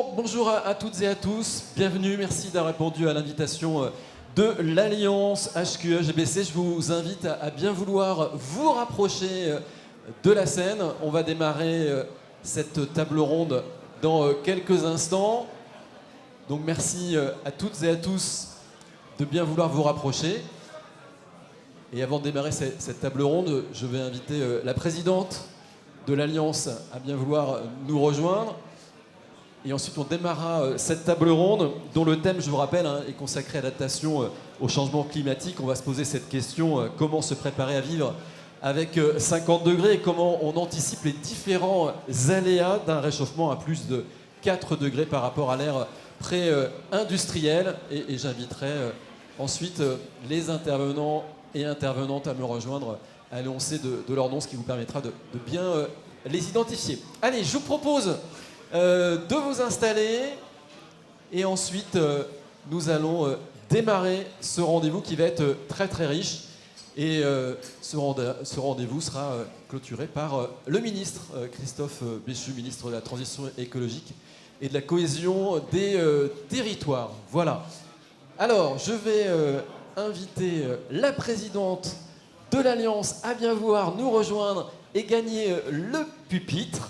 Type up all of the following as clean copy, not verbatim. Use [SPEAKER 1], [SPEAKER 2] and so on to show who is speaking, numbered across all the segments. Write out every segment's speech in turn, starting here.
[SPEAKER 1] Bon, bonjour à toutes et à tous, bienvenue, merci d'avoir répondu à l'invitation de l'Alliance HQE-GBC. Je vous invite à bien vouloir vous rapprocher de la scène. On va démarrer cette table ronde dans quelques instants. Donc merci à toutes et à tous de bien vouloir vous rapprocher. Et avant de démarrer cette table ronde, je vais inviter la présidente de l'Alliance à bien vouloir nous rejoindre. Et ensuite, on démarrera cette table ronde dont le thème, je vous rappelle, est consacré à l'adaptation au changement climatique. On va se poser cette question, comment se préparer à vivre avec 50 degrés et comment on anticipe les différents aléas d'un réchauffement à plus de 4 degrés par rapport à l'ère pré-industrielle. Et j'inviterai ensuite les intervenants et intervenantes à me rejoindre à l'énoncé de leur nom, ce qui vous permettra de bien les identifier. Allez, je vous propose de vous installer et ensuite nous allons démarrer ce rendez-vous qui va être très très riche et ce rendez-vous sera clôturé par le ministre Christophe Béchu, ministre de la Transition écologique et de la cohésion des territoires. Voilà. Alors, je vais inviter la présidente de l'Alliance à bien vouloir nous rejoindre et gagner le pupitre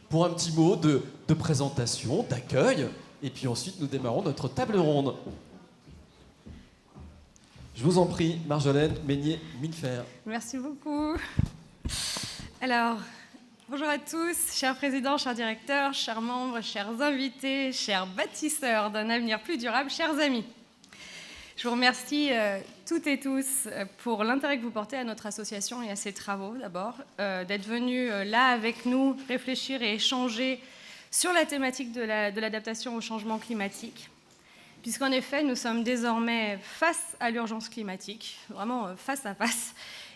[SPEAKER 1] pour un petit mot de présentation, d'accueil, et puis ensuite nous démarrons notre table ronde. Je vous en prie, Marjolaine Meignier-Millefer.
[SPEAKER 2] Merci beaucoup. Alors, bonjour à tous, chers présidents, chers directeurs, chers membres, chers invités, chers bâtisseurs d'un avenir plus durable, chers amis. Je vous remercie toutes et tous pour l'intérêt que vous portez à notre association et à ses travaux d'abord, d'être venus là avec nous réfléchir et échanger sur la thématique de l'adaptation au changement climatique, puisqu'en effet nous sommes désormais face à l'urgence climatique, vraiment face à face,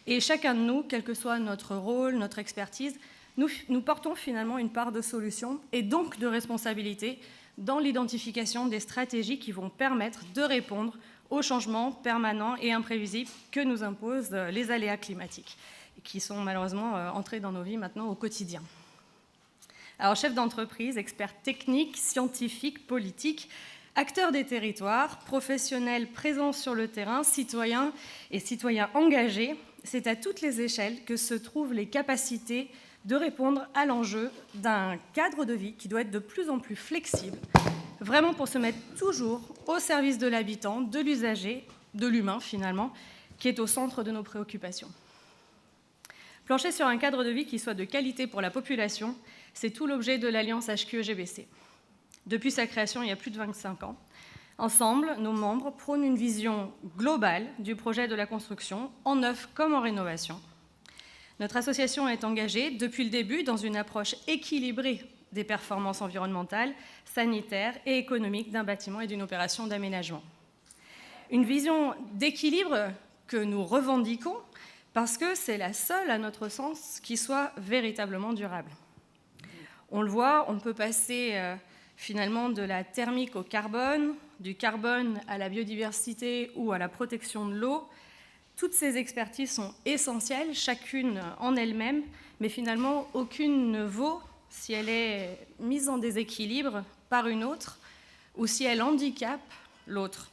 [SPEAKER 2] et chacun de nous, quel que soit notre rôle, notre expertise, nous portons finalement une part de solution et donc de responsabilité dans l'identification des stratégies qui vont permettre de répondre aux changements permanents et imprévisibles que nous imposent les aléas climatiques, qui sont malheureusement entrés dans nos vies maintenant au quotidien. Alors, chefs d'entreprise, experts techniques, scientifiques, politiques, acteurs des territoires, professionnels présents sur le terrain, citoyens et citoyens engagés, c'est à toutes les échelles que se trouvent les capacités de répondre à l'enjeu d'un cadre de vie qui doit être de plus en plus flexible, vraiment pour se mettre toujours au service de l'habitant, de l'usager, de l'humain finalement, qui est au centre de nos préoccupations. Plancher sur un cadre de vie qui soit de qualité pour la population, c'est tout l'objet de l'Alliance HQE-GBC. Depuis sa création il y a plus de 25 ans, ensemble, nos membres prônent une vision globale du projet de la construction, en neuf comme en rénovation. Notre association est engagée depuis le début dans une approche équilibrée des performances environnementales, sanitaires et économiques d'un bâtiment et d'une opération d'aménagement. Une vision d'équilibre que nous revendiquons parce que c'est la seule, à notre sens, qui soit véritablement durable. On le voit, on peut passer finalement de la thermique au carbone, du carbone à la biodiversité ou à la protection de l'eau. Toutes ces expertises sont essentielles, chacune en elle-même, mais finalement aucune ne vaut si elle est mise en déséquilibre par une autre ou si elle handicape l'autre.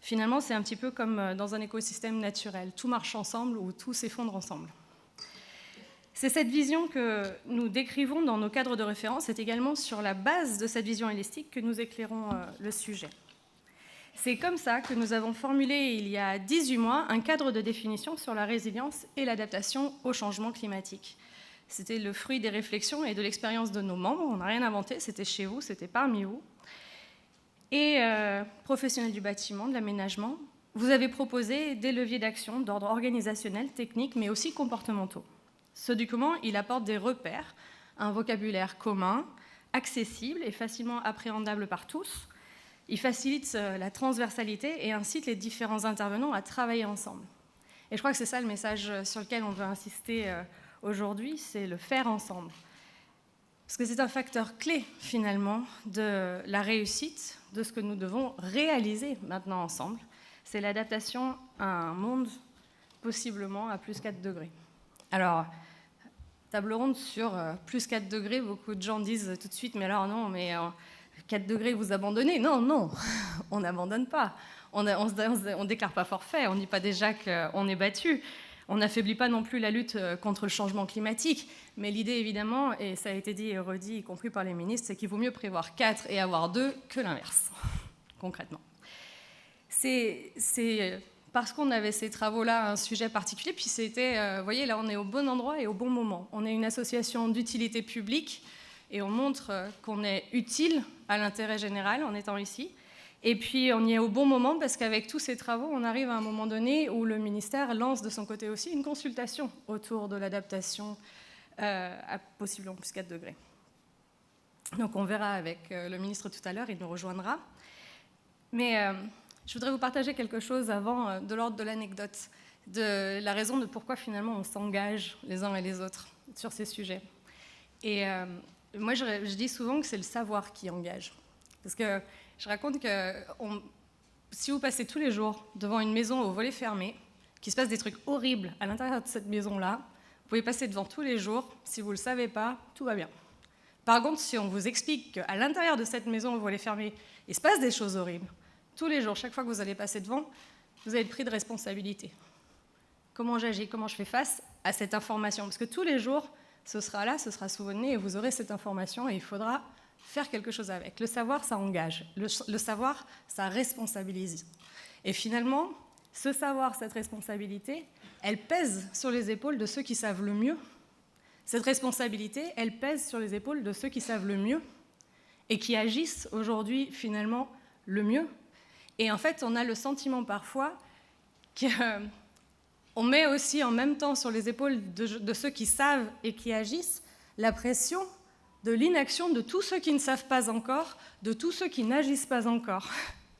[SPEAKER 2] Finalement, c'est un petit peu comme dans un écosystème naturel. Tout marche ensemble ou tout s'effondre ensemble. C'est cette vision que nous décrivons dans nos cadres de référence. C'est également sur la base de cette vision holistique que nous éclairons le sujet. C'est comme ça que nous avons formulé il y a 18 mois un cadre de définition sur la résilience et l'adaptation au changement climatique. C'était le fruit des réflexions et de l'expérience de nos membres. On n'a rien inventé, c'était chez vous, c'était parmi vous. Et professionnels du bâtiment, de l'aménagement, vous avez proposé des leviers d'action d'ordre organisationnel, technique, mais aussi comportementaux. Ce document, il apporte des repères, un vocabulaire commun, accessible et facilement appréhendable par tous. Il facilite la transversalité et incite les différents intervenants à travailler ensemble. Et je crois que c'est ça le message sur lequel on veut insister aujourd'hui, c'est le faire ensemble. Parce que c'est un facteur clé, finalement, de la réussite de ce que nous devons réaliser maintenant ensemble. C'est l'adaptation à un monde possiblement à plus 4 degrés. Alors, table ronde sur plus 4 degrés. Beaucoup de gens disent tout de suite, mais alors non, mais 4 degrés, vous abandonnez. Non, non, on n'abandonne pas. On ne déclare pas forfait, on ne dit pas déjà qu'on est battu. On n'affaiblit pas non plus la lutte contre le changement climatique. Mais l'idée, évidemment, et ça a été dit et redit, y compris par les ministres, c'est qu'il vaut mieux prévoir 4 et avoir 2 que l'inverse, concrètement. C'est parce qu'on avait ces travaux-là un sujet particulier, puis c'était, vous voyez, là on est au bon endroit et au bon moment. On est une association d'utilité publique et on montre qu'on est utile à l'intérêt général en étant ici. Et puis on y est au bon moment parce qu'avec tous ces travaux, on arrive à un moment donné où le ministère lance de son côté aussi une consultation autour de l'adaptation à possiblement plus 4 degrés. Donc on verra avec le ministre tout à l'heure, il nous rejoindra. Mais je voudrais vous partager quelque chose avant de l'ordre de l'anecdote, de la raison de pourquoi finalement on s'engage les uns et les autres sur ces sujets. Et moi je dis souvent que c'est le savoir qui engage. Parce que je raconte que si vous passez tous les jours devant une maison au volet fermé, qu'il se passe des trucs horribles à l'intérieur de cette maison-là, vous pouvez passer devant tous les jours, si vous ne le savez pas, tout va bien. Par contre, si on vous explique qu'à l'intérieur de cette maison au volet fermé, il se passe des choses horribles, tous les jours, chaque fois que vous allez passer devant, vous avez pris de responsabilité. Comment j'agis, comment je fais face à cette information? Parce que tous les jours, ce sera là, ce sera sous vos nez, et vous aurez cette information, et il faudra faire quelque chose avec. Le savoir, ça engage. Le savoir, ça responsabilise. Et finalement, ce savoir, cette responsabilité, elle pèse sur les épaules de ceux qui savent le mieux. Cette responsabilité, elle pèse sur les épaules de ceux qui savent le mieux et qui agissent aujourd'hui, finalement, le mieux. Et en fait, on a le sentiment parfois qu'on met aussi en même temps sur les épaules de ceux qui savent et qui agissent la pression de l'inaction de tous ceux qui ne savent pas encore, de tous ceux qui n'agissent pas encore.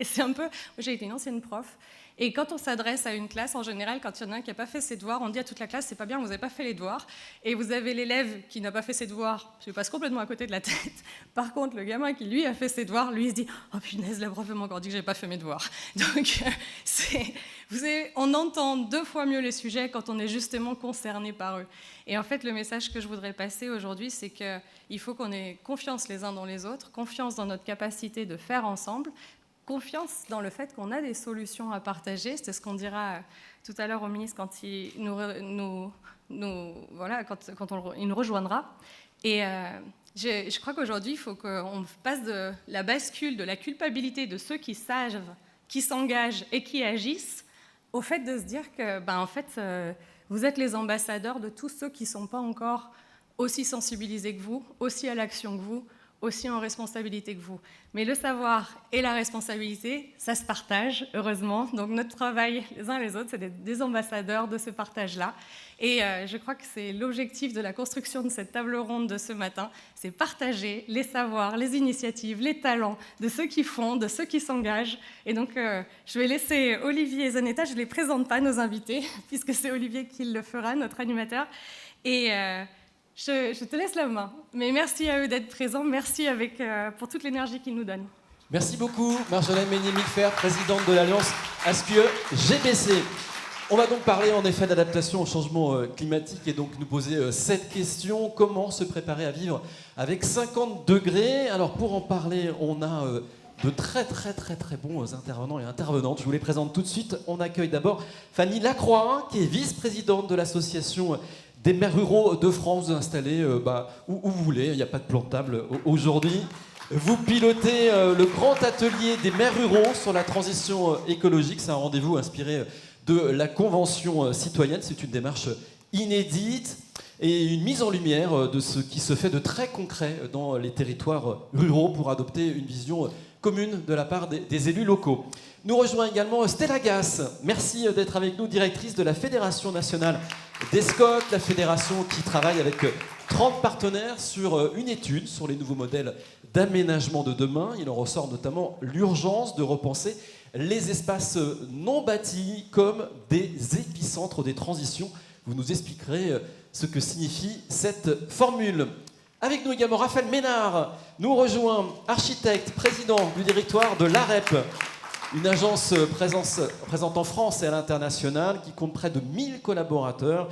[SPEAKER 2] Et c'est un peu... J'ai été une ancienne prof, et quand on s'adresse à une classe, en général, quand il y en a un qui n'a pas fait ses devoirs, on dit à toute la classe, c'est pas bien, vous n'avez pas fait les devoirs, et vous avez l'élève qui n'a pas fait ses devoirs, je passe complètement à côté de la tête. Par contre, le gamin qui, lui, a fait ses devoirs, lui, il se dit, oh punaise, la prof m'a encore dit que je n'avais pas fait mes devoirs. Donc, on entend 2 fois mieux les sujets quand on est justement concerné par eux. Et en fait, le message que je voudrais passer aujourd'hui, c'est qu'il faut qu'on ait confiance les uns dans les autres, confiance dans notre capacité de faire ensemble, confiance dans le fait qu'on a des solutions à partager. C'est ce qu'on dira tout à l'heure au ministre quand il nous rejoindra. Et je crois qu'aujourd'hui, il faut qu'on passe de la bascule de la culpabilité de ceux qui savent, qui s'engagent et qui agissent, au fait de se dire que, en fait, vous êtes les ambassadeurs de tous ceux qui ne sont pas encore aussi sensibilisés que vous, aussi à l'action que vous, aussi en responsabilité que vous. Mais le savoir et la responsabilité, ça se partage, heureusement. Donc notre travail, les uns les autres, c'est d'être des ambassadeurs de ce partage-là. Et je crois que c'est l'objectif de la construction de cette table ronde de ce matin, c'est partager les savoirs, les initiatives, les talents de ceux qui font, de ceux qui s'engagent. Et donc je vais laisser Olivier et Zanetta, je ne les présente pas, nos invités, puisque c'est Olivier qui le fera, notre animateur. Et... Je te laisse la main, mais merci à eux d'être présents, merci pour toute l'énergie qu'ils nous donnent.
[SPEAKER 1] Merci beaucoup Marjolaine Meunier-Milfer, présidente de l'Alliance HQE-GBC. On va donc parler en effet d'adaptation au changement climatique et donc nous poser cette question, comment se préparer à vivre avec 50 degrés? Alors pour en parler, on a de très bons intervenants et intervenantes. Je vous les présente tout de suite. On accueille d'abord Fanny Lacroix, qui est vice-présidente de l'association des maires ruraux de France. Vous installez où vous voulez, il n'y a pas de plan de table aujourd'hui. Vous pilotez le grand atelier des maires ruraux sur la transition écologique. C'est un rendez-vous inspiré de la Convention citoyenne. C'est une démarche inédite et une mise en lumière de ce qui se fait de très concret dans les territoires ruraux pour adopter une vision commune de la part des élus locaux. Nous rejoint également Stella Gass. Merci d'être avec nous, directrice de la Fédération nationale des SCOT, la fédération qui travaille avec 30 partenaires sur une étude sur les nouveaux modèles d'aménagement de demain. Il en ressort notamment l'urgence de repenser les espaces non bâtis comme des épicentres des transitions. Vous nous expliquerez ce que signifie cette formule. Avec nous également Raphaël Ménard nous rejoint, architecte, président du directoire de l'AREP, une agence présente en France et à l'international qui compte près de 1000 collaborateurs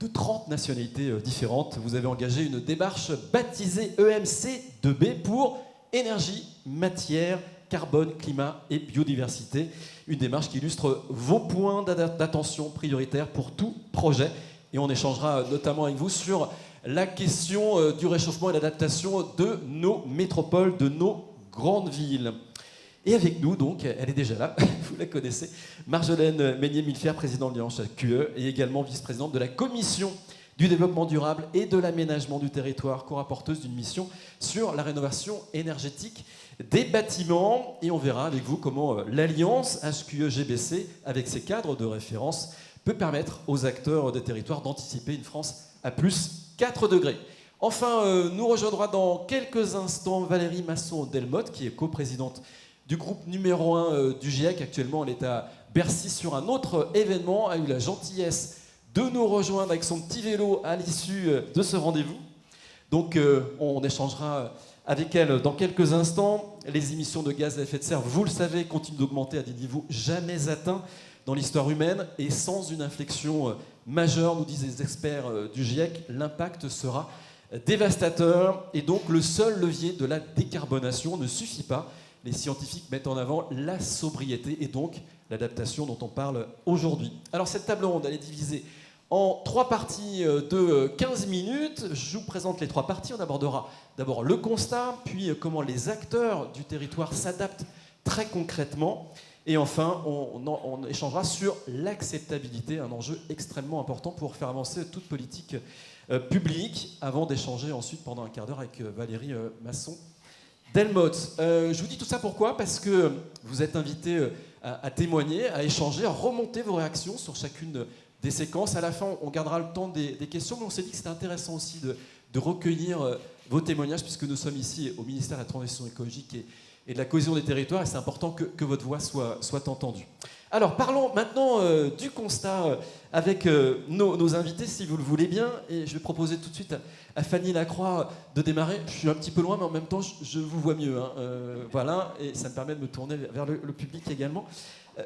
[SPEAKER 1] de 30 nationalités différentes. Vous avez engagé une démarche baptisée EMC2B pour énergie, matière, carbone, climat et biodiversité. Une démarche qui illustre vos points d'attention prioritaires pour tout projet. Et on échangera notamment avec vous sur la question du réchauffement et l'adaptation de nos métropoles, de nos grandes villes. Et avec nous, donc, elle est déjà là, vous la connaissez, Marjolaine Meignier-Millefer, présidente de l'Alliance QE et également vice-présidente de la Commission du développement durable et de l'aménagement du territoire, co-rapporteuse d'une mission sur la rénovation énergétique des bâtiments. Et on verra avec vous comment l'Alliance HQE-GBC, avec ses cadres de référence, peut permettre aux acteurs des territoires d'anticiper une France à plus 4 degrés. Enfin, nous rejoindra dans quelques instants Valérie Masson-Delmotte, qui est coprésidente du groupe numéro 1 du GIEC. Actuellement, elle est à Bercy sur un autre événement, a eu la gentillesse de nous rejoindre avec son petit vélo à l'issue de ce rendez-vous. Donc on échangera avec elle dans quelques instants. Les émissions de gaz à effet de serre, vous le savez, continuent d'augmenter à des niveaux jamais atteints dans l'histoire humaine, et sans une inflexion majeure, nous disent les experts du GIEC, l'impact sera dévastateur. Et donc le seul levier de la décarbonation ne suffit pas. Les scientifiques mettent en avant la sobriété et donc l'adaptation dont on parle aujourd'hui. Alors cette table ronde, elle est divisée en 3 parties de 15 minutes. Je vous présente les 3 parties. On abordera d'abord le constat, puis comment les acteurs du territoire s'adaptent très concrètement. Et enfin, on échangera sur l'acceptabilité, un enjeu extrêmement important pour faire avancer toute politique publique, avant d'échanger ensuite pendant un quart d'heure avec Valérie Masson-Delmotte. Je vous dis tout ça pourquoi ? Parce que vous êtes invités à témoigner, à échanger, à remonter vos réactions sur chacune des séquences. À la fin, on gardera le temps des questions, mais on s'est dit que c'était intéressant aussi de recueillir vos témoignages, puisque nous sommes ici au ministère de la Transition écologique et de la cohésion des territoires, et c'est important que votre voix soit entendue. Alors, parlons maintenant du constat avec nos invités, si vous le voulez bien, et je vais proposer tout de suite à Fanny Lacroix de démarrer. Je suis un petit peu loin, mais en même temps, je vous vois mieux. Voilà, et ça me permet de me tourner vers le public également.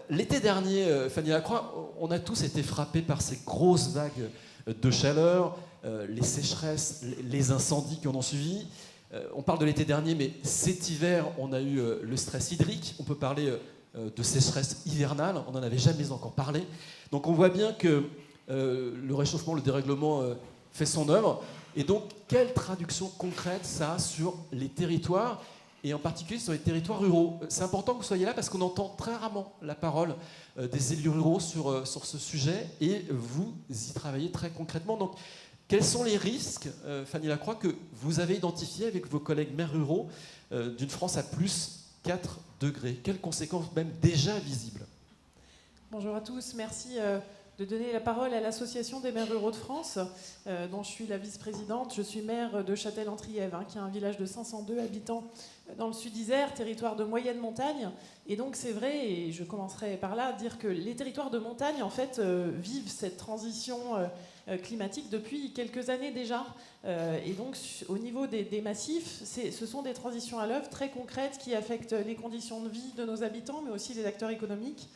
[SPEAKER 1] L'été dernier, Fanny Lacroix, on a tous été frappés par ces grosses vagues de chaleur, les sécheresses, les incendies qui en ont suivi. On parle de l'été dernier, mais cet hiver, on a eu le stress hydrique. On peut parler de sécheresse hivernale, on n'en avait jamais encore parlé. Donc on voit bien que le réchauffement, le dérèglement fait son œuvre. Et donc, quelle traduction concrète ça a sur les territoires, et en particulier sur les territoires ruraux? C'est important que vous soyez là parce qu'on entend très rarement la parole des élus ruraux sur ce sujet, et vous y travaillez très concrètement. Donc, quels sont les risques, Fanny Lacroix, que vous avez identifiés avec vos collègues maires ruraux d'une France à plus 4 degrés? Quelles conséquences même déjà visibles?
[SPEAKER 3] Bonjour à tous, merci de donner la parole à l'Association des maires ruraux de France, dont je suis la vice-présidente. Je suis maire de Châtel-en-Trièves, qui est un village de 502 habitants dans le sud-Isère, territoire de moyenne montagne. Et donc c'est vrai, et je commencerai par là, à dire que les territoires de montagne, en fait, vivent cette transition climatique depuis quelques années déjà. Et donc au niveau des massifs, ce sont des transitions à l'œuvre très concrètes qui affectent les conditions de vie de nos habitants, mais aussi les acteurs économiques.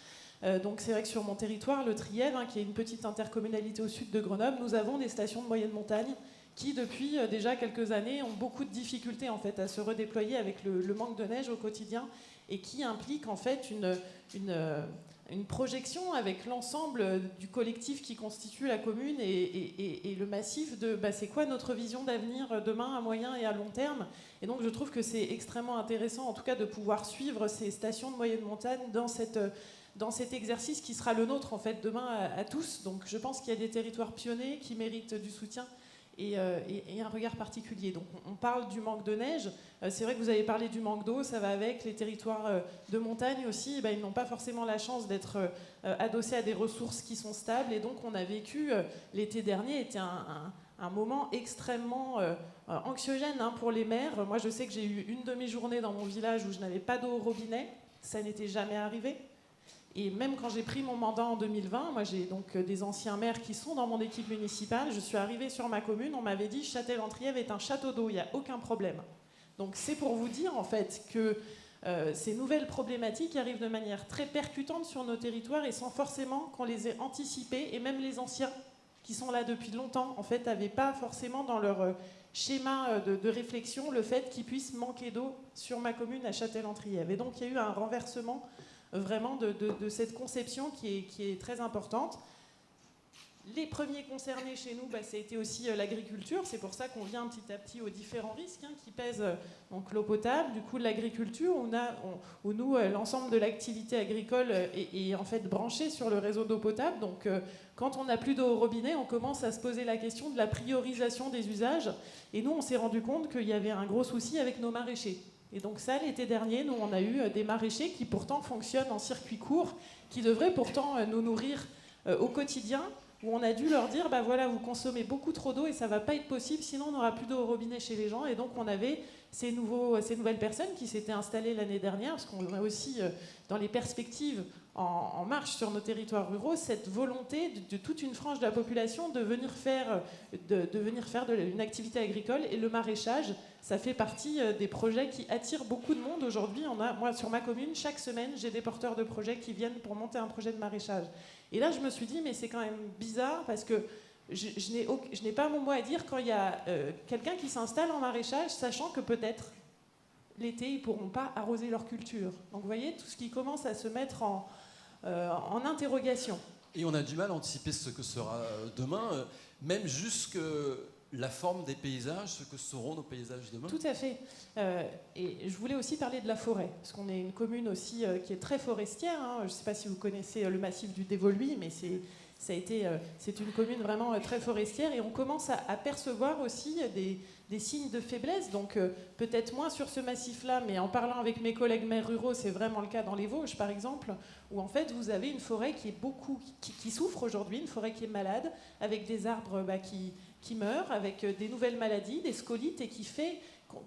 [SPEAKER 3] Donc c'est vrai que sur mon territoire, le Trièves, qui est une petite intercommunalité au sud de Grenoble, nous avons des stations de moyenne montagne qui, depuis déjà quelques années, ont beaucoup de difficultés en fait, à se redéployer avec le manque de neige au quotidien, et qui implique en fait une projection avec l'ensemble du collectif qui constitue la commune et le massif de c'est quoi notre vision d'avenir demain à moyen et à long terme. Et donc je trouve que c'est extrêmement intéressant en tout cas de pouvoir suivre ces stations de moyenne montagne dans cet exercice qui sera le nôtre en fait demain à tous. Donc je pense qu'il y a des territoires pionniers qui méritent du soutien et un regard particulier. Donc on parle du manque de neige, c'est vrai que vous avez parlé du manque d'eau, ça va avec. Les territoires de montagne aussi, ils n'ont pas forcément la chance d'être adossés à des ressources qui sont stables, et donc on a vécu, l'été dernier était un moment extrêmement anxiogène pour les maires. Moi je sais que j'ai eu une demi-journée dans mon village où je n'avais pas d'eau au robinet, ça n'était jamais arrivé. Et même quand j'ai pris mon mandat en 2020, moi j'ai donc des anciens maires qui sont dans mon équipe municipale, je suis arrivée sur ma commune, on m'avait dit Châtel-en-Trièves est un château d'eau, il n'y a aucun problème. Donc c'est pour vous dire en fait que ces nouvelles problématiques arrivent de manière très percutante sur nos territoires et sans forcément qu'on les ait anticipées, et même les anciens qui sont là depuis longtemps, en fait, n'avaient pas forcément dans leur schéma de réflexion le fait qu'il puisse manquer d'eau sur ma commune à Châtel-en-Trièves. Et donc il y a eu un renversement vraiment de cette conception qui est très importante. Les premiers concernés chez nous, ça a été aussi l'agriculture. C'est pour ça qu'on vient petit à petit aux différents risques qui pèsent donc l'eau potable, du coup l'agriculture, où nous, l'ensemble de l'activité agricole est en fait branché sur le réseau d'eau potable. Donc quand on n'a plus d'eau au robinet, on commence à se poser la question de la priorisation des usages. Et nous, on s'est rendu compte qu'il y avait un gros souci avec nos maraîchers. Et donc ça, l'été dernier, nous, on a eu des maraîchers qui pourtant fonctionnent en circuit court, qui devraient pourtant nous nourrir au quotidien, où on a dû leur dire, voilà, vous consommez beaucoup trop d'eau et ça ne va pas être possible, sinon on n'aura plus d'eau au robinet chez les gens. Et donc on avait ces nouvelles personnes qui s'étaient installées l'année dernière, parce qu'on a aussi, dans les perspectives en marche sur nos territoires ruraux, cette volonté de toute une frange de la population de venir faire une activité agricole. Et le maraîchage, ça fait partie des projets qui attirent beaucoup de monde aujourd'hui. Moi, sur ma commune, chaque semaine, j'ai des porteurs de projets qui viennent pour monter un projet de maraîchage. Et là, je me suis dit, mais c'est quand même bizarre, parce que je n'ai pas mon mot à dire quand il y a quelqu'un qui s'installe en maraîchage, sachant que peut-être l'été, ils ne pourront pas arroser leur culture. Donc vous voyez, tout ce qui commence à se mettre en interrogation.
[SPEAKER 1] Et on a du mal à anticiper ce que sera demain, même jusque la forme des paysages, ce que seront nos paysages demain.
[SPEAKER 3] Tout à fait. Et je voulais aussi parler de la forêt, parce qu'on est une commune aussi qui est très forestière. Je ne sais pas si vous connaissez le massif du Dévoluy, mais c'est une commune vraiment très forestière, et on commence à percevoir aussi des signes de faiblesse. Donc peut-être moins sur ce massif-là, mais en parlant avec mes collègues maires ruraux, c'est vraiment le cas dans les Vosges, par exemple, où en fait vous avez une forêt qui souffre aujourd'hui, une forêt qui est malade, avec des arbres qui meurent, avec des nouvelles maladies, des scolites, et qui fait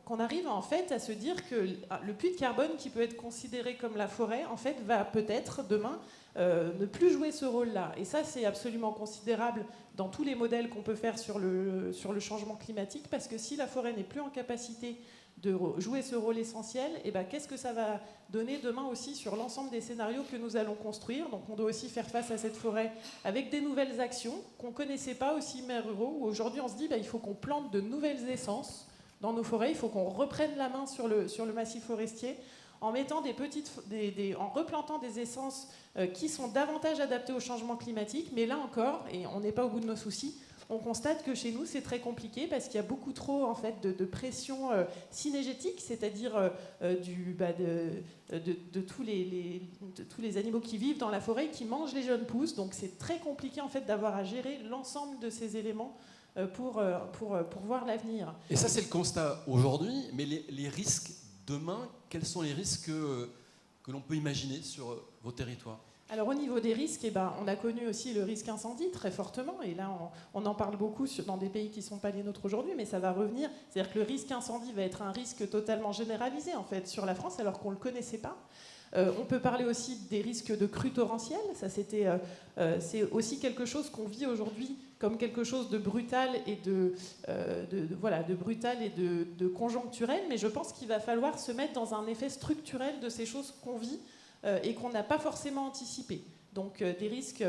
[SPEAKER 3] qu'on arrive en fait à se dire que le puits de carbone qui peut être considéré comme la forêt, en fait, va peut-être demain ne plus jouer ce rôle-là. Et ça, c'est absolument considérable dans tous les modèles qu'on peut faire sur le changement climatique, parce que si la forêt n'est plus en capacité de jouer ce rôle essentiel, qu'est-ce que ça va donner demain aussi sur l'ensemble des scénarios que nous allons construire. Donc on doit aussi faire face à cette forêt avec des nouvelles actions qu'on ne connaissait pas aussi, maires ruraux, où aujourd'hui on se dit il faut qu'on plante de nouvelles essences dans nos forêts, il faut qu'on reprenne la main sur le massif forestier, en mettant en replantant des essences qui sont davantage adaptées au changement climatique. Mais là encore, et on n'est pas au bout de nos soucis, on constate que chez nous c'est très compliqué, parce qu'il y a beaucoup trop en fait de pression synégétique, c'est-à-dire de tous les animaux qui vivent dans la forêt, qui mangent les jeunes pousses. Donc c'est très compliqué en fait d'avoir à gérer l'ensemble de ces éléments pour voir l'avenir.
[SPEAKER 1] Et ça, c'est le constat aujourd'hui, mais les risques demain, quels sont les risques que l'on peut imaginer sur vos territoires ?
[SPEAKER 3] Alors au niveau des risques, on a connu aussi le risque incendie très fortement, et là on en parle beaucoup dans des pays qui ne sont pas les nôtres aujourd'hui, mais ça va revenir. C'est-à-dire que le risque incendie va être un risque totalement généralisé en fait sur la France, alors qu'on ne le connaissait pas. On peut parler aussi des risques de crues torrentielles. Ça, c'est aussi quelque chose qu'on vit aujourd'hui comme quelque chose de brutal et de conjoncturel, mais je pense qu'il va falloir se mettre dans un effet structurel de ces choses qu'on vit et qu'on n'a pas forcément anticipé. Donc des risques,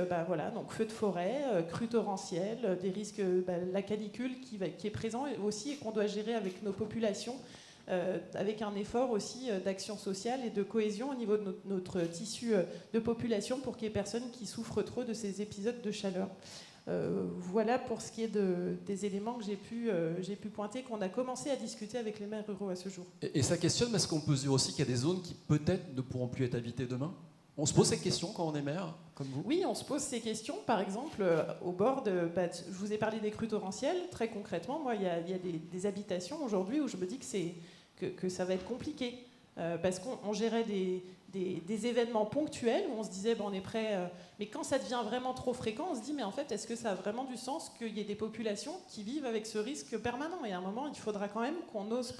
[SPEAKER 3] donc feux de forêt, crues torrentielles, des risques, la canicule qui est présent aussi et qu'on doit gérer avec nos populations, avec un effort aussi d'action sociale et de cohésion au niveau de notre tissu de population, pour qu'il n'y ait personne qui souffre trop de ces épisodes de chaleur. Voilà pour ce qui est des éléments que j'ai pu pointer, qu'on a commencé à discuter avec les maires ruraux à ce jour.
[SPEAKER 1] Et ça questionne, parce qu'on peut se dire aussi qu'il y a des zones qui peut-être ne pourront plus être habitées demain. On se pose ces questions quand on est maire, comme vous ?
[SPEAKER 3] Oui, on se pose ces questions. Par exemple, au bord je vous ai parlé des crues torrentielles. Très concrètement, moi, il y a des habitations aujourd'hui où je me dis que ça va être compliqué. Parce qu'on gérait des événements ponctuels où on se disait on est prêt, mais quand ça devient vraiment trop fréquent, on se dit mais en fait est-ce que ça a vraiment du sens qu'il y ait des populations qui vivent avec ce risque permanent ? Et à un moment il faudra quand même qu'on ose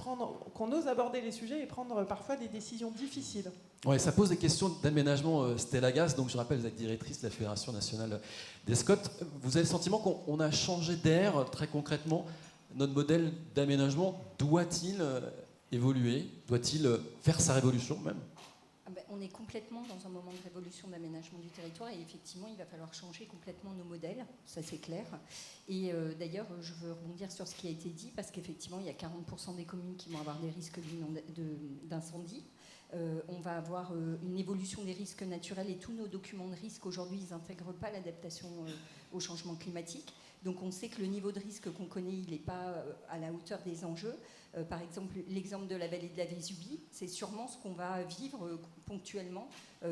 [SPEAKER 3] aborder les sujets et prendre parfois des décisions difficiles.
[SPEAKER 1] Ouais, ça pose des questions d'aménagement. Stella Gass, donc je rappelle, vous êtes directrice de la Fédération nationale des Scots. Vous avez le sentiment qu'on a changé d'air très concrètement ? Notre modèle d'aménagement doit-il évoluer ? Doit-il faire sa révolution même ?
[SPEAKER 4] est complètement dans un moment de révolution d'aménagement du territoire et effectivement, il va falloir changer complètement nos modèles, ça c'est clair. Et d'ailleurs, je veux rebondir sur ce qui a été dit parce qu'effectivement, il y a 40% des communes qui vont avoir des risques d'incendie. On va avoir une évolution des risques naturels et tous nos documents de risque aujourd'hui, ils n'intègrent pas l'adaptation au changement climatique. Donc on sait que le niveau de risque qu'on connaît, il n'est pas à la hauteur des enjeux. Par exemple, l'exemple de la vallée de la Vésubie, c'est sûrement ce qu'on va vivre ponctuellement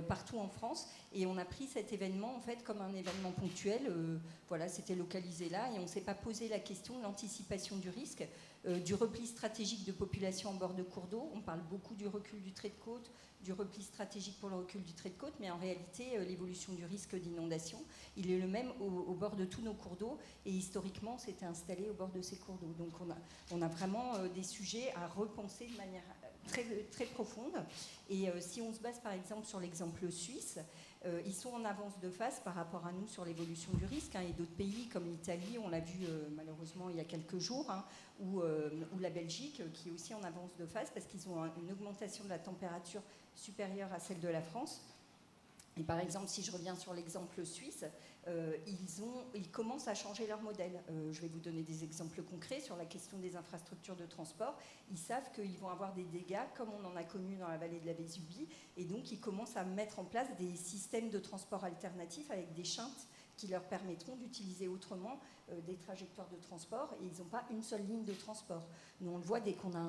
[SPEAKER 4] partout en France. Et on a pris cet événement en fait comme un événement ponctuel. Voilà, c'était localisé là et on ne s'est pas posé la question de l'anticipation du risque, du repli stratégique de population en bord de cours d'eau. On parle beaucoup du recul du trait de côte, du repli stratégique pour le recul du trait de côte, mais en réalité, l'évolution du risque d'inondation, il est le même au bord de tous nos cours d'eau, et historiquement, c'était installé au bord de ces cours d'eau. Donc on a vraiment des sujets à repenser de manière très, très profonde. Et si on se base par exemple sur l'exemple suisse, ils sont en avance de phase par rapport à nous sur l'évolution du risque, hein, et d'autres pays comme l'Italie, on l'a vu malheureusement il y a quelques jours, hein, ou la Belgique, qui est aussi en avance de phase parce qu'ils ont une augmentation de la température supérieure à celle de la France. Et par exemple, si je reviens sur l'exemple suisse, ils commencent à changer leur modèle. Je vais vous donner des exemples concrets sur la question des infrastructures de transport. Ils savent qu'ils vont avoir des dégâts comme on en a connu dans la vallée de la Vésubie, et donc ils commencent à mettre en place des systèmes de transport alternatifs avec des shunts qui leur permettront d'utiliser autrement des trajectoires de transport, et ils n'ont pas une seule ligne de transport. Nous, on le voit dès qu'on a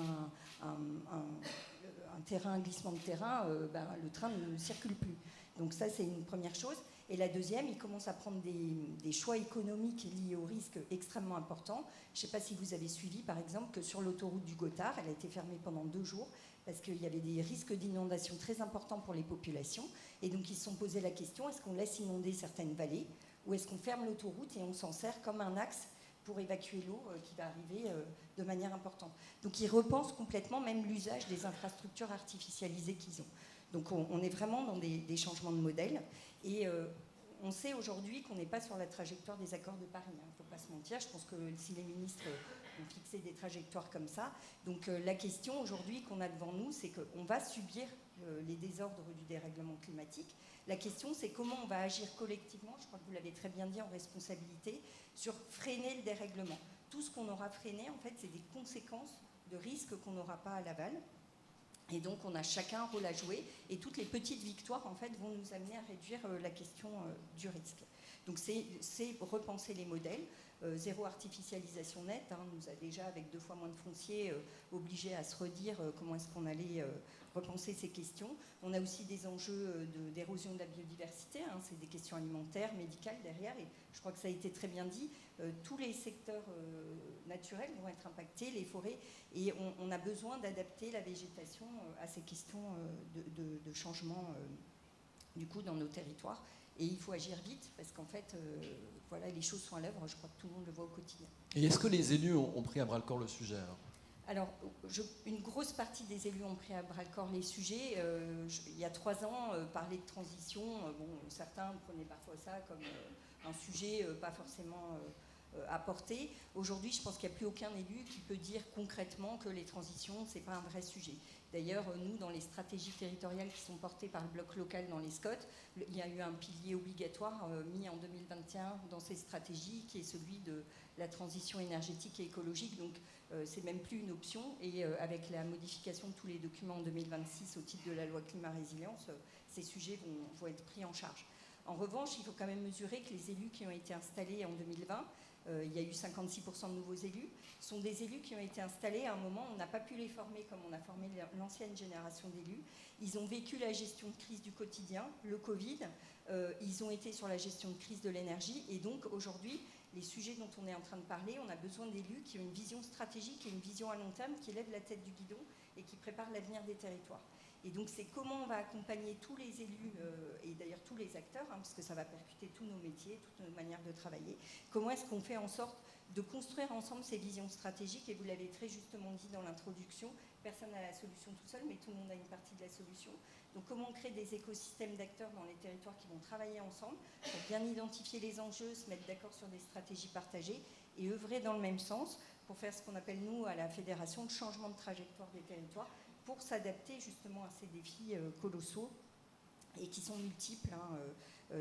[SPEAKER 4] un glissement de terrain, le train ne circule plus. Donc ça, c'est une première chose. Et la deuxième, ils commencent à prendre des choix économiques liés au risque extrêmement importants. Je ne sais pas si vous avez suivi, par exemple, que sur l'autoroute du Gothard, elle a été fermée pendant 2 jours parce qu'il y avait des risques d'inondation très importants pour les populations. Et donc, ils se sont posé la question, est-ce qu'on laisse inonder certaines vallées ou est-ce qu'on ferme l'autoroute et on s'en sert comme un axe pour évacuer l'eau qui va arriver de manière importante. Donc, ils repensent complètement même l'usage des infrastructures artificialisées qu'ils ont. Donc on est vraiment dans des changements de modèle. Et on sait aujourd'hui qu'on n'est pas sur la trajectoire des accords de Paris. Il ne faut pas se mentir. Je pense que si les ministres ont fixé des trajectoires comme ça. Donc la question aujourd'hui qu'on a devant nous, c'est qu'on va subir les désordres du dérèglement climatique. La question, c'est comment on va agir collectivement, je crois que vous l'avez très bien dit, en responsabilité, sur freiner le dérèglement. Tout ce qu'on aura freiné, en fait, c'est des conséquences de risques qu'on n'aura pas à l'aval. Et donc, on a chacun un rôle à jouer. Et toutes les petites victoires, en fait, vont nous amener à réduire la question du risque. Donc, c'est repenser les modèles. Zéro artificialisation nette nous a déjà, avec 2 fois moins de foncier, obligés à se redire comment est-ce qu'on allait repenser ces questions. On a aussi des enjeux d'érosion de la biodiversité. C'est des questions alimentaires, médicales derrière. Et je crois que ça a été très bien dit. Tous les secteurs naturels vont être impactés, les forêts. Et on a besoin d'adapter la végétation à ces questions de changement du coup, dans nos territoires. Et il faut agir vite parce qu'en fait, voilà, les choses sont à l'œuvre. Je crois que tout le monde le voit au quotidien.
[SPEAKER 1] Et est-ce que les élus ont pris à bras-le-corps le sujet
[SPEAKER 4] Alors, une grosse partie des élus ont pris à bras-le-corps les sujets. Il y a 3 ans, parler de transition, certains prenaient parfois ça comme un sujet pas forcément à porter. Aujourd'hui, je pense qu'il n'y a plus aucun élu qui peut dire concrètement que les transitions, ce n'est pas un vrai sujet. D'ailleurs, nous, dans les stratégies territoriales qui sont portées par le bloc local dans les SCOT, il y a eu un pilier obligatoire mis en 2021 dans ces stratégies, qui est celui de la transition énergétique et écologique. Donc, c'est même plus une option. Et avec la modification de tous les documents en 2026 au titre de la loi climat-résilience, ces sujets vont être pris en charge. En revanche, il faut quand même mesurer que les élus qui ont été installés en 2020, il y a eu 56% de nouveaux élus, sont des élus qui ont été installés à un moment où on n'a pas pu les former comme on a formé l'ancienne génération d'élus. Ils ont vécu la gestion de crise du quotidien, le Covid, ils ont été sur la gestion de crise de l'énergie, et donc aujourd'hui, les sujets dont on est en train de parler, on a besoin d'élus qui ont une vision stratégique et une vision à long terme, qui lèvent la tête du guidon et qui préparent l'avenir des territoires. Et donc c'est comment on va accompagner tous les élus et d'ailleurs tous les acteurs, parce que ça va percuter tous nos métiers, toutes nos manières de travailler. Comment est-ce qu'on fait en sorte de construire ensemble ces visions stratégiques? Et vous l'avez très justement dit dans l'introduction, personne n'a la solution tout seul, mais tout le monde a une partie de la solution. Donc comment on crée des écosystèmes d'acteurs dans les territoires qui vont travailler ensemble pour bien identifier les enjeux, se mettre d'accord sur des stratégies partagées et œuvrer dans le même sens pour faire ce qu'on appelle nous à la fédération le changement de trajectoire des territoires, pour s'adapter justement à ces défis colossaux et qui sont multiples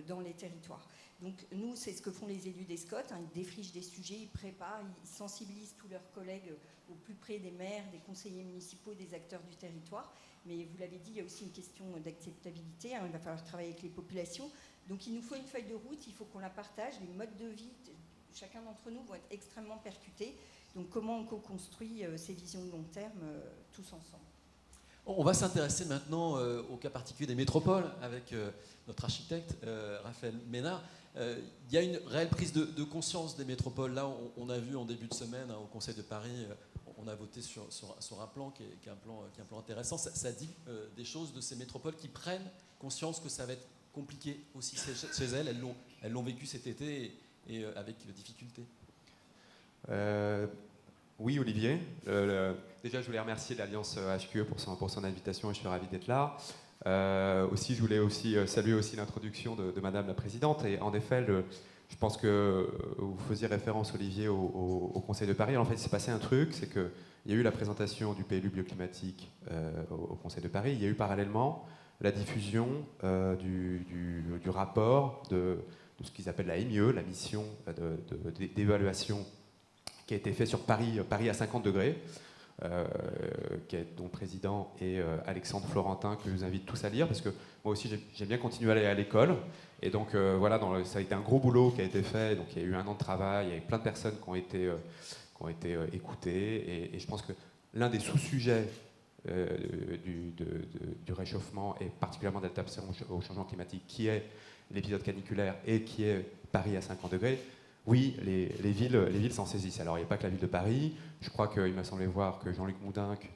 [SPEAKER 4] dans les territoires. Donc nous, c'est ce que font les élus des SCOT, ils défrichent des sujets, ils préparent, ils sensibilisent tous leurs collègues au plus près des maires, des conseillers municipaux, des acteurs du territoire. Mais vous l'avez dit, il y a aussi une question d'acceptabilité, il va falloir travailler avec les populations. Donc il nous faut une feuille de route, il faut qu'on la partage, les modes de vie, chacun d'entre nous vont être extrêmement percutés. Donc comment on co-construit ces visions de long terme tous ensemble?
[SPEAKER 1] On va s'intéresser maintenant au cas particulier des métropoles avec notre architecte Raphaël Ménard. Il y a une réelle prise de conscience des métropoles. Là, on a vu en début de semaine au Conseil de Paris, on a voté sur un plan qui est un plan intéressant. Ça dit des choses de ces métropoles qui prennent conscience que ça va être compliqué aussi chez elles. Elles l'ont vécu cet été et avec difficulté.
[SPEAKER 5] Oui, Olivier. Déjà, je voulais remercier l'Alliance HQE pour son invitation et je suis ravi d'être là. Aussi, je voulais saluer aussi l'introduction de Madame la Présidente. Et en effet, je pense que vous faisiez référence, Olivier, au Conseil de Paris. En fait, il s'est passé un truc, c'est qu'il y a eu la présentation du PLU bioclimatique au Conseil de Paris. Il y a eu parallèlement la diffusion du rapport de ce qu'ils appellent la MIE, la mission d'évaluation qui a été fait sur Paris à 50 degrés, dont le président est Alexandre Florentin, que je vous invite tous à lire, parce que moi aussi j'aime bien continuer à aller à l'école. Et donc voilà, ça a été un gros boulot qui a été fait, donc il y a eu 1 an de travail, il y a eu plein de personnes qui ont été écoutées, et je pense que l'un des sous-sujets du réchauffement et particulièrement d'adaptation au changement climatique, qui est l'épisode caniculaire et qui est Paris à 50 degrés, oui, les villes s'en saisissent. Alors, il n'y a pas que la ville de Paris. Je crois qu'il m'a semblé voir que Jean-Luc Moudinque,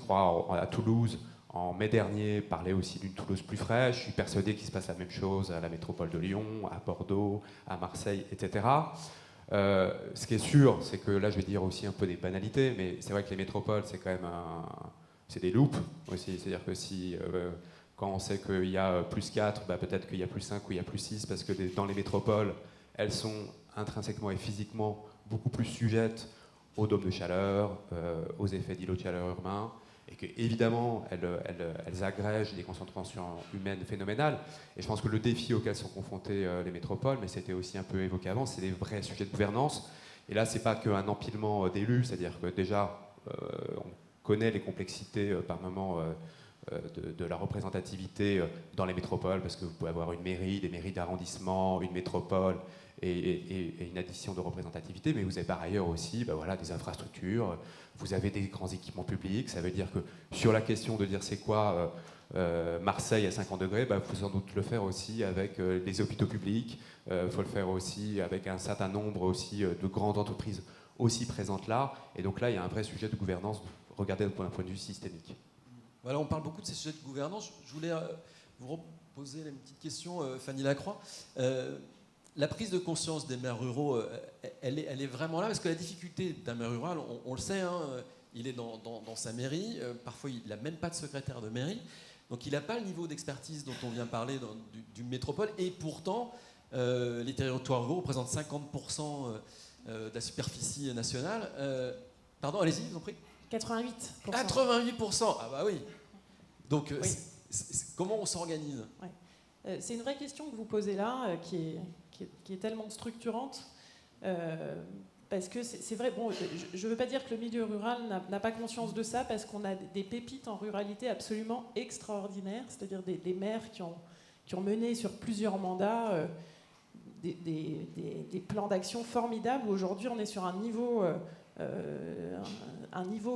[SPEAKER 5] à Toulouse, en mai dernier, parlait aussi d'une Toulouse plus fraîche. Je suis persuadé qu'il se passe la même chose à la métropole de Lyon, à Bordeaux, à Marseille, etc. Ce qui est sûr, c'est que là, je vais dire aussi un peu des banalités, mais c'est vrai que les métropoles, c'est quand même c'est des loupes aussi. C'est-à-dire que si... quand on sait qu'il y a plus 4, peut-être qu'il y a plus 5 ou il y a plus 6, parce que dans les métropoles, elles sont intrinsèquement et physiquement beaucoup plus sujettes aux dômes de chaleur, aux effets d'îlots de chaleur urbains, et qu'évidemment, elles agrègent des concentrations humaines phénoménales. Et je pense que le défi auquel sont confrontées les métropoles, mais c'était aussi un peu évoqué avant, c'est des vrais sujets de gouvernance. Et là, c'est pas qu'un empilement d'élus, c'est-à-dire que déjà, on connaît les complexités par moment... de la représentativité dans les métropoles, parce que vous pouvez avoir une mairie, des mairies d'arrondissement, une métropole et une addition de représentativité, mais vous avez par ailleurs aussi des infrastructures, vous avez des grands équipements publics. Ça veut dire que sur la question de dire c'est quoi Marseille à 50 degrés, il faut sans doute le faire aussi avec les hôpitaux publics, il faut le faire aussi avec un certain nombre aussi de grandes entreprises aussi présentes là, et donc là il y a un vrai sujet de gouvernance, regardez d'un point de vue systémique.
[SPEAKER 1] Voilà, on parle beaucoup de ces sujets de gouvernance. Je voulais vous reposer une petite question, Fanny Lacroix. La prise de conscience des maires ruraux, elle est vraiment là, parce que la difficulté d'un maire rural, on le sait, il est dans sa mairie, parfois il n'a même pas de secrétaire de mairie, donc il n'a pas le niveau d'expertise dont on vient parler d'une métropole, et pourtant, les territoires ruraux représentent 50% de la superficie nationale. Pardon, allez-y, je vous en prie.
[SPEAKER 3] 88%.
[SPEAKER 1] 88%. Ah bah oui. Donc,
[SPEAKER 3] oui.
[SPEAKER 1] Comment on s'organise?
[SPEAKER 3] C'est une vraie question que vous posez là, qui est tellement structurante. Parce que c'est vrai, bon, je ne veux pas dire que le milieu rural n'a pas conscience de ça, parce qu'on a des pépites en ruralité absolument extraordinaires, c'est-à-dire des maires qui ont mené sur plusieurs mandats des plans d'action formidables. Aujourd'hui, on est sur un niveau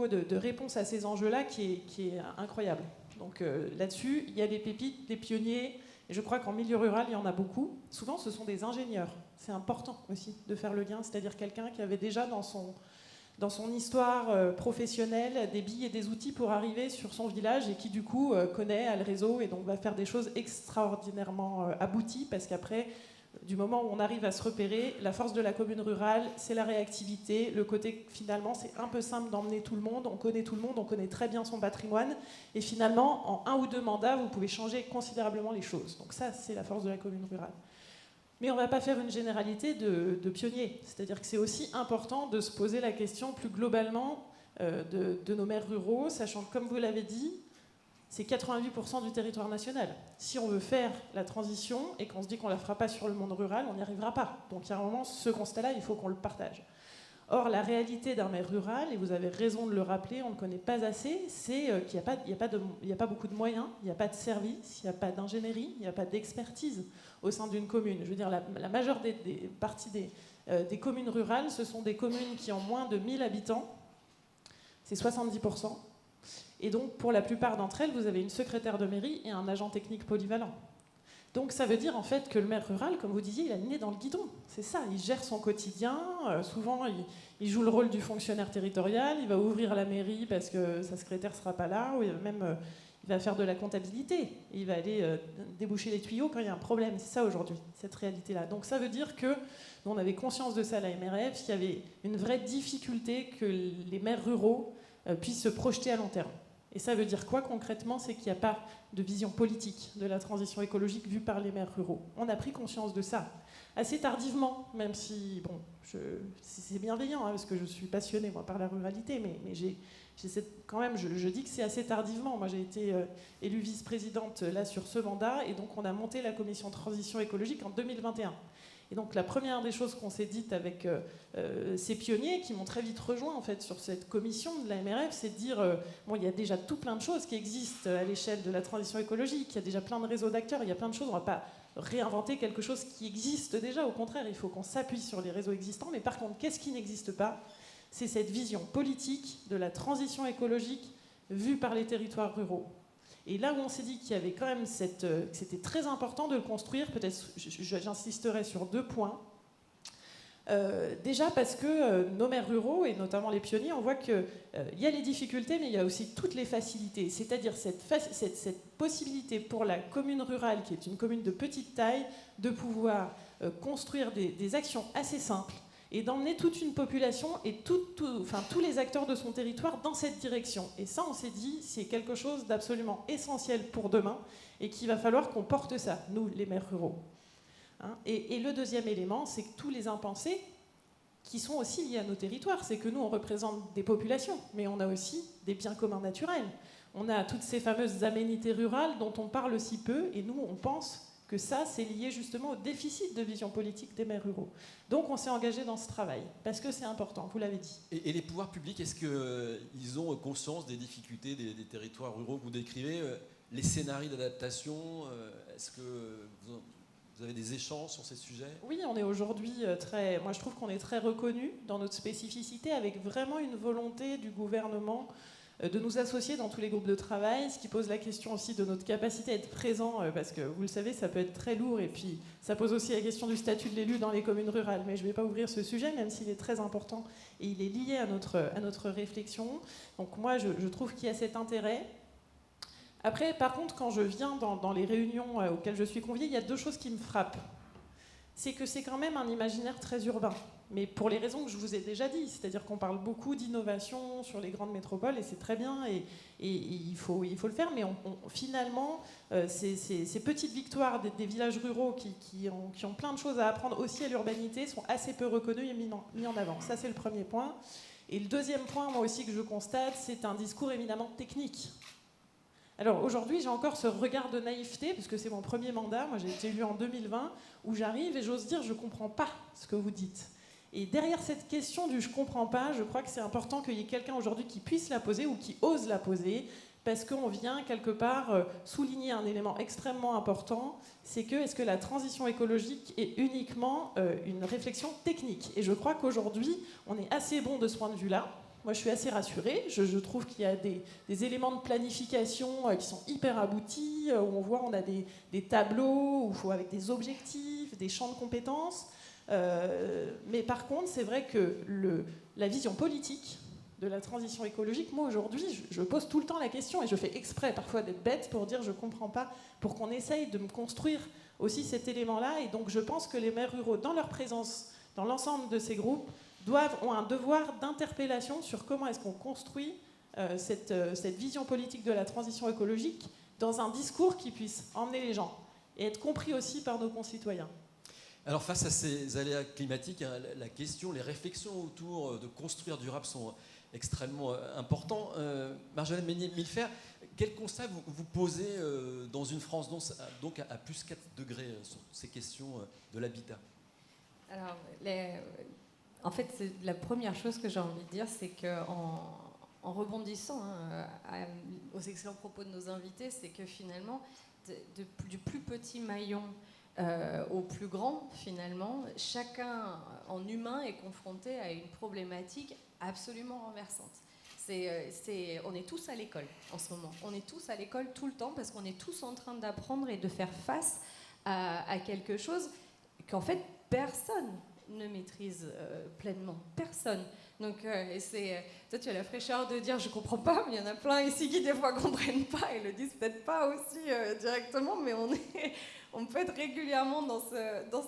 [SPEAKER 3] de réponse à ces enjeux-là qui est incroyable. Donc là-dessus, il y a des pépites, des pionniers, et je crois qu'en milieu rural, il y en a beaucoup. Souvent, ce sont des ingénieurs. C'est important aussi de faire le lien, c'est-à-dire quelqu'un qui avait déjà dans son histoire professionnelle des billes et des outils pour arriver sur son village et qui du coup a le réseau et donc va faire des choses extraordinairement abouties, parce qu'après, du moment où on arrive à se repérer, la force de la commune rurale, c'est la réactivité, le côté finalement c'est un peu simple d'emmener tout le monde, on connaît tout le monde, on connaît très bien son patrimoine, et finalement en 1 ou 2 mandats vous pouvez changer considérablement les choses. Donc ça, c'est la force de la commune rurale. Mais on ne va pas faire une généralité de pionniers, c'est-à-dire que c'est aussi important de se poser la question plus globalement de nos maires ruraux, sachant que, comme vous l'avez dit, c'est 88% du territoire national. Si on veut faire la transition et qu'on se dit qu'on ne la fera pas sur le monde rural, on n'y arrivera pas. Donc il y a un moment, ce constat-là, il faut qu'on le partage. Or, la réalité d'un maire rural, et vous avez raison de le rappeler, on ne connaît pas assez, c'est qu'il n'y a pas beaucoup de moyens, il n'y a pas de services, il n'y a pas d'ingénierie, il n'y a pas d'expertise au sein d'une commune. Je veux dire, la majeure partie des communes rurales, ce sont des communes qui ont moins de 1000 habitants, c'est 70%. Et donc, pour la plupart d'entre elles, vous avez une secrétaire de mairie et un agent technique polyvalent. Donc ça veut dire en fait que le maire rural, comme vous disiez, il a le nez dans le guidon. C'est ça, il gère son quotidien. Souvent, il joue le rôle du fonctionnaire territorial. Il va ouvrir la mairie parce que sa secrétaire ne sera pas là. Ou même, il va faire de la comptabilité. Il va aller déboucher les tuyaux quand il y a un problème. C'est ça aujourd'hui, cette réalité-là. Donc ça veut dire que, nous, on avait conscience de ça à la MRF, qu'il y avait une vraie difficulté que les maires ruraux puissent se projeter à long terme. Et ça veut dire quoi concrètement? C'est qu'il n'y a pas de vision politique de la transition écologique vue par les maires ruraux. On a pris conscience de ça, assez tardivement, même si, bon, c'est bienveillant, hein, parce que je suis passionnée, moi, par la ruralité, mais quand même, je dis que c'est assez tardivement. Moi, j'ai été élue vice-présidente là sur ce mandat, et donc on a monté la commission transition écologique en 2021. Et donc la première des choses qu'on s'est dites avec ces pionniers qui m'ont très vite rejoint en fait sur cette commission de la MRF, c'est de dire bon, il y a déjà tout plein de choses qui existent à l'échelle de la transition écologique, il y a déjà plein de réseaux d'acteurs, il y a plein de choses, on ne va pas réinventer quelque chose qui existe déjà, au contraire, il faut qu'on s'appuie sur les réseaux existants, mais par contre, qu'est-ce qui n'existe pas? C'est cette vision politique de la transition écologique vue par les territoires ruraux. Et là où on s'est dit qu'il y avait quand même que c'était très important de le construire, peut-être j'insisterai sur 2 points. Déjà parce que nos maires ruraux, et notamment les pionniers, on voit qu'il y a les difficultés, mais il y a aussi toutes les facilités. C'est-à-dire cette possibilité pour la commune rurale, qui est une commune de petite taille, de pouvoir construire des actions assez simples, et d'emmener toute une population et tous les acteurs de son territoire dans cette direction. Et ça, on s'est dit, c'est quelque chose d'absolument essentiel pour demain, et qu'il va falloir qu'on porte ça, nous, les maires ruraux. Hein, et le deuxième élément, c'est que tous les impensés, qui sont aussi liés à nos territoires, c'est que nous, on représente des populations, mais on a aussi des biens communs naturels. On a toutes ces fameuses aménités rurales dont on parle si peu, et nous, on pense que ça, c'est lié justement au déficit de vision politique des maires ruraux. Donc on s'est engagé dans ce travail, parce que c'est important, vous l'avez dit.
[SPEAKER 1] Et les pouvoirs publics, est-ce qu'ils ont conscience des difficultés des territoires ruraux que vous décrivez? Les scénarios d'adaptation, est-ce que vous avez des échanges sur ces sujets?
[SPEAKER 3] Oui, on est aujourd'hui moi je trouve qu'on est très reconnus dans notre spécificité, avec vraiment une volonté du gouvernement de nous associer dans tous les groupes de travail, ce qui pose la question aussi de notre capacité à être présent, parce que vous le savez, ça peut être très lourd, et puis ça pose aussi la question du statut de l'élu dans les communes rurales. Mais je ne vais pas ouvrir ce sujet, même s'il est très important, et il est lié à notre réflexion. Donc moi, je trouve qu'il y a cet intérêt. Après, par contre, quand je viens dans les réunions auxquelles je suis conviée, il y a 2 choses qui me frappent. C'est que c'est quand même un imaginaire très urbain, mais pour les raisons que je vous ai déjà dit, c'est-à-dire qu'on parle beaucoup d'innovation sur les grandes métropoles, et c'est très bien, et il faut le faire, mais finalement, ces petites victoires des villages ruraux qui ont plein de choses à apprendre aussi à l'urbanité sont assez peu reconnues et mis en avant. Ça, c'est le premier point. Et le deuxième point, moi aussi, que je constate, c'est un discours éminemment technique. Alors aujourd'hui, j'ai encore ce regard de naïveté, parce que c'est mon premier mandat, moi j'ai été élue en 2020, où j'arrive et j'ose dire je ne comprends pas ce que vous dites. Et derrière cette question du je ne comprends pas, je crois que c'est important qu'il y ait quelqu'un aujourd'hui qui puisse la poser ou qui ose la poser, parce qu'on vient quelque part souligner un élément extrêmement important, c'est que est-ce que la transition écologique est uniquement une réflexion technique? Et je crois qu'aujourd'hui, on est assez bon de ce point de vue-là. Moi, je suis assez rassurée. Je trouve qu'il y a des éléments de planification qui sont hyper aboutis, où on voit on a des tableaux avec des objectifs, des champs de compétences. Mais par contre, c'est vrai que la vision politique de la transition écologique, moi, aujourd'hui, je pose tout le temps la question, et je fais exprès parfois d'être bête pour dire je ne comprends pas, pour qu'on essaye de me construire aussi cet élément-là. Et donc, je pense que les maires ruraux, dans leur présence, dans l'ensemble de ces groupes, ont un devoir d'interpellation sur comment est-ce qu'on construit cette vision politique de la transition écologique dans un discours qui puisse emmener les gens et être compris aussi par nos concitoyens.
[SPEAKER 1] Alors face à ces aléas climatiques, hein, la question, les réflexions autour de construire durable sont extrêmement importantes. Marjolaine Meunier-Millefert, quel constat vous posez dans une France donc à plus 4 degrés sur ces questions de l'habitat?
[SPEAKER 6] Alors, en fait, la première chose que j'ai envie de dire, c'est qu'en rebondissant aux excellents propos de nos invités, c'est que finalement, du plus petit maillon au plus grand, finalement, chacun en humain est confronté à une problématique absolument renversante. On est tous à l'école en ce moment. On est tous à l'école tout le temps parce qu'on est tous en train d'apprendre et de faire face à quelque chose qu'en fait personne ne maîtrise pleinement. Personne. Donc toi tu as la fraîcheur de dire je comprends pas, mais il y en a plein ici qui des fois comprennent pas et le disent peut-être pas aussi directement, mais on peut être régulièrement dans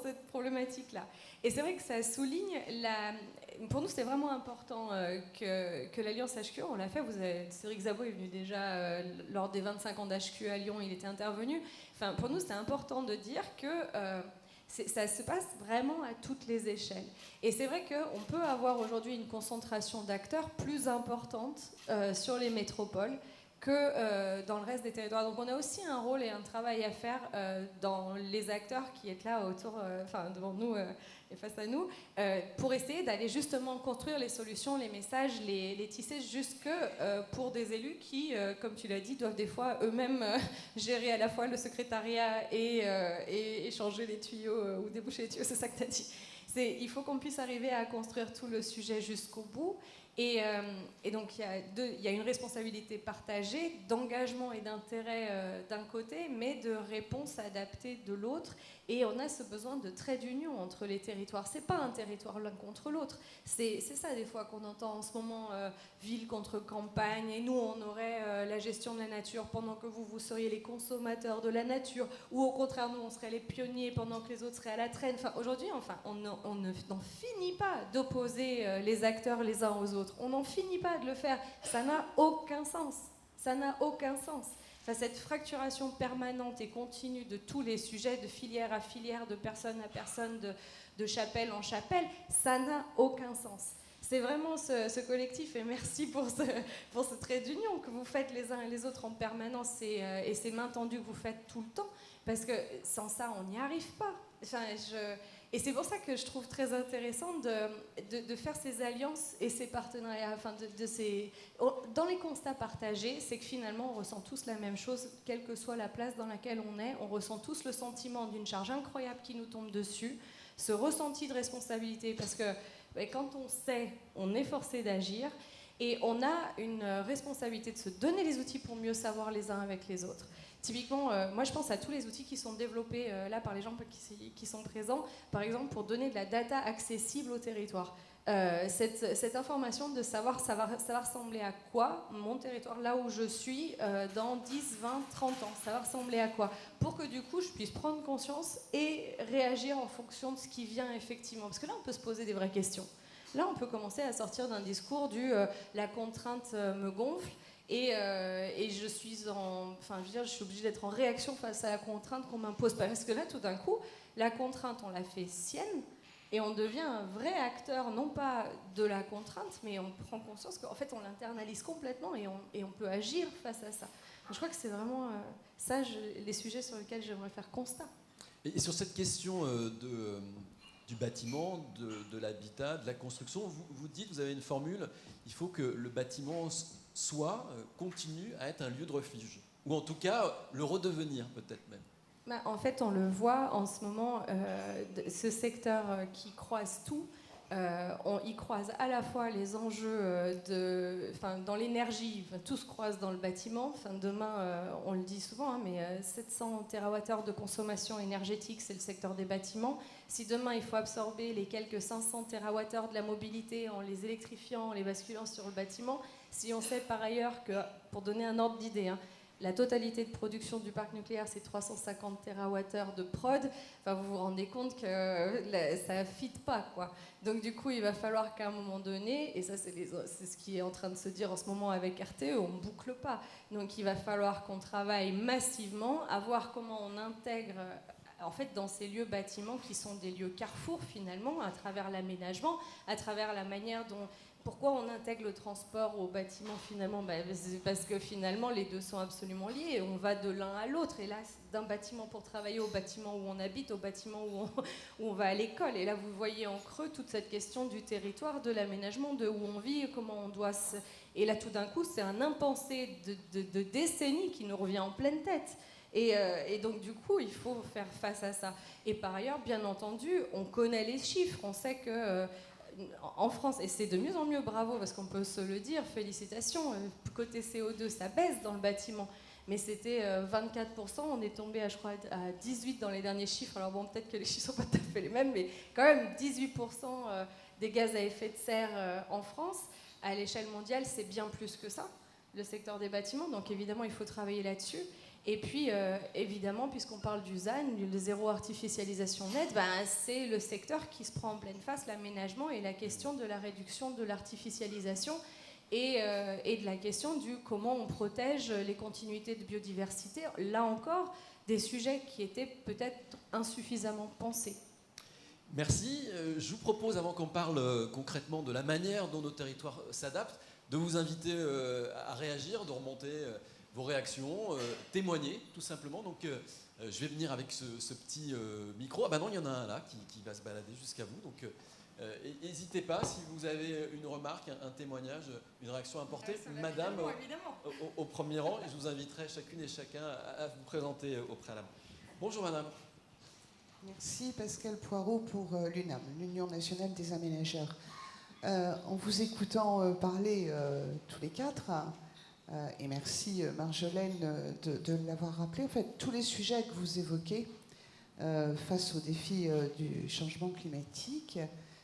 [SPEAKER 6] cette problématique-là. Et c'est vrai que ça souligne pour nous, c'était vraiment important que l'Alliance HQ, on l'a fait. Cédric Szabo est venu déjà lors des 25 ans d'HQ à Lyon, il était intervenu. Enfin, pour nous, c'était important de dire que ça se passe vraiment à toutes les échelles. Et c'est vrai qu'on peut avoir aujourd'hui une concentration d'acteurs plus importante sur les métropoles que dans le reste des territoires. Donc on a aussi un rôle et un travail à faire dans les acteurs qui sont là devant nous et face à nous, pour essayer d'aller justement construire les solutions, les messages, les tisser jusque pour des élus qui, comme tu l'as dit, doivent des fois eux-mêmes gérer à la fois le secrétariat et changer les tuyaux ou déboucher les tuyaux, c'est ça que tu as dit. Il faut qu'on puisse arriver à construire tout le sujet jusqu'au bout. Et donc il y a une responsabilité partagée d'engagement et d'intérêt d'un côté, mais de réponse adaptée de l'autre. Et on a ce besoin de trait d'union entre les territoires. C'est pas un territoire l'un contre l'autre. C'est ça des fois qu'on entend en ce moment, ville contre campagne. Et nous, on aurait la gestion de la nature pendant que vous seriez les consommateurs de la nature. Ou au contraire, nous, on serait les pionniers pendant que les autres seraient à la traîne. Aujourd'hui, on n'en finit pas d'opposer les acteurs les uns aux autres. On n'en finit pas de le faire. Ça n'a aucun sens. Ça n'a aucun sens. Enfin, cette fracturation permanente et continue de tous les sujets, de filière à filière, de personne à personne, de chapelle en chapelle, ça n'a aucun sens. C'est vraiment ce collectif, et merci pour ce trait d'union que vous faites les uns et les autres en permanence et ces mains tendues que vous faites tout le temps, parce que sans ça, on n'y arrive pas. Enfin, et c'est pour ça que je trouve très intéressant de faire ces alliances et ces partenariats. Enfin, dans les constats partagés, c'est que finalement, on ressent tous la même chose, quelle que soit la place dans laquelle on est. On ressent tous le sentiment d'une charge incroyable qui nous tombe dessus, ce ressenti de responsabilité, parce que quand on sait, on est forcé d'agir, et on a une responsabilité de se donner les outils pour mieux savoir les uns avec les autres. Typiquement, moi je pense à tous les outils qui sont développés là par les gens qui sont présents, par exemple pour donner de la data accessible au territoire. Cette information de savoir ça va ressembler à quoi, mon territoire, là où je suis, dans 10, 20, 30 ans, ça va ressembler à quoi, pour que du coup je puisse prendre conscience et réagir en fonction de ce qui vient effectivement. Parce que là on peut se poser des vraies questions. Là on peut commencer à sortir d'un discours la contrainte me gonfle, et je suis je suis obligée d'être en réaction face à la contrainte qu'on m'impose. Parce que là, tout d'un coup, la contrainte, on la fait sienne, et on devient un vrai acteur, non pas de la contrainte, mais on prend conscience qu'en fait, on l'internalise complètement et on peut agir face à ça. Donc, je crois que c'est vraiment les sujets sur lesquels j'aimerais faire constat.
[SPEAKER 1] Et sur cette question du bâtiment, de l'habitat, de la construction, vous dites, vous avez une formule, il faut que le bâtiment continue à être un lieu de refuge, ou en tout cas le redevenir peut-être même.
[SPEAKER 6] En fait, on le voit en ce moment, ce secteur qui croise tout, on y croise à la fois les enjeux dans l'énergie, tout se croise dans le bâtiment. Demain, on le dit souvent, mais 700 TWh de consommation énergétique, c'est le secteur des bâtiments. Si demain, il faut absorber les quelques 500 TWh de la mobilité en les électrifiant, en les basculant sur le bâtiment, si on sait par ailleurs que, pour donner un ordre d'idée, la totalité de production du parc nucléaire, c'est 350 TWh de prod. Vous vous rendez compte que ça ne fit pas, quoi. Donc du coup, il va falloir qu'à un moment donné, et ça c'est ce qui est en train de se dire en ce moment avec RTE, on ne boucle pas. Donc il va falloir qu'on travaille massivement à voir comment on intègre en fait, dans ces lieux bâtiments qui sont des lieux carrefour finalement, à travers l'aménagement, à travers la manière dont Pourquoi on intègre le transport au bâtiment finalement? C'est parce que finalement les deux sont absolument liés. On va de l'un à l'autre. Et là, d'un bâtiment pour travailler au bâtiment où on habite, au bâtiment où on va à l'école. Et là, vous voyez en creux toute cette question du territoire, de l'aménagement, de où on vit, comment on doit se... Et là, tout d'un coup, c'est un impensé de décennies qui nous revient en pleine tête. Et donc, du coup, il faut faire face à ça. Et par ailleurs, bien entendu, on connaît les chiffres. On sait que... en France, et c'est de mieux en mieux, bravo, parce qu'on peut se le dire, félicitations, côté CO2, ça baisse dans le bâtiment, mais c'était 24%, on est tombé à, je crois, à 18% dans les derniers chiffres, alors bon, peut-être que les chiffres ne sont pas tout à fait les mêmes, mais quand même 18% des gaz à effet de serre en France. À l'échelle mondiale, c'est bien plus que ça, le secteur des bâtiments, donc évidemment, il faut travailler là-dessus. Et puis, évidemment, puisqu'on parle du ZAN, le zéro artificialisation nette, c'est le secteur qui se prend en pleine face, l'aménagement et la question de la réduction de l'artificialisation et de la question du comment on protège les continuités de biodiversité. Là encore, des sujets qui étaient peut-être insuffisamment pensés.
[SPEAKER 1] Merci. Je vous propose, avant qu'on parle concrètement de la manière dont nos territoires s'adaptent, de vous inviter à réagir, de remonter... vos réactions, témoigner tout simplement. Donc je vais venir avec ce petit micro. Ah bah non, il y en a un là qui va se balader jusqu'à vous. Donc n'hésitez pas si vous avez une remarque, un témoignage, une réaction à apporter. Madame, au premier rang, et je vous inviterai chacune et chacun à vous présenter au préalable. Bonjour madame.
[SPEAKER 7] Merci Pascal Poirot pour l'UNAM, l'Union nationale des aménageurs. En vous écoutant parler tous les quatre, et merci Marjolaine de l'avoir rappelé. En fait, tous les sujets que vous évoquez face aux défis du changement climatique,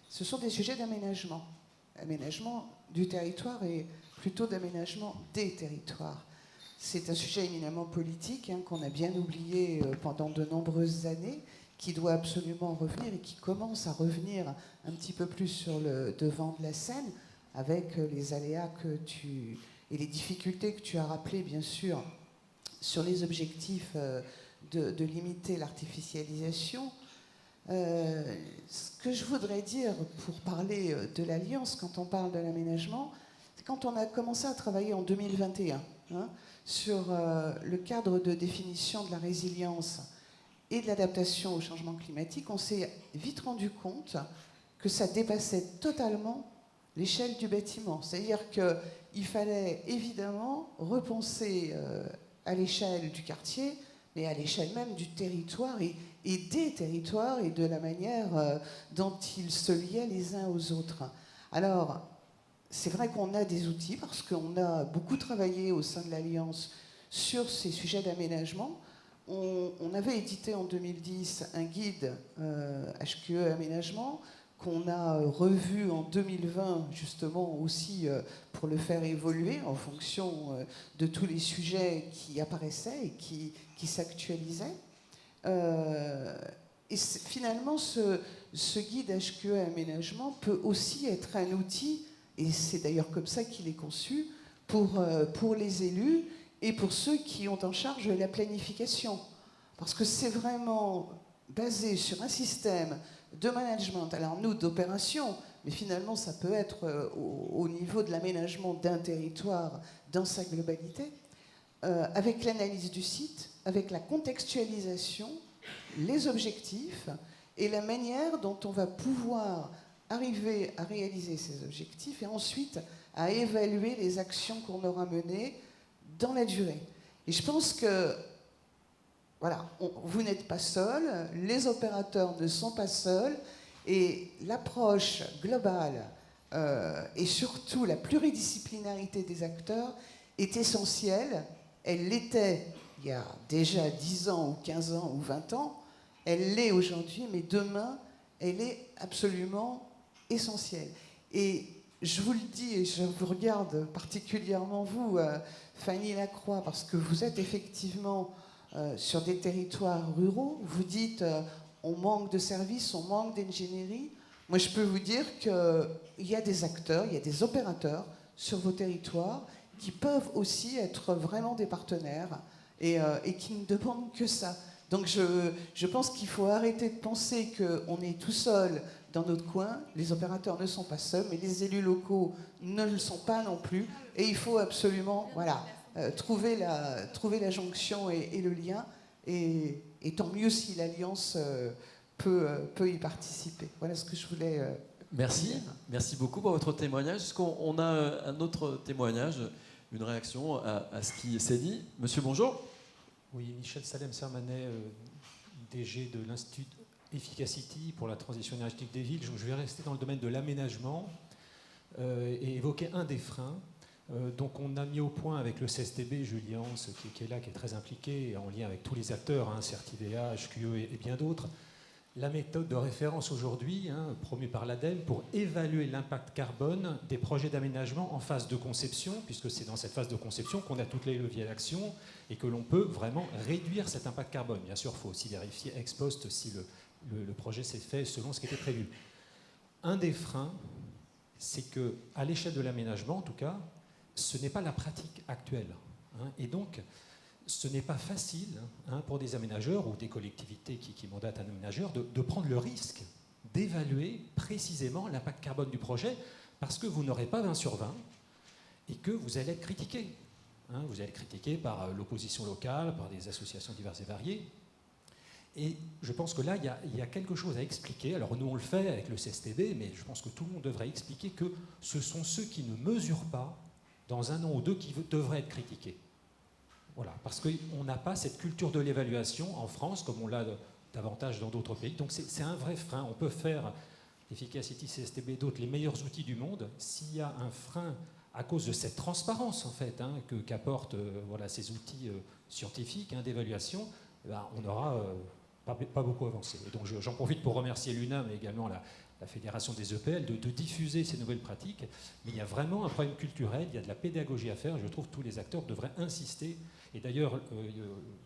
[SPEAKER 7] ce sont des sujets d'aménagement. Aménagement du territoire et plutôt d'aménagement des territoires. C'est un sujet éminemment politique qu'on a bien oublié pendant de nombreuses années, qui doit absolument revenir et qui commence à revenir un petit peu plus sur le devant de la scène avec les aléas et les difficultés que tu as rappelées, bien sûr, sur les objectifs de limiter l'artificialisation. Ce que je voudrais dire pour parler de l'Alliance, quand on parle de l'aménagement, c'est quand on a commencé à travailler en 2021 sur le cadre de définition de la résilience et de l'adaptation au changement climatique, on s'est vite rendu compte que ça dépassait totalement l'échelle du bâtiment. C'est-à-dire qu'il fallait évidemment repenser à l'échelle du quartier, mais à l'échelle même du territoire et des territoires et de la manière dont ils se liaient les uns aux autres. Alors, c'est vrai qu'on a des outils parce qu'on a beaucoup travaillé au sein de l'Alliance sur ces sujets d'aménagement. On avait édité en 2010 un guide HQE Aménagement qu'on a revu en 2020 justement aussi pour le faire évoluer en fonction de tous les sujets qui apparaissaient et qui s'actualisaient. Et finalement, ce guide HQE Aménagement peut aussi être un outil, et c'est d'ailleurs comme ça qu'il est conçu, pour les élus et pour ceux qui ont en charge la planification. Parce que c'est vraiment basé sur un système de management, alors nous d'opération, mais finalement ça peut être au niveau de l'aménagement d'un territoire dans sa globalité, avec l'analyse du site, avec la contextualisation, les objectifs et la manière dont on va pouvoir arriver à réaliser ces objectifs et ensuite à évaluer les actions qu'on aura menées dans la durée. Et je pense que voilà, vous n'êtes pas seul, les opérateurs ne sont pas seuls, et l'approche globale et surtout la pluridisciplinarité des acteurs est essentielle. Elle l'était il y a déjà 10 ans ou 15 ans ou 20 ans, elle l'est aujourd'hui, mais demain, elle est absolument essentielle. Et je vous le dis, et je vous regarde particulièrement vous, Fanny Lacroix, parce que vous êtes effectivement sur des territoires ruraux, vous dites on manque de services, on manque d'ingénierie. Moi, je peux vous dire qu'il y a des acteurs, il y a des opérateurs sur vos territoires qui peuvent aussi être vraiment des partenaires et qui ne demandent que ça. Donc je pense qu'il faut arrêter de penser qu'on est tout seul dans notre coin. Les opérateurs ne sont pas seuls, mais les élus locaux ne le sont pas non plus. Et il faut absolument trouver la jonction et le lien. Et tant mieux si l'Alliance peut y participer. Voilà ce que je voulais
[SPEAKER 1] Merci, merci beaucoup pour votre témoignage. Est-ce qu'on a un autre témoignage, une réaction à ce qui s'est dit? Monsieur, bonjour.
[SPEAKER 8] Oui, Michel Salem-Sermanet, DG de l'Institut Efficacity pour la transition énergétique des villes. Je vais rester dans le domaine de l'aménagement et évoquer un des freins. Donc on a mis au point avec le CSTB, Julien, qui est là, qui est très impliqué, en lien avec tous les acteurs, CERTIVEA, HQE et bien d'autres, la méthode de référence aujourd'hui, promue par l'ADEME, pour évaluer l'impact carbone des projets d'aménagement en phase de conception, puisque c'est dans cette phase de conception qu'on a tous les leviers d'action et que l'on peut vraiment réduire cet impact carbone. Bien sûr, il faut aussi vérifier ex post si le projet s'est fait selon ce qui était prévu. Un des freins, c'est qu'à l'échelle de l'aménagement, en tout cas, ce n'est pas la pratique actuelle. Et donc, ce n'est pas facile pour des aménageurs ou des collectivités qui mandatent un aménageur de prendre le risque d'évaluer précisément l'impact carbone du projet, parce que vous n'aurez pas 20 sur 20 et que vous allez être critiqué. Vous allez être critiqué par l'opposition locale, par des associations diverses et variées. Et je pense que là, il y a quelque chose à expliquer. Alors nous, on le fait avec le CSTB, mais je pense que tout le monde devrait expliquer que ce sont ceux qui ne mesurent pas dans un an ou deux qui devraient être critiqués. Voilà, parce qu'on n'a pas cette culture de l'évaluation en France, comme on l'a davantage dans d'autres pays. Donc c'est un vrai frein. On peut faire Efficacity, CSTB, d'autres, les meilleurs outils du monde. S'il y a un frein à cause de cette transparence, en fait, qu'apportent ces outils scientifiques d'évaluation, on n'aura pas beaucoup avancé. Et donc j'en profite pour remercier l'UNAM, mais également la Fédération des EPL, de diffuser ces nouvelles pratiques. Mais il y a vraiment un problème culturel, il y a de la pédagogie à faire. Je trouve que tous les acteurs devraient insister. Et d'ailleurs,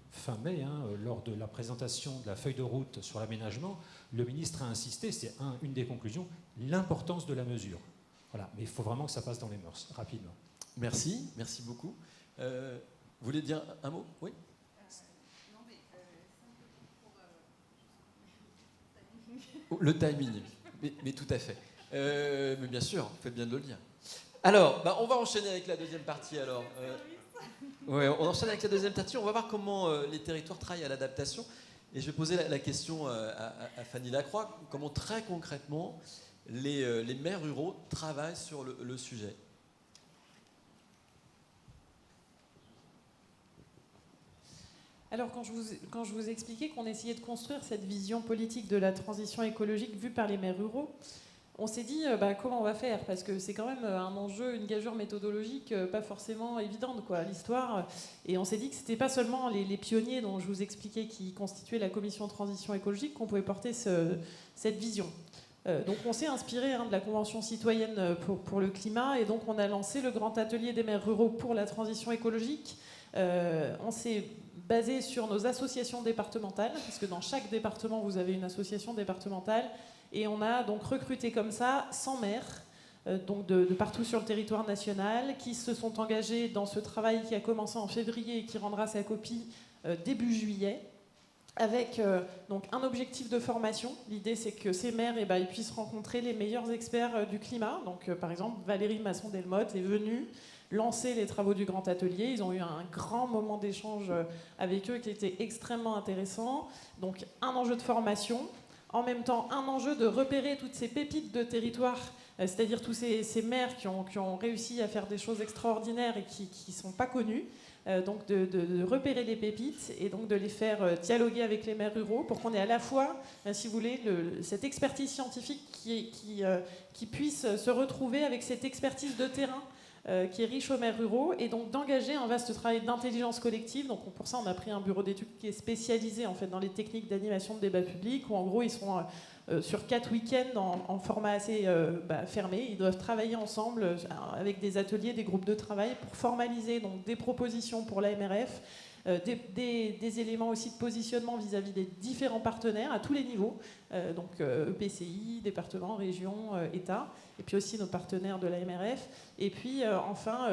[SPEAKER 8] fin mai, lors de la présentation de la feuille de route sur l'aménagement, le ministre a insisté, c'est une des conclusions, l'importance de la mesure. Voilà. Mais il faut vraiment que ça passe dans les mœurs, rapidement.
[SPEAKER 1] Merci beaucoup. Vous voulez dire un mot? Oui. Le timing, mais tout à fait. Mais bien sûr, faites bien de le dire. Alors, on va enchaîner avec la deuxième partie. Alors, on enchaîne avec la deuxième partie. On va voir comment les territoires travaillent à l'adaptation. Et je vais poser la question à Fanny Lacroix. Comment très concrètement les maires ruraux travaillent sur le sujet?
[SPEAKER 3] Alors, quand je vous expliquais qu'on essayait de construire cette vision politique de la transition écologique vue par les maires ruraux, on s'est dit comment on va faire, parce que c'est quand même un enjeu, une gageure méthodologique pas forcément évidente, l'histoire. Et on s'est dit que c'était pas seulement les pionniers dont je vous expliquais qui constituaient la commission de transition écologique qu'on pouvait porter cette vision. Donc on s'est inspiré de la Convention citoyenne pour le climat, et donc on a lancé le grand atelier des maires ruraux pour la transition écologique. On s'est basé sur nos associations départementales, parce que dans chaque département, vous avez une association départementale, et on a donc recruté comme ça 100 maires, donc de partout sur le territoire national, qui se sont engagés dans ce travail qui a commencé en février et qui rendra sa copie début juillet, avec donc un objectif de formation. L'idée, c'est que ces maires ils puissent rencontrer les meilleurs experts du climat. Donc, par exemple, Valérie Masson-Delmotte est venue lancer les travaux du grand atelier. Ils ont eu un grand moment d'échange avec eux qui était extrêmement intéressant. Donc, un enjeu de formation. En même temps, un enjeu de repérer toutes ces pépites de territoire, c'est-à-dire tous ces maires qui ont réussi à faire des choses extraordinaires et qui ne sont pas connus. Donc de repérer les pépites et donc de les faire dialoguer avec les maires ruraux pour qu'on ait à la fois, si vous voulez, cette expertise scientifique qui puisse se retrouver avec cette expertise de terrain qui est riche aux maires ruraux, et donc d'engager un vaste travail d'intelligence collective. Donc pour ça, on a pris un bureau d'études qui est spécialisé en fait dans les techniques d'animation de débat public, où en gros ils sont sur 4 week-ends en format assez fermé. Ils doivent travailler ensemble avec des ateliers, des groupes de travail pour formaliser donc des propositions pour l'AMRF, des éléments aussi de positionnement vis-à-vis des différents partenaires à tous les niveaux, donc EPCI, département, région, État, et puis aussi nos partenaires de l'AMRF, et puis enfin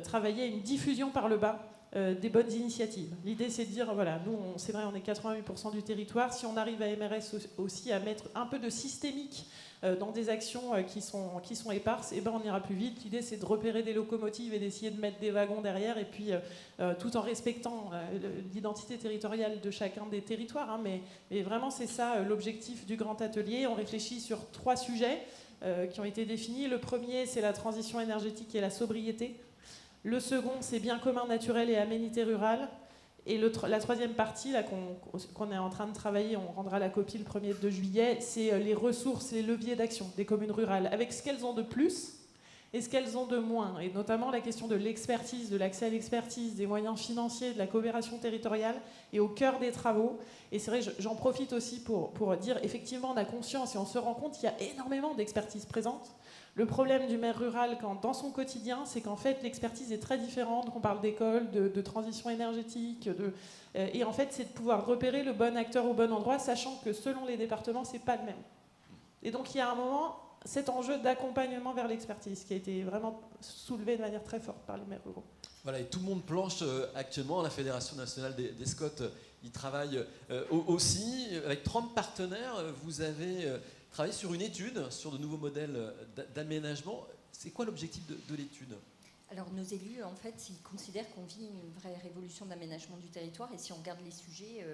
[SPEAKER 3] travailler à une diffusion par le bas des bonnes initiatives. L'idée, c'est de dire, voilà, nous, c'est vrai, on est 88% du territoire. Si on arrive à MRS aussi à mettre un peu de systémique dans des actions qui sont éparses, eh ben, on ira plus vite. L'idée, c'est de repérer des locomotives et d'essayer de mettre des wagons derrière, et puis tout en respectant l'identité territoriale de chacun des territoires. Hein, mais vraiment, c'est ça l'objectif du grand atelier. On réfléchit sur 3 sujets qui ont été définis. Le premier, c'est la transition énergétique et la sobriété. Le second, c'est biens communs naturels et aménités rurales. Et la troisième partie, là, qu'on est en train de travailler, on rendra la copie le 1er juillet, c'est les ressources, les leviers d'action des communes rurales, avec ce qu'elles ont de plus et ce qu'elles ont de moins. Et notamment la question de l'expertise, de l'accès à l'expertise, des moyens financiers, de la coopération territoriale est au cœur des travaux. Et c'est vrai, j'en profite aussi pour dire, effectivement, on a conscience et on se rend compte qu'il y a énormément d'expertise présente. Le problème du maire rural, dans son quotidien, c'est qu'en fait, l'expertise est très différente, qu'on parle d'école, de transition énergétique, et en fait, c'est de pouvoir repérer le bon acteur au bon endroit, sachant que selon les départements, c'est pas le même. Et donc, il y a un moment, cet enjeu d'accompagnement vers l'expertise, qui a été vraiment soulevé de manière très forte par les maires ruraux.
[SPEAKER 1] Voilà, et tout le monde planche actuellement. La Fédération nationale des SCOT y travaille aussi. Avec 30 partenaires, vous avez travaillé sur une étude sur de nouveaux modèles d'aménagement. C'est quoi l'objectif de l'étude ?
[SPEAKER 4] Alors nos élus, en fait, ils considèrent qu'on vit une vraie révolution d'aménagement du territoire, et si on regarde les sujets,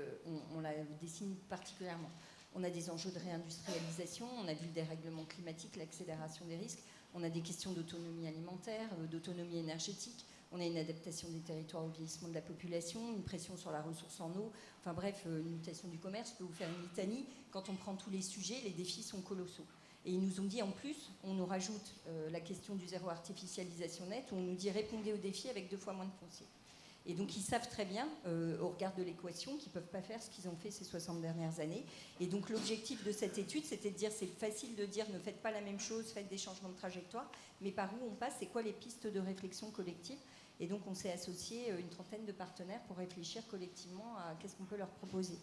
[SPEAKER 4] on la dessine particulièrement. On a des enjeux de réindustrialisation, on a vu le dérèglement climatique, l'accélération des risques, on a des questions d'autonomie alimentaire, d'autonomie énergétique, on a une adaptation des territoires au vieillissement de la population, une pression sur la ressource en eau, enfin bref, une mutation du commerce. Je peux vous faire une litanie. Quand on prend tous les sujets, les défis sont colossaux. Et ils nous ont dit en plus, on nous rajoute la question du zéro artificialisation nette, où on nous dit répondez aux défis avec 2 fois moins de foncier. Et donc ils savent très bien, au regard de l'équation, qu'ils ne peuvent pas faire ce qu'ils ont fait ces 60 dernières années. Et donc l'objectif de cette étude, c'était de dire, c'est facile de dire ne faites pas la même chose, faites des changements de trajectoire, mais par où on passe, c'est quoi les pistes de réflexion collective ? Et donc on s'est associé une 30aine de partenaires pour réfléchir collectivement à qu'est-ce qu'on peut leur proposer.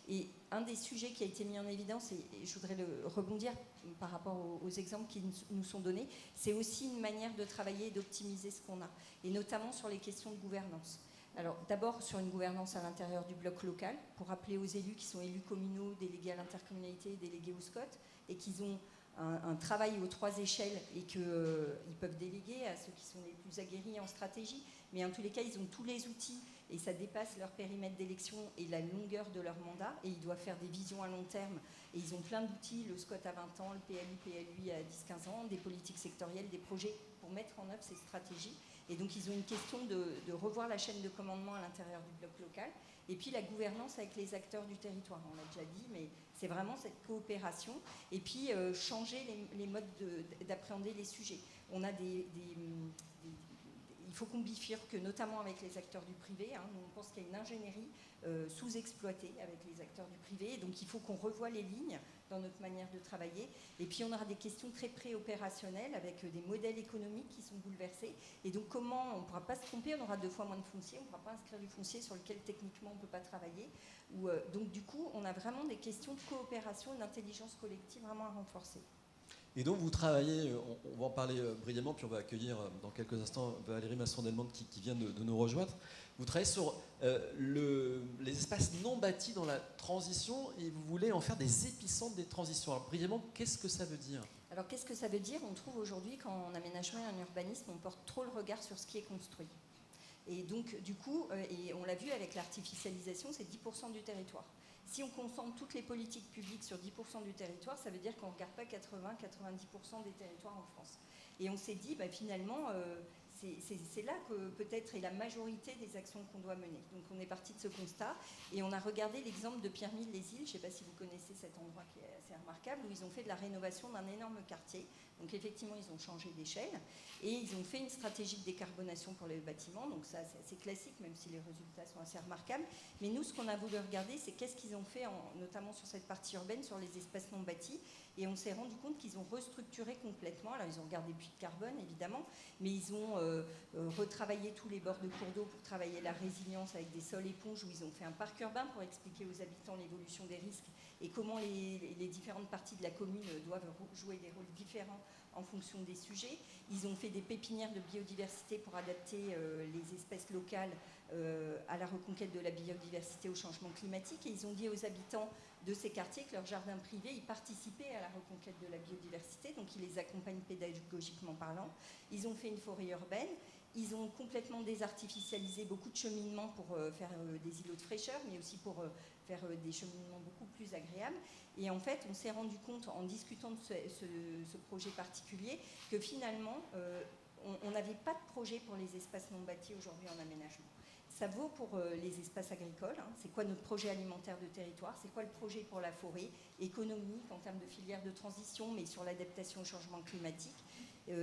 [SPEAKER 4] Et un des sujets qui a été mis en évidence, et je voudrais rebondir par rapport aux exemples qui nous sont donnés, c'est aussi une manière de travailler et d'optimiser ce qu'on a, et notamment sur les questions de gouvernance. Alors d'abord sur une gouvernance à l'intérieur du bloc local, pour rappeler aux élus qui sont élus communaux, délégués à l'intercommunalité, délégués au SCOT, et qu'ils ont un travail aux 3 échelles et qu'ils peuvent déléguer à ceux qui sont les plus aguerris en stratégie, mais en tous les cas, ils ont tous les outils et ça dépasse leur périmètre d'élection et la longueur de leur mandat, et ils doivent faire des visions à long terme, et ils ont plein d'outils, le SCOT à 20 ans, le PLU à 10-15 ans, des politiques sectorielles, des projets pour mettre en œuvre ces stratégies. Et donc ils ont une question de revoir la chaîne de commandement à l'intérieur du bloc local, et puis la gouvernance avec les acteurs du territoire, on l'a déjà dit, mais c'est vraiment cette coopération, et puis changer les modes d'appréhender les sujets. On a il faut qu'on bifurque, notamment avec les acteurs du privé. Hein. Nous, on pense qu'il y a une ingénierie sous-exploitée avec les acteurs du privé. Donc il faut qu'on revoie les lignes dans notre manière de travailler. Et puis on aura des questions très pré-opérationnelles avec des modèles économiques qui sont bouleversés. Et donc comment, on ne pourra pas se tromper, on aura 2 fois moins de foncier, on ne pourra pas inscrire du foncier sur lequel techniquement on ne peut pas travailler. Donc du coup, on a vraiment des questions de coopération et d'intelligence collective vraiment à renforcer.
[SPEAKER 1] Et donc vous travaillez, on va en parler brièvement, puis on va accueillir dans quelques instants Valérie Masson-Delmonte qui vient de nous rejoindre. Vous travaillez sur les espaces non bâtis dans la transition, et vous voulez en faire des épicentres des transitions. Alors brièvement, qu'est-ce que ça veut dire ?
[SPEAKER 4] Alors qu'est-ce que ça veut dire ? On trouve aujourd'hui qu'en aménagement et en urbanisme, on porte trop le regard sur ce qui est construit. Et donc du coup, et on l'a vu avec l'artificialisation, c'est 10% du territoire. Si on concentre toutes les politiques publiques sur 10% du territoire, ça veut dire qu'on ne regarde pas 80-90% des territoires en France. Et on s'est dit, finalement, c'est là que peut-être est la majorité des actions qu'on doit mener. Donc on est parti de ce constat, et on a regardé l'exemple de Pierremille-les-Îles, je ne sais pas si vous connaissez cet endroit qui est assez remarquable, où ils ont fait de la rénovation d'un énorme quartier. Donc effectivement, ils ont changé d'échelle, et ils ont fait une stratégie de décarbonation pour les bâtiments. Donc ça, c'est assez classique, même si les résultats sont assez remarquables. Mais nous, ce qu'on a voulu regarder, c'est qu'est-ce qu'ils ont fait, notamment sur cette partie urbaine, sur les espaces non bâtis. Et on s'est rendu compte qu'ils ont restructuré complètement. Alors, ils ont regardé puits de carbone, évidemment, mais ils ont retravaillé tous les bords de cours d'eau pour travailler la résilience avec des sols éponges, où ils ont fait un parc urbain pour expliquer aux habitants l'évolution des risques et comment les différentes parties de la commune doivent jouer des rôles différents en fonction des sujets. Ils ont fait des pépinières de biodiversité pour adapter les espèces locales à la reconquête de la biodiversité au changement climatique. Et ils ont dit aux habitants de ces quartiers que leur jardin privé, ils participaient à la reconquête de la biodiversité, donc ils les accompagnent pédagogiquement parlant. Ils ont fait une forêt urbaine. Ils ont complètement désartificialisé beaucoup de cheminements pour faire des îlots de fraîcheur, mais aussi pour faire des cheminements beaucoup plus agréables. Et en fait, on s'est rendu compte, en discutant de ce projet particulier, que finalement, on n'avait pas de projet pour les espaces non bâtis aujourd'hui en aménagement. Ça vaut pour les espaces agricoles. Hein. C'est quoi notre projet alimentaire de territoire? C'est quoi le projet pour la forêt? Économique, en termes de filière de transition, mais sur l'adaptation au changement climatique.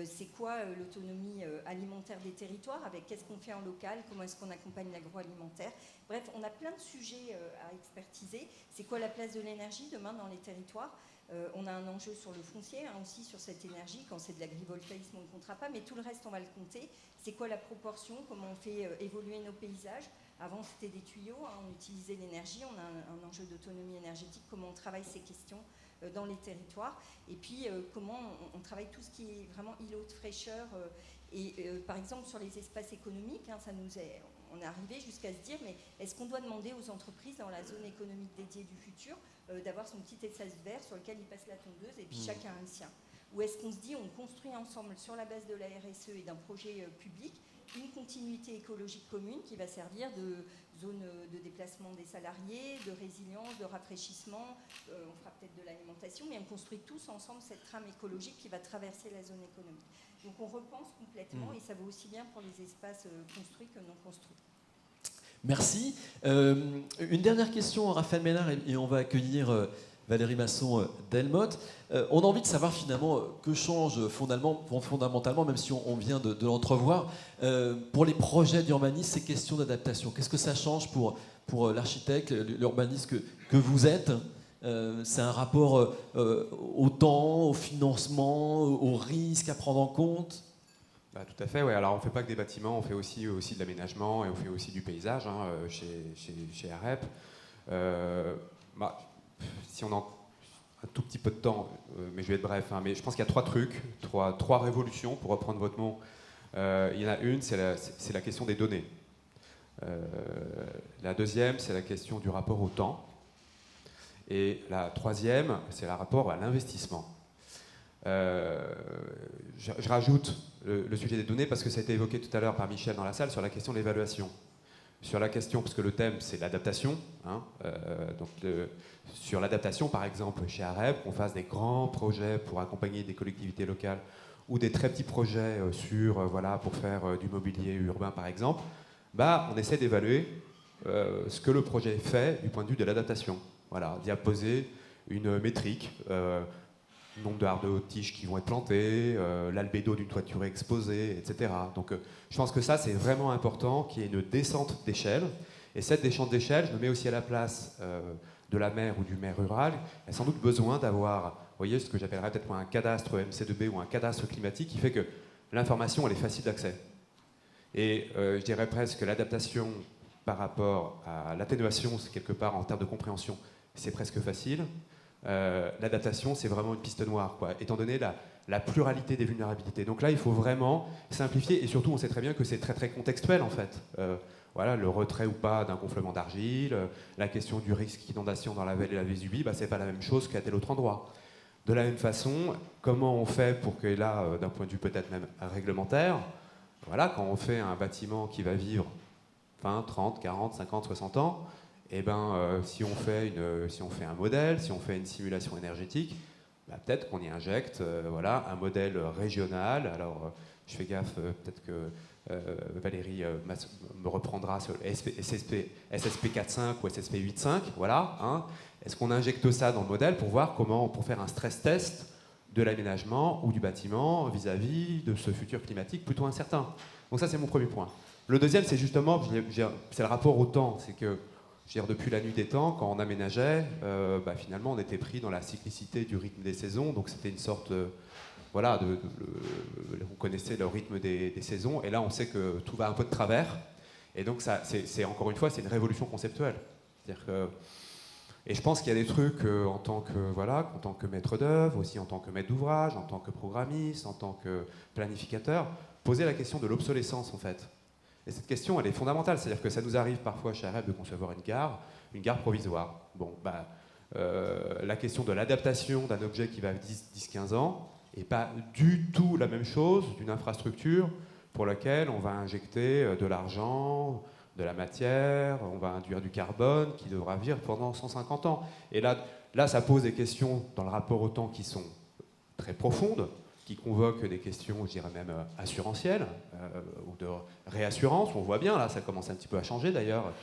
[SPEAKER 4] C'est quoi l'autonomie alimentaire des territoires, avec qu'est-ce qu'on fait en local, comment est-ce qu'on accompagne l'agroalimentaire. Bref, on a plein de sujets à expertiser. C'est quoi la place de l'énergie demain dans les territoires? On a un enjeu sur le foncier, hein, aussi sur cette énergie. Quand c'est de l'agrivoltaïsme, on ne comptera pas, mais tout le reste, on va le compter. C'est quoi la proportion? Comment on fait évoluer nos paysages? Avant, c'était des tuyaux, hein, on utilisait l'énergie. On a un enjeu d'autonomie énergétique. Comment on travaille ces questions dans les territoires, et puis comment on travaille tout ce qui est vraiment îlot de fraîcheur, par exemple sur les espaces économiques, hein, on est arrivé jusqu'à se dire, mais est-ce qu'on doit demander aux entreprises dans la zone économique dédiée du futur d'avoir son petit espace vert sur lequel ils passent la tondeuse et puis chacun a le sien? Ou est-ce qu'on se dit, on construit ensemble sur la base de la RSE et d'un projet public une continuité écologique commune qui va servir de zone de déplacement des salariés, de résilience, de rafraîchissement, on fera peut-être de l'alimentation, mais on construit tous ensemble cette trame écologique qui va traverser la zone économique. Donc on repense complètement et ça vaut aussi bien pour les espaces construits que non construits.
[SPEAKER 1] Merci. Une dernière question à Raphaël Ménard et on va accueillir Valérie Masson d'Elmotte. On a envie de savoir finalement que change fondamentalement, même si on vient de l'entrevoir, pour les projets d'urbanisme, ces questions d'adaptation. Qu'est-ce que ça change pour l'architecte, l'urbaniste que vous êtes? C'est un rapport au temps, au financement, au risque à prendre en compte?
[SPEAKER 5] Tout à fait, ouais. Alors on ne fait pas que des bâtiments, on fait aussi de l'aménagement et on fait aussi du paysage hein, chez AREP. Si on a un tout petit peu de temps, mais je vais être bref, hein, mais je pense qu'il y a trois trucs, trois révolutions, pour reprendre votre mot. Il y en a une, c'est la question des données. La deuxième, c'est la question du rapport au temps. Et la troisième, c'est le rapport à l'investissement. Je rajoute le sujet des données parce que ça a été évoqué tout à l'heure par Michel dans la salle sur la question de l'évaluation. Sur la question, parce que le thème c'est l'adaptation, hein, sur l'adaptation par exemple chez AREP, on fasse des grands projets pour accompagner des collectivités locales ou des très petits projets pour faire du mobilier urbain par exemple, on essaie d'évaluer ce que le projet fait du point de vue de l'adaptation. Voilà, d'y apposer une métrique, nombre de hardes tiges qui vont être plantées, l'albédo d'une toiture exposée, etc. Donc je pense que ça c'est vraiment important qu'il y ait une descente d'échelle. Et cette descente d'échelle, je me mets aussi à la place de la maire ou du maire rural. Il y a sans doute besoin d'avoir, vous voyez, ce que j'appellerais peut-être un cadastre MC2B ou un cadastre climatique qui fait que l'information elle est facile d'accès. Et je dirais presque que l'adaptation par rapport à l'atténuation, c'est quelque part en termes de compréhension, c'est presque facile. L'adaptation, c'est vraiment une piste noire, quoi, étant donné la pluralité des vulnérabilités. Donc là, il faut vraiment simplifier, et surtout, on sait très bien que c'est très très contextuel, en fait. Le retrait ou pas d'un gonflement d'argile, la question du risque d'inondation dans la vallée de la Vésubie, c'est pas la même chose qu'à tel autre endroit. De la même façon, comment on fait pour que là, d'un point de vue peut-être même réglementaire, quand on fait un bâtiment qui va vivre 20, 30, 40, 50, 60 ans, si on fait un modèle, si on fait une simulation énergétique, peut-être qu'on y injecte un modèle régional. Alors, je fais gaffe, peut-être que Valérie me reprendra sur SSP 4.5 ou SSP 8.5. Voilà. Hein. Est-ce qu'on injecte ça dans le modèle pour voir pour faire un stress test de l'aménagement ou du bâtiment vis-à-vis de ce futur climatique plutôt incertain? Donc ça, c'est mon premier point. Le deuxième, c'est justement, c'est le rapport au temps. C'est que depuis la nuit des temps, quand on aménageait, finalement, on était pris dans la cyclicité du rythme des saisons. Donc, c'était une sorte, vous connaissez le rythme des saisons. Et là, on sait que tout va un peu de travers. Et donc, ça, c'est encore une fois, c'est une révolution conceptuelle. C'est-à-dire que Et je pense qu'il y a des trucs en tant que maître d'œuvre, aussi en tant que maître d'ouvrage, en tant que programmiste, en tant que planificateur, poser la question de l'obsolescence en fait. Et cette question, elle est fondamentale, c'est-à-dire que ça nous arrive parfois chez RF de concevoir une gare provisoire. Bon, la question de l'adaptation d'un objet qui va 10-15 ans n'est pas du tout la même chose d'une infrastructure pour laquelle on va injecter de l'argent, de la matière, on va induire du carbone qui devra vivre pendant 150 ans. Et là, ça pose des questions dans le rapport au temps qui sont très profondes, qui convoquent des questions, je dirais même assurantielles, ou de réassurance. On voit bien, là, ça commence un petit peu à changer d'ailleurs.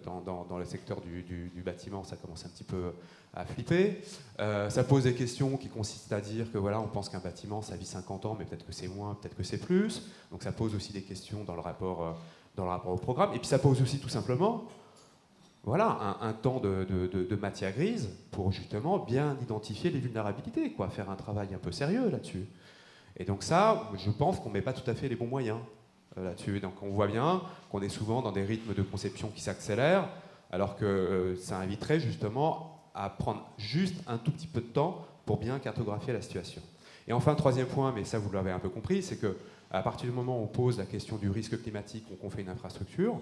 [SPEAKER 5] Dans le secteur du bâtiment, ça commence un petit peu à flipper. Ça pose des questions qui consistent à dire que voilà, on pense qu'un bâtiment, ça vit 50 ans, mais peut-être que c'est moins, peut-être que c'est plus. Donc ça pose aussi des questions dans le rapport au programme. Et puis ça pose aussi tout simplement voilà, un temps de matière grise pour justement bien identifier les vulnérabilités, quoi, faire un travail un peu sérieux là-dessus. Et donc ça, je pense qu'on ne met pas tout à fait les bons moyens là-dessus. Donc on voit bien qu'on est souvent dans des rythmes de conception qui s'accélèrent, alors que ça inviterait justement à prendre juste un tout petit peu de temps pour bien cartographier la situation. Et enfin, troisième point, mais ça vous l'avez un peu compris, c'est qu'à partir du moment où on pose la question du risque climatique ou qu'on fait une infrastructure,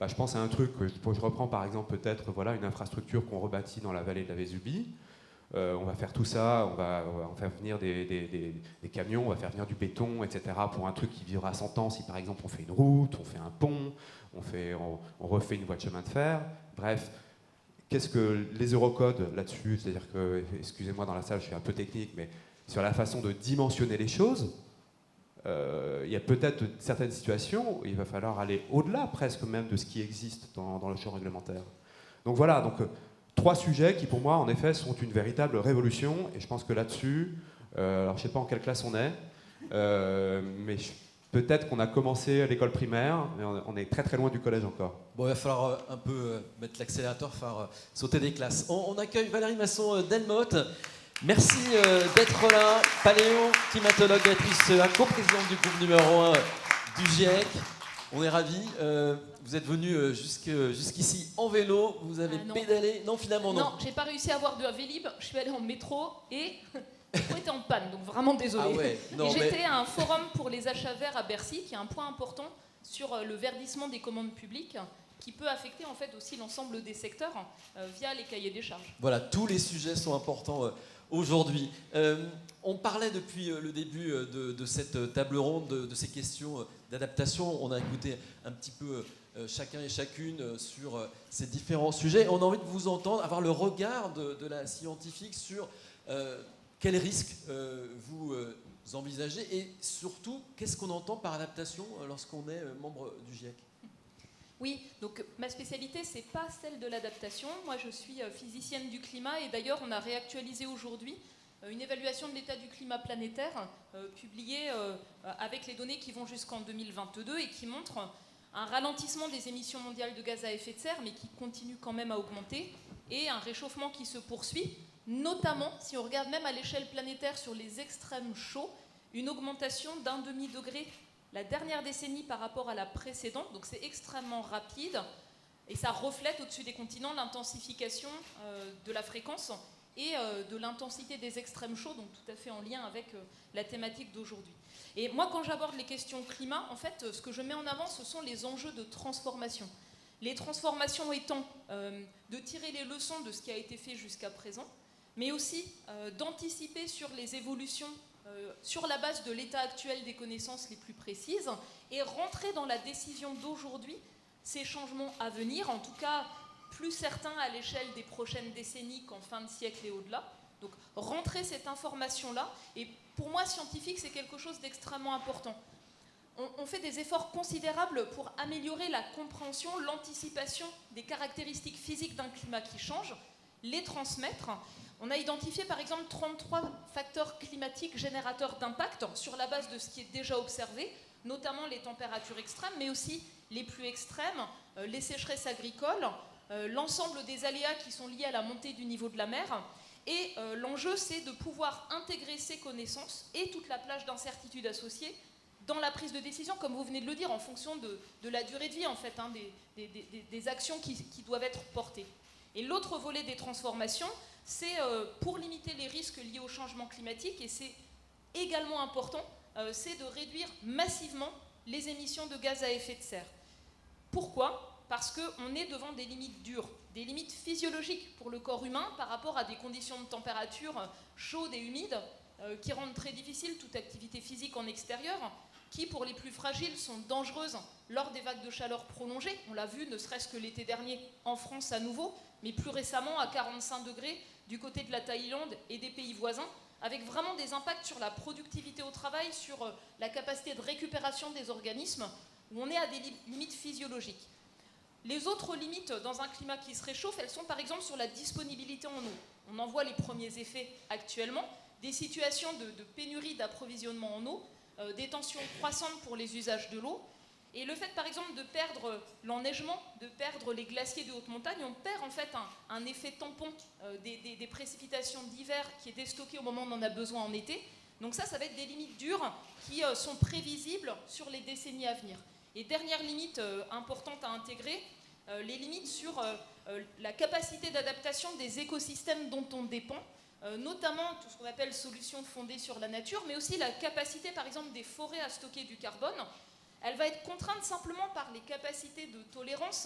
[SPEAKER 5] je pense à un truc que je reprends par exemple peut-être voilà, une infrastructure qu'on rebâtit dans la vallée de la Vésubie. On va faire tout ça, on va faire venir des camions, on va faire venir du béton, etc. pour un truc qui vivra 100 ans si par exemple on fait une route, on fait un pont, on refait une voie de chemin de fer. Bref, qu'est-ce que les eurocodes là-dessus? C'est-à-dire que, excusez-moi dans la salle, je suis un peu technique, mais sur la façon de dimensionner les choses, il y a peut-être certaines situations où il va falloir aller au-delà presque même de ce qui existe dans le champ réglementaire. Donc voilà, trois sujets qui pour moi en effet sont une véritable révolution, et je pense que là-dessus, alors je ne sais pas en quelle classe on est, mais peut-être qu'on a commencé à l'école primaire, mais on est très très loin du collège encore.
[SPEAKER 1] Bon, il va falloir un peu mettre l'accélérateur, faire sauter des classes. On accueille Valérie Masson Delmotte. Merci d'être là. Paléo, climatologue, directrice, co-présidente du groupe numéro 1 du GIEC. On est ravis. Vous êtes venu jusqu'ici en vélo. Vous avez pédalé. Non, finalement, non.
[SPEAKER 9] Non, j'ai pas réussi à avoir de Vélib. Je suis allée en métro et le métro était en panne. Donc vraiment désolée.
[SPEAKER 1] Ah ouais, non,
[SPEAKER 9] et j'étais à un forum pour les achats verts à Bercy, qui est un point important sur le verdissement des commandes publiques, qui peut affecter en fait aussi l'ensemble des secteurs via les cahiers des charges.
[SPEAKER 1] Voilà, tous les sujets sont importants aujourd'hui. On parlait depuis le début de cette table ronde, de ces questions d'adaptation. On a écouté un petit peu chacun et chacune sur ces différents sujets. On a envie de vous entendre, avoir le regard de la scientifique sur quels risques vous envisagez et surtout, qu'est-ce qu'on entend par adaptation lorsqu'on est membre du GIEC?
[SPEAKER 9] Oui, donc ma spécialité, c'est pas celle de l'adaptation. Moi, je suis physicienne du climat et d'ailleurs, on a réactualisé aujourd'hui une évaluation de l'état du climat planétaire publiée avec les données qui vont jusqu'en 2022 et qui montre un ralentissement des émissions mondiales de gaz à effet de serre, mais qui continue quand même à augmenter, et un réchauffement qui se poursuit, notamment, si on regarde même à l'échelle planétaire sur les extrêmes chauds, une augmentation d'1,5 degré la dernière décennie par rapport à la précédente, donc c'est extrêmement rapide, et ça reflète au-dessus des continents l'intensification de la fréquence et de l'intensité des extrêmes chauds, donc tout à fait en lien avec la thématique d'aujourd'hui. Et moi, quand j'aborde les questions climat, en fait, ce que je mets en avant, ce sont les enjeux de transformation. Les transformations étant de tirer les leçons de ce qui a été fait jusqu'à présent, mais aussi d'anticiper sur les évolutions sur la base de l'état actuel des connaissances les plus précises et rentrer dans la décision d'aujourd'hui ces changements à venir, en tout cas plus certains à l'échelle des prochaines décennies qu'en fin de siècle et au-delà. Donc rentrer cette information-là, et pour moi, scientifique, c'est quelque chose d'extrêmement important. On fait des efforts considérables pour améliorer la compréhension, l'anticipation des caractéristiques physiques d'un climat qui change, les transmettre. On a identifié par exemple 33 facteurs climatiques générateurs d'impact sur la base de ce qui est déjà observé, notamment les températures extrêmes, mais aussi les pluies extrêmes, les sécheresses agricoles, l'ensemble des aléas qui sont liés à la montée du niveau de la mer. Et l'enjeu, c'est de pouvoir intégrer ces connaissances et toute la plage d'incertitudes associées dans la prise de décision, comme vous venez de le dire, en fonction de la durée de vie en fait, des actions qui doivent être portées. Et l'autre volet des transformations, c'est pour limiter les risques liés au changement climatique, et c'est également important, c'est de réduire massivement les émissions de gaz à effet de serre. Pourquoi ? Parce qu'on est devant des limites dures, des limites physiologiques pour le corps humain par rapport à des conditions de température chaudes et humides qui rendent très difficile toute activité physique en extérieur, qui pour les plus fragiles sont dangereuses lors des vagues de chaleur prolongées. On l'a vu ne serait-ce que l'été dernier en France à nouveau, mais plus récemment à 45 degrés du côté de la Thaïlande et des pays voisins, avec vraiment des impacts sur la productivité au travail, sur la capacité de récupération des organismes, où on est à des limites physiologiques. Les autres limites dans un climat qui se réchauffe, elles sont par exemple sur la disponibilité en eau. On en voit les premiers effets actuellement, des situations de pénurie d'approvisionnement en eau, des tensions croissantes pour les usages de l'eau, et le fait par exemple de perdre l'enneigement, de perdre les glaciers de haute montagne, on perd en fait un effet tampon des précipitations d'hiver qui est déstocké au moment où on en a besoin en été. Donc ça va être des limites dures qui sont prévisibles sur les décennies à venir. Et dernière limite importante à intégrer, les limites sur la capacité d'adaptation des écosystèmes dont on dépend, notamment tout ce qu'on appelle solutions fondées sur la nature, mais aussi la capacité par exemple des forêts à stocker du carbone. Elle va être contrainte simplement par les capacités de tolérance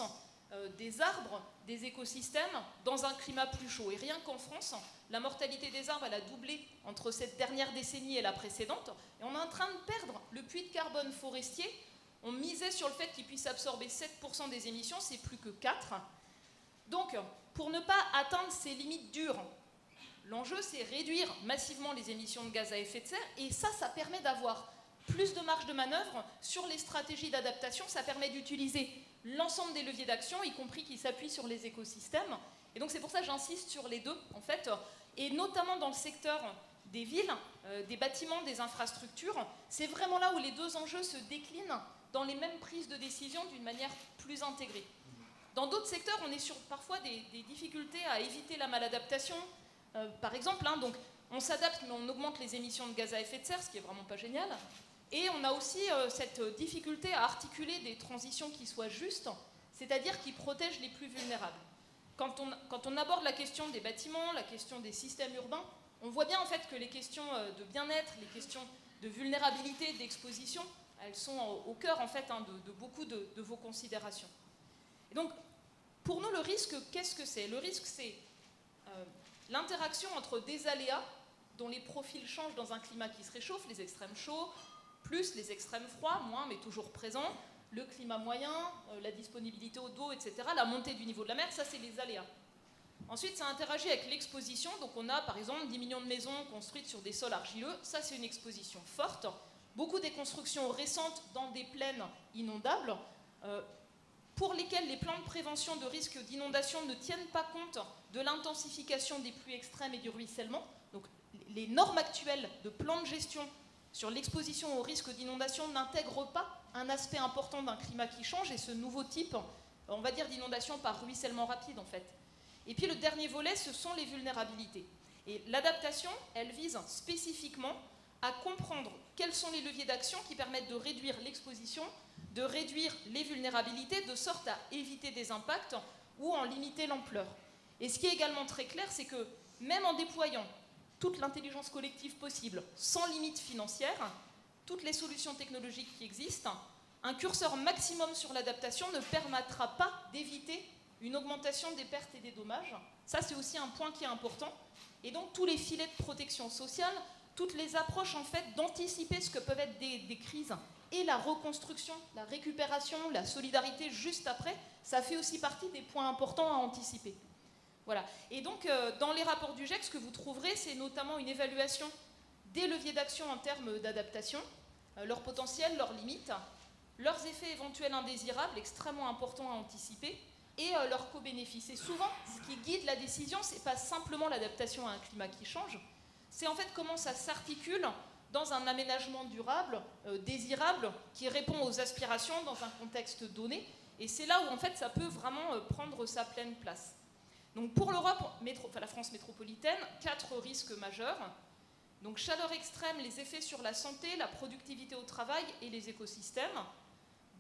[SPEAKER 9] des arbres, des écosystèmes, dans un climat plus chaud. Et rien qu'en France, la mortalité des arbres elle a doublé entre cette dernière décennie et la précédente. Et on est en train de perdre le puits de carbone forestier. On misait sur le fait qu'il puisse absorber 7% des émissions, c'est plus que 4%. Donc, pour ne pas atteindre ces limites dures, l'enjeu c'est réduire massivement les émissions de gaz à effet de serre, et ça permet d'avoir plus de marge de manœuvre sur les stratégies d'adaptation. Ça permet d'utiliser l'ensemble des leviers d'action, y compris qui s'appuient sur les écosystèmes. Et donc c'est pour ça que j'insiste sur les deux, en fait, et notamment dans le secteur des villes, des bâtiments, des infrastructures. C'est vraiment là où les deux enjeux se déclinent dans les mêmes prises de décision d'une manière plus intégrée. Dans d'autres secteurs, on est sur parfois des difficultés à éviter la maladaptation. Par exemple, donc, on s'adapte, mais on augmente les émissions de gaz à effet de serre, ce qui n'est vraiment pas génial. Et on a aussi cette difficulté à articuler des transitions qui soient justes, c'est-à-dire qui protègent les plus vulnérables. Quand on aborde la question des bâtiments, la question des systèmes urbains, on voit bien en fait que les questions de bien-être, les questions de vulnérabilité, d'exposition, elles sont au cœur en fait de beaucoup de vos considérations. Et donc, pour nous, le risque, qu'est-ce que c'est ? Le risque, c'est l'interaction entre des aléas dont les profils changent dans un climat qui se réchauffe, les extrêmes chauds, plus les extrêmes froids, moins mais toujours présents, le climat moyen, la disponibilité d'eau, etc., la montée du niveau de la mer, ça c'est les aléas. Ensuite, ça interagit avec l'exposition, donc on a par exemple 10 millions de maisons construites sur des sols argileux, ça c'est une exposition forte. Beaucoup des constructions récentes dans des plaines inondables, pour lesquelles les plans de prévention de risque d'inondation ne tiennent pas compte de l'intensification des pluies extrêmes et du ruissellement. Donc les normes actuelles de plan de gestion sur l'exposition au risque d'inondation n'intègrent pas un aspect important d'un climat qui change et ce nouveau type, on va dire, d'inondation par ruissellement rapide en fait. Et puis le dernier volet, ce sont les vulnérabilités. Et l'adaptation, elle vise spécifiquement à comprendre quels sont les leviers d'action qui permettent de réduire l'exposition, de réduire les vulnérabilités, de sorte à éviter des impacts ou en limiter l'ampleur. Et ce qui est également très clair, c'est que même en déployant toute l'intelligence collective possible, sans limite financière, toutes les solutions technologiques qui existent, un curseur maximum sur l'adaptation ne permettra pas d'éviter une augmentation des pertes et des dommages. Ça, c'est aussi un point qui est important. Et donc, tous les filets de protection sociale, toutes les approches, en fait, d'anticiper ce que peuvent être des crises et la reconstruction, la récupération, la solidarité juste après, ça fait aussi partie des points importants à anticiper. Voilà. Et donc, dans les rapports du GIEC, ce que vous trouverez, c'est notamment une évaluation des leviers d'action en termes d'adaptation, leur potentiel, leurs limites, leurs effets éventuels indésirables, extrêmement importants à anticiper, et leurs co-bénéfices. Et souvent, ce qui guide la décision, ce n'est pas simplement l'adaptation à un climat qui change, c'est en fait comment ça s'articule dans un aménagement durable, désirable, qui répond aux aspirations dans un contexte donné. Et c'est là où en fait ça peut vraiment prendre sa pleine place. Donc pour l'Europe, la France métropolitaine, 4 risques majeurs. Donc chaleur extrême, les effets sur la santé, la productivité au travail et les écosystèmes.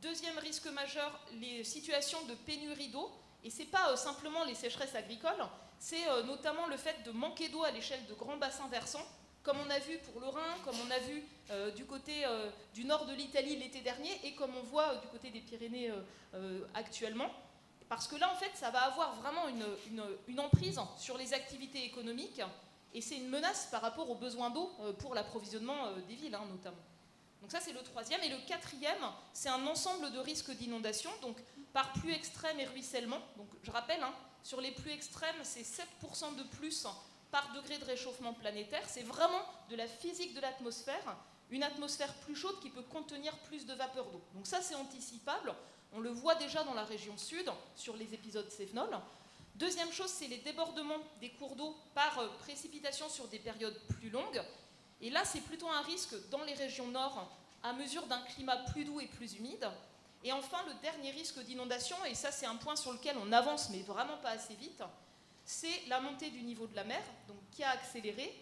[SPEAKER 9] Deuxième risque majeur, les situations de pénurie d'eau Et ce n'est pas simplement les sécheresses agricoles, c'est notamment le fait de manquer d'eau à l'échelle de grands bassins versants, comme on a vu pour le Rhin, comme on a vu du côté du nord de l'Italie l'été dernier, et comme on voit du côté des Pyrénées actuellement. Parce que là, en fait, ça va avoir vraiment une emprise sur les activités économiques, et c'est une menace par rapport aux besoins d'eau pour l'approvisionnement des villes, notamment. Donc ça, c'est le troisième. Et le quatrième, c'est un ensemble de risques d'inondation, donc par pluie extrême et ruissellement. Donc je rappelle, sur les pluies extrêmes, c'est 7% de plus par degré de réchauffement planétaire. C'est vraiment de la physique de l'atmosphère, une atmosphère plus chaude qui peut contenir plus de vapeur d'eau. Donc ça, c'est anticipable. On le voit déjà dans la région sud, sur les épisodes Cévenol. Deuxième chose, c'est les débordements des cours d'eau par précipitation sur des périodes plus longues. Et là, c'est plutôt un risque dans les régions nord, à mesure d'un climat plus doux et plus humide. Et enfin, le dernier risque d'inondation, et ça c'est un point sur lequel on avance, mais vraiment pas assez vite, c'est la montée du niveau de la mer, donc, qui a accéléré.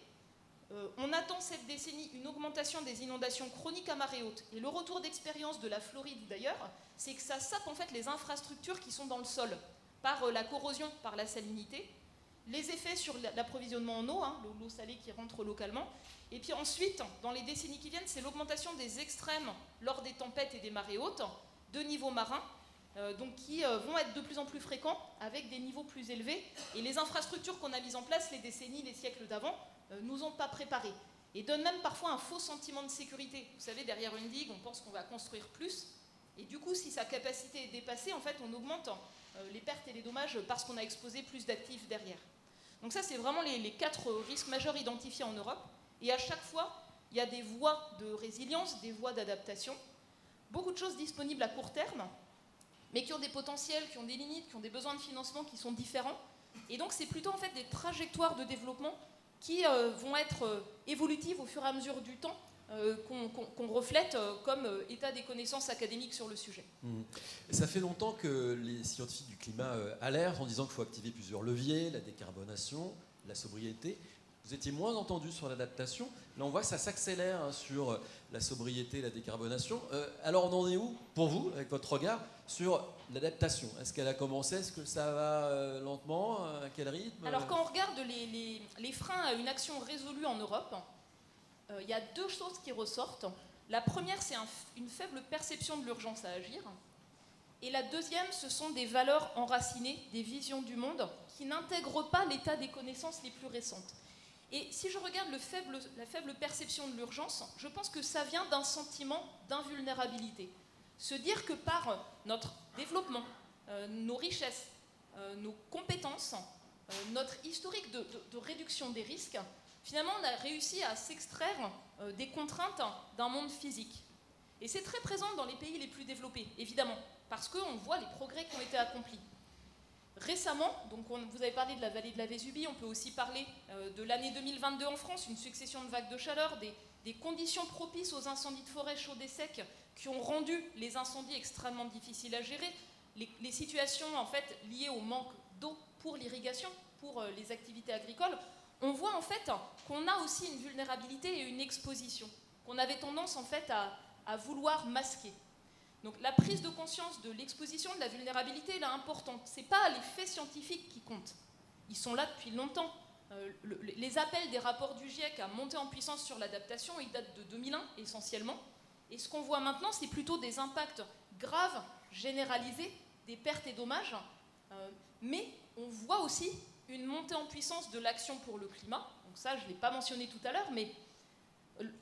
[SPEAKER 9] On attend cette décennie une augmentation des inondations chroniques à marée haute. Et le retour d'expérience de la Floride d'ailleurs, c'est que ça sape en fait les infrastructures qui sont dans le sol, par la corrosion, par la salinité, les effets sur l'approvisionnement en eau, l'eau salée qui rentre localement. Et puis ensuite, dans les décennies qui viennent, c'est l'augmentation des extrêmes lors des tempêtes et des marées hautes, de niveaux marins, donc qui vont être de plus en plus fréquents, avec des niveaux plus élevés. Et les infrastructures qu'on a mises en place les décennies, les siècles d'avant, nous ont pas préparés. Et donnent même parfois un faux sentiment de sécurité. Vous savez, derrière une digue, on pense qu'on va construire plus. Et du coup, si sa capacité est dépassée, en fait, on augmente les pertes et les dommages parce qu'on a exposé plus d'actifs derrière. Donc ça, c'est vraiment les 4 risques majeurs identifiés en Europe. Et à chaque fois, il y a des voies de résilience, des voies d'adaptation. Beaucoup de choses disponibles à court terme, mais qui ont des potentiels, qui ont des limites, qui ont des besoins de financement qui sont différents. Et donc, c'est plutôt en fait des trajectoires de développement qui vont être évolutives au fur et à mesure du temps, qu'on reflète comme état des connaissances académiques sur le sujet.
[SPEAKER 1] Et ça fait longtemps que les scientifiques du climat alertent en disant qu'il faut activer plusieurs leviers, la décarbonation, la sobriété. Vous étiez moins entendu sur l'adaptation. Là, on voit que ça s'accélère sur la sobriété et la décarbonation. Alors, on en est où, pour vous, avec votre regard, sur l'adaptation? Est-ce qu'elle a commencé? Est-ce que ça va lentement? À quel rythme?
[SPEAKER 9] Alors, quand on regarde les freins à une action résolue en Europe, il y a 2 choses qui ressortent. La première, c'est une faible perception de l'urgence à agir. Et la deuxième, ce sont des valeurs enracinées, des visions du monde qui n'intègrent pas l'état des connaissances les plus récentes. Et si je regarde la faible perception de l'urgence, je pense que ça vient d'un sentiment d'invulnérabilité. Se dire que par notre développement, nos richesses, nos compétences, notre historique de réduction des risques, finalement on a réussi à s'extraire des contraintes d'un monde physique. Et c'est très présent dans les pays les plus développés, évidemment, parce qu'on voit les progrès qui ont été accomplis. Récemment, donc vous avez parlé de la vallée de la Vésubie, on peut aussi parler de l'année 2022 en France, une succession de vagues de chaleur, des conditions propices aux incendies de forêt chauds et secs qui ont rendu les incendies extrêmement difficiles à gérer, les situations en fait liées au manque d'eau pour l'irrigation, pour les activités agricoles. On voit en fait qu'on a aussi une vulnérabilité et une exposition qu'on avait tendance en fait à vouloir masquer. Donc la prise de conscience de l'exposition, de la vulnérabilité, elle est importante. Ce n'est pas les faits scientifiques qui comptent. Ils sont là depuis longtemps. Les appels des rapports du GIEC à monter en puissance sur l'adaptation, ils datent de 2001 essentiellement. Et ce qu'on voit maintenant, c'est plutôt des impacts graves, généralisés, des pertes et dommages. Mais on voit aussi une montée en puissance de l'action pour le climat. Donc ça, je ne l'ai pas mentionné tout à l'heure, mais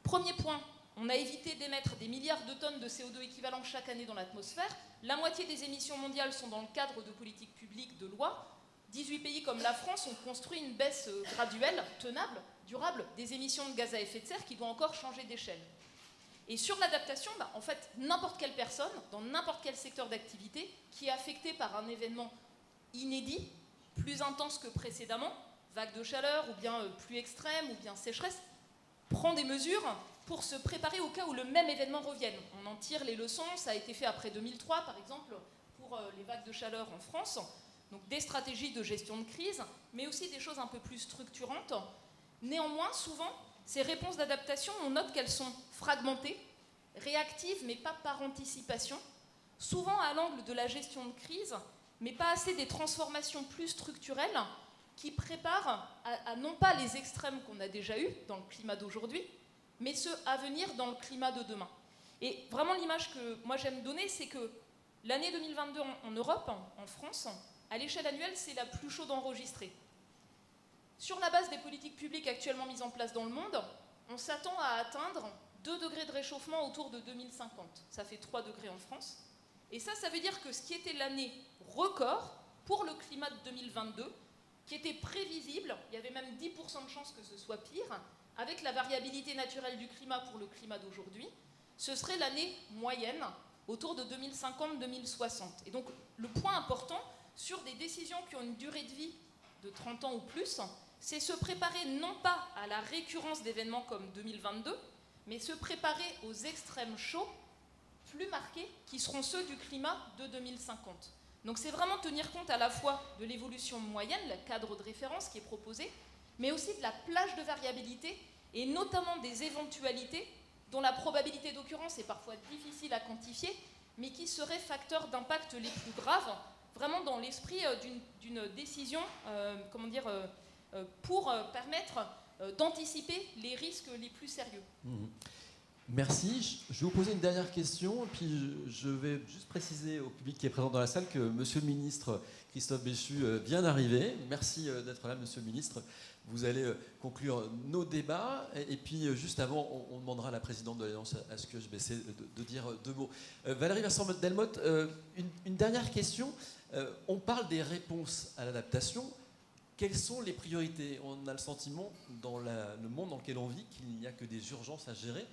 [SPEAKER 9] premier point, on a évité d'émettre des milliards de tonnes de CO2 équivalent chaque année dans l'atmosphère. La moitié des émissions mondiales sont dans le cadre de politiques publiques, de lois. 18 pays comme la France ont construit une baisse graduelle, tenable, durable, des émissions de gaz à effet de serre qui doit encore changer d'échelle. Et sur l'adaptation, en fait, n'importe quelle personne, dans n'importe quel secteur d'activité, qui est affectée par un événement inédit, plus intense que précédemment, vague de chaleur, ou bien pluie extrême, ou bien sécheresse, prend des mesures pour se préparer au cas où le même événement revienne. On en tire les leçons, ça a été fait après 2003 par exemple, pour les vagues de chaleur en France. Donc des stratégies de gestion de crise, mais aussi des choses un peu plus structurantes. Néanmoins, souvent, ces réponses d'adaptation, on note qu'elles sont fragmentées, réactives, mais pas par anticipation, souvent à l'angle de la gestion de crise, mais pas assez des transformations plus structurelles qui préparent à non pas les extrêmes qu'on a déjà eus dans le climat d'aujourd'hui, mais ceux à venir dans le climat de demain. Et vraiment l'image que moi j'aime donner, c'est que l'année 2022 en Europe, en France, à l'échelle annuelle, c'est la plus chaude enregistrée. Sur la base des politiques publiques actuellement mises en place dans le monde, on s'attend à atteindre 2 degrés de réchauffement autour de 2050. Ça fait 3 degrés en France. Et ça veut dire que ce qui était l'année record pour le climat de 2022, qui était prévisible, il y avait même 10% de chances que ce soit pire, avec la variabilité naturelle du climat pour le climat d'aujourd'hui, ce serait l'année moyenne autour de 2050-2060. Et donc le point important sur des décisions qui ont une durée de vie de 30 ans ou plus, c'est se préparer non pas à la récurrence d'événements comme 2022, mais se préparer aux extrêmes chauds plus marqués qui seront ceux du climat de 2050. Donc c'est vraiment tenir compte à la fois de l'évolution moyenne, le cadre de référence qui est proposé, mais aussi de la plage de variabilité et notamment des éventualités dont la probabilité d'occurrence est parfois difficile à quantifier, mais qui seraient facteurs d'impact les plus graves, vraiment dans l'esprit d'une décision pour permettre d'anticiper les risques les plus sérieux.
[SPEAKER 1] Merci. Je vais vous poser une dernière question, et puis je vais juste préciser au public qui est présent dans la salle que Monsieur le ministre Christophe Béchu vient d'arriver. Merci d'être là, Monsieur le ministre. Vous allez conclure nos débats, et puis juste avant, on demandera à la présidente de l'Alliance HQE-HBC de dire 2 mots. Valérie Vincent-Delmotte, une dernière question. On parle des réponses à l'adaptation. Quelles sont les priorités? On a le sentiment, dans le monde dans lequel on vit, qu'il n'y a que des urgences à gérer.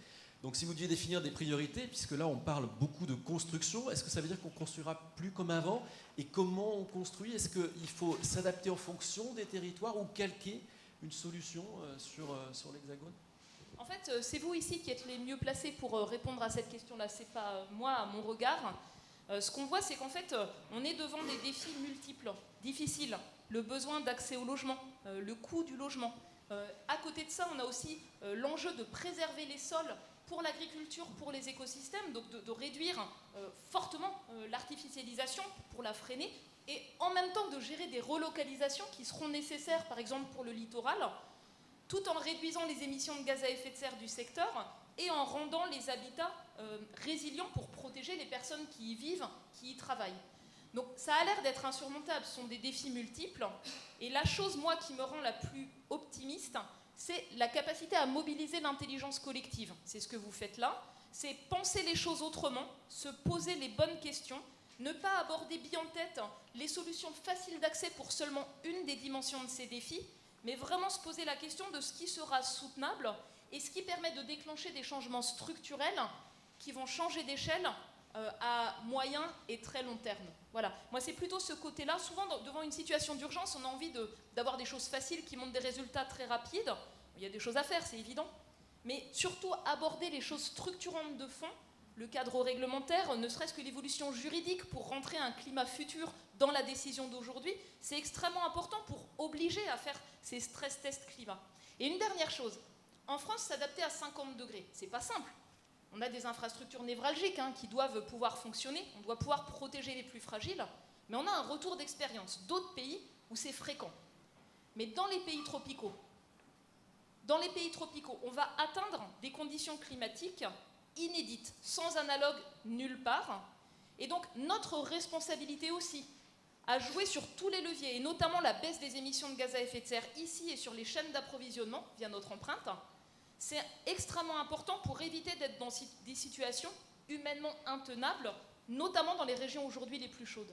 [SPEAKER 1] Donc si vous deviez définir des priorités, puisque là on parle beaucoup de construction, est-ce que ça veut dire qu'on construira plus comme avant? Et comment on construit? Est-ce qu'il faut s'adapter en fonction des territoires ou calquer une solution sur l'Hexagone?
[SPEAKER 9] En fait, c'est vous ici qui êtes les mieux placés pour répondre à cette question-là. C'est pas moi, à mon regard. Ce qu'on voit, c'est qu'en fait, on est devant des défis multiples, difficiles. Le besoin d'accès au logement, le coût du logement. À côté de ça, on a aussi l'enjeu de préserver les sols pour l'agriculture, pour les écosystèmes, donc de réduire fortement l'artificialisation pour la freiner, et en même temps de gérer des relocalisations qui seront nécessaires, par exemple pour le littoral, tout en réduisant les émissions de gaz à effet de serre du secteur et en rendant les habitats résilients pour protéger les personnes qui y vivent, qui y travaillent. Donc ça a l'air d'être insurmontable, ce sont des défis multiples, et la chose, moi, qui me rend la plus optimiste, c'est la capacité à mobiliser l'intelligence collective. C'est ce que vous faites là, c'est penser les choses autrement, se poser les bonnes questions, ne pas aborder bien en tête les solutions faciles d'accès pour seulement une des dimensions de ces défis, mais vraiment se poser la question de ce qui sera soutenable et ce qui permet de déclencher des changements structurels qui vont changer d'échelle à moyen et très long terme. Voilà. Moi, c'est plutôt ce côté-là. Souvent, devant une situation d'urgence, on a envie d'avoir des choses faciles qui montrent des résultats très rapides. Il y a des choses à faire, c'est évident. Mais surtout, aborder les choses structurantes de fond, le cadre réglementaire, ne serait-ce que l'évolution juridique pour rentrer un climat futur dans la décision d'aujourd'hui, c'est extrêmement important pour obliger à faire ces stress tests climat. Et une dernière chose, en France, s'adapter à 50 degrés, c'est pas simple. On a des infrastructures névralgiques qui doivent pouvoir fonctionner, on doit pouvoir protéger les plus fragiles, mais on a un retour d'expérience d'autres pays où c'est fréquent. Mais dans les pays tropicaux, on va atteindre des conditions climatiques inédites, sans analogue nulle part. Et donc notre responsabilité aussi à jouer sur tous les leviers, et notamment la baisse des émissions de gaz à effet de serre ici et sur les chaînes d'approvisionnement via notre empreinte, c'est extrêmement important pour éviter d'être dans des situations humainement intenables, notamment dans les régions aujourd'hui les plus chaudes.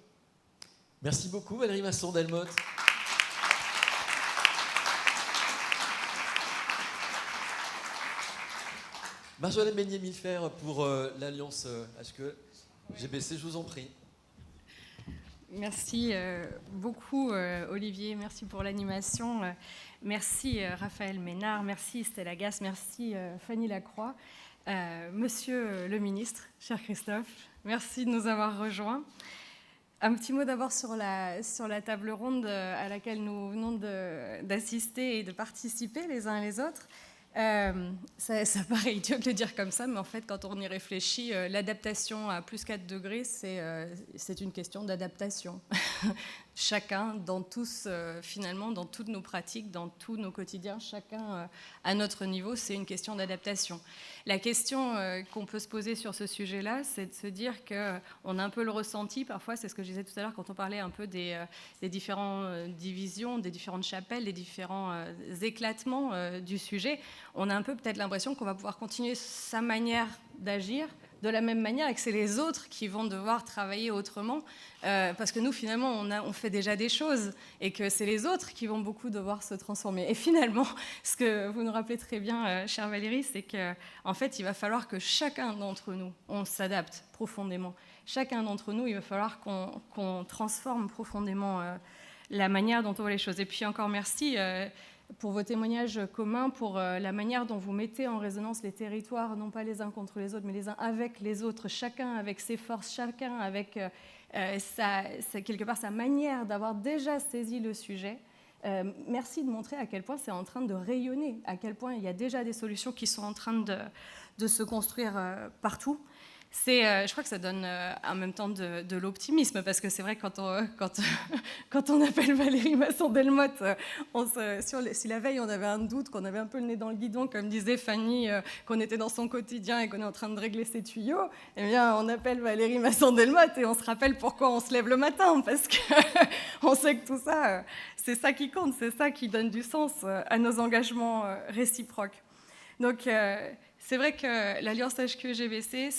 [SPEAKER 1] Merci beaucoup Valérie Masson-Delmotte. Marjolaine Meignier-Millefert pour l'Alliance HQE-GBC, je vous en prie.
[SPEAKER 2] Merci beaucoup Olivier, merci pour l'animation. Merci Raphaël Ménard, merci Stella Gass, merci Fanny Lacroix. Monsieur le ministre, cher Christophe, merci de nous avoir rejoints. Un petit mot d'abord sur la table ronde à laquelle nous venons d'assister et de participer les uns et les autres. Ça paraît idiot de le dire comme ça, mais en fait, quand on y réfléchit, l'adaptation à plus 4 degrés, c'est une question d'adaptation. Chacun, finalement, dans toutes nos pratiques, dans tous nos quotidiens, chacun à notre niveau, c'est une question d'adaptation. La question qu'on peut se poser sur ce sujet-là, c'est de se dire qu'on a un peu le ressenti, parfois, c'est ce que je disais tout à l'heure quand on parlait un peu des différentes divisions, des différentes chapelles, des différents éclatements du sujet. On a un peu peut-être l'impression qu'on va pouvoir continuer sa manière d'agir de la même manière et que c'est les autres qui vont devoir travailler autrement parce que nous, finalement, on fait déjà des choses et que c'est les autres qui vont beaucoup devoir se transformer. Et finalement, ce que vous nous rappelez très bien, chère Valérie, c'est qu'en fait, il va falloir que chacun d'entre nous, on s'adapte profondément. Chacun d'entre nous, il va falloir qu'on transforme profondément la manière dont on voit les choses. Et puis encore merci pour vos témoignages communs, pour la manière dont vous mettez en résonance les territoires, non pas les uns contre les autres, mais les uns avec les autres, chacun avec ses forces, chacun avec quelque part sa manière d'avoir déjà saisi le sujet. Merci de montrer à quel point c'est en train de rayonner, à quel point il y a déjà des solutions qui sont en train de se construire partout. Je crois que ça donne en même temps de l'optimisme, parce que c'est vrai que quand on appelle Valérie Masson-Delmotte, si la veille on avait un doute, qu'on avait un peu le nez dans le guidon, comme disait Fanny, qu'on était dans son quotidien et qu'on est en train de régler ses tuyaux, eh bien on appelle Valérie Masson-Delmotte et on se rappelle pourquoi on se lève le matin, parce qu'on sait que tout ça, c'est ça qui compte, c'est ça qui donne du sens à nos engagements réciproques. Donc c'est vrai que l'Alliance HQE-GBC,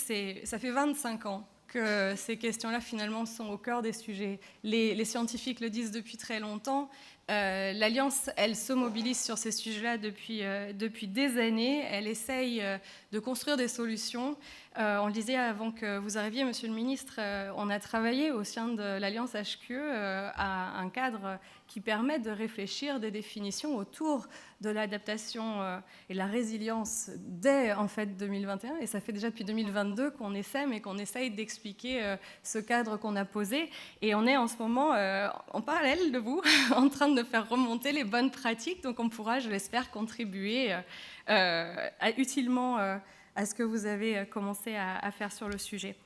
[SPEAKER 2] ça fait 25 ans que ces questions-là, finalement, sont au cœur des sujets. Les scientifiques le disent depuis très longtemps. L'Alliance, elle se mobilise sur ces sujets-là depuis des années. Elle essaye de construire des solutions. On le disait avant que vous arriviez, Monsieur le Ministre, on a travaillé au sein de l'Alliance HQE à un cadre qui permet de réfléchir des définitions autour de l'adaptation et la résilience dès en fait 2021. Et ça fait déjà depuis 2022 qu'on essaie, mais qu'on essaye d'expliquer ce cadre qu'on a posé. Et on est en ce moment, en parallèle de vous, en train de faire remonter les bonnes pratiques. Donc on pourra, je l'espère, contribuer utilement à ce que vous avez commencé à faire sur le sujet.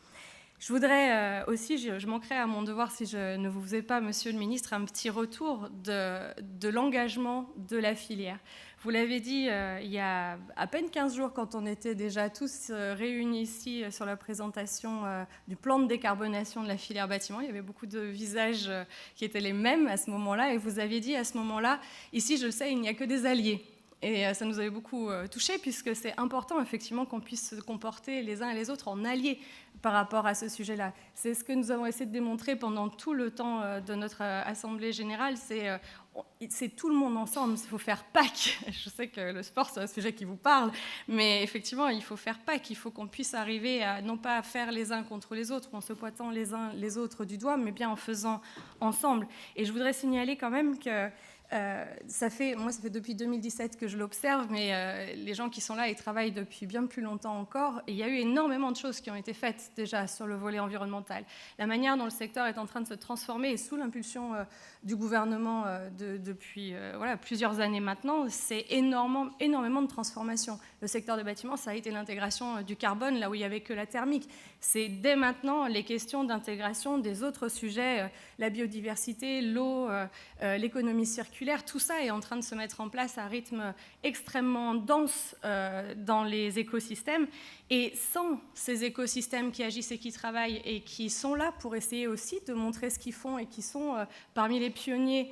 [SPEAKER 2] Je voudrais aussi, je manquerais à mon devoir si je ne vous faisais pas, Monsieur le Ministre, un petit retour de l'engagement de la filière. Vous l'avez dit il y a à peine 15 jours, quand on était déjà tous réunis ici sur la présentation du plan de décarbonation de la filière bâtiment. Il y avait beaucoup de visages qui étaient les mêmes à ce moment-là. Et vous aviez dit à ce moment-là, ici, je le sais, il n'y a que des alliés. Et ça nous avait beaucoup touchés, puisque c'est important, effectivement, qu'on puisse se comporter les uns et les autres en alliés par rapport à ce sujet-là. C'est ce que nous avons essayé de démontrer pendant tout le temps de notre Assemblée générale. C'est tout le monde ensemble. Il faut faire PAC. Je sais que le sport, c'est un sujet qui vous parle, mais effectivement, il faut faire PAC. Il faut qu'on puisse arriver à non pas faire les uns contre les autres, en se pointant les uns les autres du doigt, mais bien en faisant ensemble. Et je voudrais signaler quand même que ça fait depuis 2017 que je l'observe, mais les gens qui sont là, ils travaillent depuis bien plus longtemps encore. Et il y a eu énormément de choses qui ont été faites déjà sur le volet environnemental. La manière dont le secteur est en train de se transformer et sous l'impulsion du gouvernement depuis plusieurs années maintenant, c'est énormément de transformation. Le secteur des bâtiments, ça a été l'intégration du carbone, là où il n'y avait que la thermique. C'est dès maintenant les questions d'intégration des autres sujets, la biodiversité, l'eau, l'économie circulaire. Tout ça est en train de se mettre en place à un rythme extrêmement dense dans les écosystèmes. Et sans ces écosystèmes qui agissent et qui travaillent et qui sont là pour essayer aussi de montrer ce qu'ils font et qui sont parmi les pionniers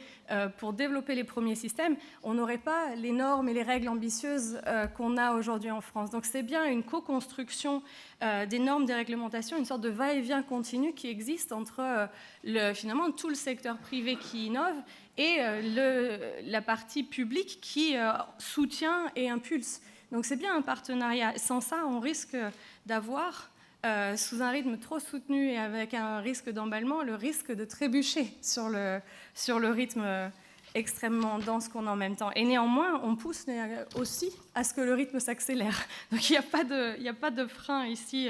[SPEAKER 2] pour développer les premiers systèmes, on n'aurait pas les normes et les règles ambitieuses qu'on a aujourd'hui en France. Donc c'est bien une co-construction des normes, des réglementations, une sorte de va-et-vient continu qui existe entre finalement tout le secteur privé qui innove et la partie publique qui soutient et impulse. Donc c'est bien un partenariat. Sans ça, on risque d'avoir, sous un rythme trop soutenu et avec un risque d'emballement, le risque de trébucher sur le rythme extrêmement dense qu'on a en même temps. Et néanmoins, on pousse aussi à ce que le rythme s'accélère. Donc il n'y a pas de frein ici,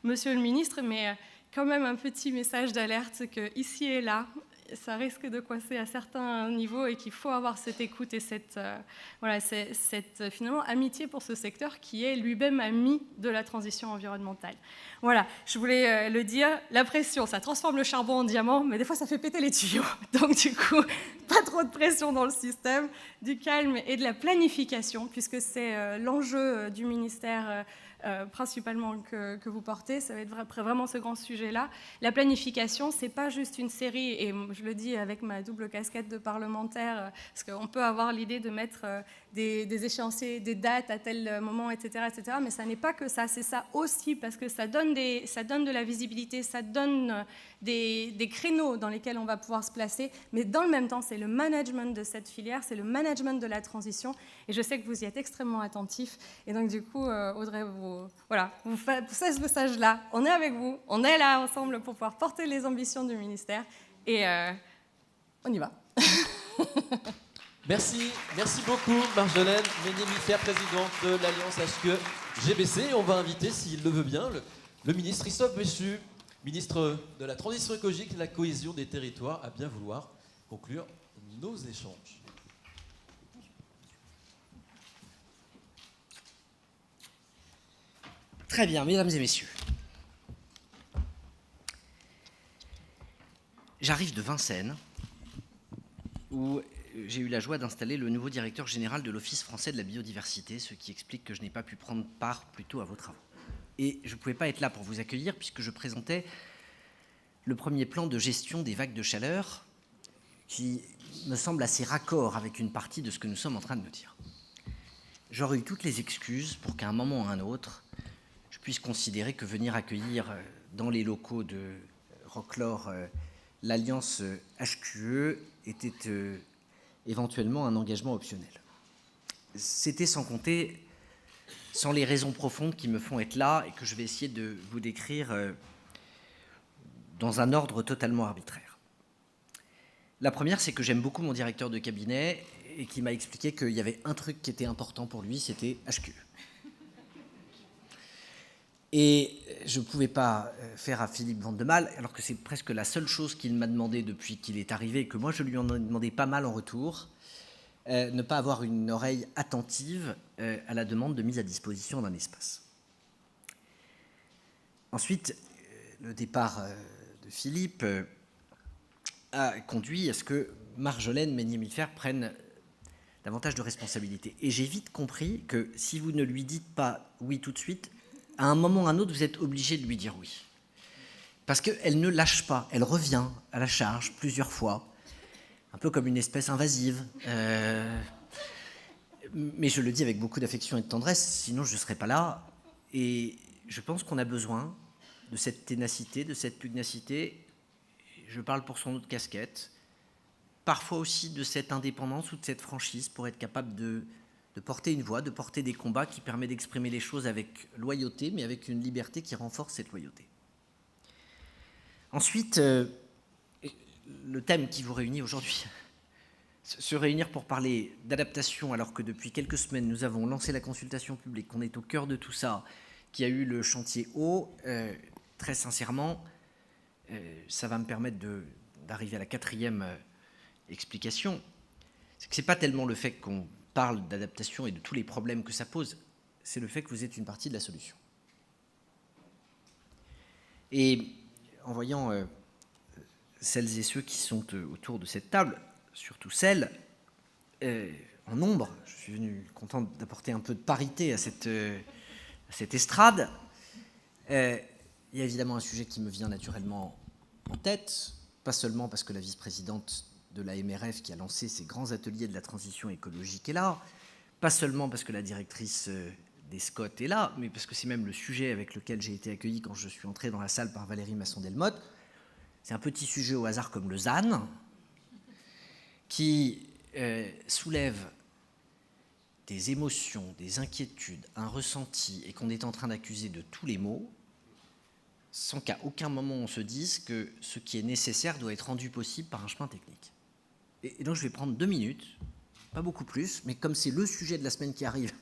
[SPEAKER 2] Monsieur le Ministre, mais quand même un petit message d'alerte que ici et là, ça risque de coincer à certains niveaux et qu'il faut avoir cette écoute et cette finalement amitié pour ce secteur qui est lui-même ami de la transition environnementale. Voilà, je voulais le dire, la pression, ça transforme le charbon en diamant, mais des fois ça fait péter les tuyaux. Donc du coup, pas trop de pression dans le système, du calme et de la planification, puisque c'est l'enjeu du ministère principalement que vous portez, ça va être vraiment ce grand sujet-là. La planification, c'est pas juste une série, et je le dis avec ma double casquette de parlementaire, parce qu'on peut avoir l'idée de mettre des échéanciers, des dates à tel moment, etc., mais ça n'est pas que ça, c'est ça aussi, parce que ça donne de la visibilité, ça donne des créneaux dans lesquels on va pouvoir se placer, mais dans le même temps, c'est le management de cette filière, c'est le management de la transition, et je sais que vous y êtes extrêmement attentifs, et donc du coup, Audrey, vous faites ce message-là, on est avec vous, on est là ensemble pour pouvoir porter les ambitions du ministère, et on y va.
[SPEAKER 1] Merci beaucoup Marjolaine Meunier-Millefer, présidente de l'Alliance HQE-GBC. On va inviter, s'il le veut bien, le ministre Christophe Béchu, ministre de la Transition écologique et de la cohésion des territoires, à bien vouloir conclure nos échanges.
[SPEAKER 10] Très bien, mesdames et messieurs. J'arrive de Vincennes, où j'ai eu la joie d'installer le nouveau directeur général de l'Office français de la biodiversité, ce qui explique que je n'ai pas pu prendre part plus tôt à vos travaux. Et je ne pouvais pas être là pour vous accueillir, puisque je présentais le premier plan de gestion des vagues de chaleur, qui me semble assez raccord avec une partie de ce que nous sommes en train de nous dire. J'aurais eu toutes les excuses pour qu'à un moment ou à un autre, je puisse considérer que venir accueillir dans les locaux de Rocklore l'Alliance HQE était éventuellement un engagement optionnel. C'était sans compter, sans les raisons profondes qui me font être là et que je vais essayer de vous décrire dans un ordre totalement arbitraire. La première, c'est que j'aime beaucoup mon directeur de cabinet et qui m'a expliqué qu'il y avait un truc qui était important pour lui, c'était HQE. Et je ne pouvais pas faire à Philippe Vandemal, alors que c'est presque la seule chose qu'il m'a demandé depuis qu'il est arrivé, et que moi je lui en ai demandé pas mal en retour, ne pas avoir une oreille attentive à la demande de mise à disposition d'un espace. Ensuite, le départ de Philippe a conduit à ce que Marjolaine Meunier-Millefer prenne davantage de responsabilités. Et j'ai vite compris que si vous ne lui dites pas oui tout de suite, à un moment ou à un autre, vous êtes obligé de lui dire oui. Parce qu'elle ne lâche pas, elle revient à la charge plusieurs fois, un peu comme une espèce invasive. Mais je le dis avec beaucoup d'affection et de tendresse, sinon je ne serais pas là. Et je pense qu'on a besoin de cette ténacité, de cette pugnacité. Je parle pour son autre casquette. Parfois aussi de cette indépendance ou de cette franchise pour être capable de porter une voix, de porter des combats qui permettent d'exprimer les choses avec loyauté, mais avec une liberté qui renforce cette loyauté. Ensuite, le thème qui vous réunit aujourd'hui, se réunir pour parler d'adaptation, alors que depuis quelques semaines, nous avons lancé la consultation publique, qu'on est au cœur de tout ça, qui a eu le chantier eau, très sincèrement, ça va me permettre d'arriver à la quatrième explication. C'est que ce n'est pas tellement le fait qu'on parle d'adaptation et de tous les problèmes que ça pose, c'est le fait que vous êtes une partie de la solution. Et en voyant celles et ceux qui sont autour de cette table, surtout celles en nombre, je suis venu content d'apporter un peu de parité à cette estrade, il y a évidemment un sujet qui me vient naturellement en tête, pas seulement parce que la vice-présidente de la MRF qui a lancé ces grands ateliers de la transition écologique est là, pas seulement parce que la directrice des SCOT est là, mais parce que c'est même le sujet avec lequel j'ai été accueilli quand je suis entré dans la salle par Valérie Masson-Delmotte. C'est un petit sujet au hasard comme le ZAN, qui soulève des émotions, des inquiétudes, un ressenti, et qu'on est en train d'accuser de tous les maux, sans qu'à aucun moment on se dise que ce qui est nécessaire doit être rendu possible par un chemin technique. Et donc je vais prendre 2 minutes, pas beaucoup plus, mais comme c'est le sujet de la semaine qui arrive,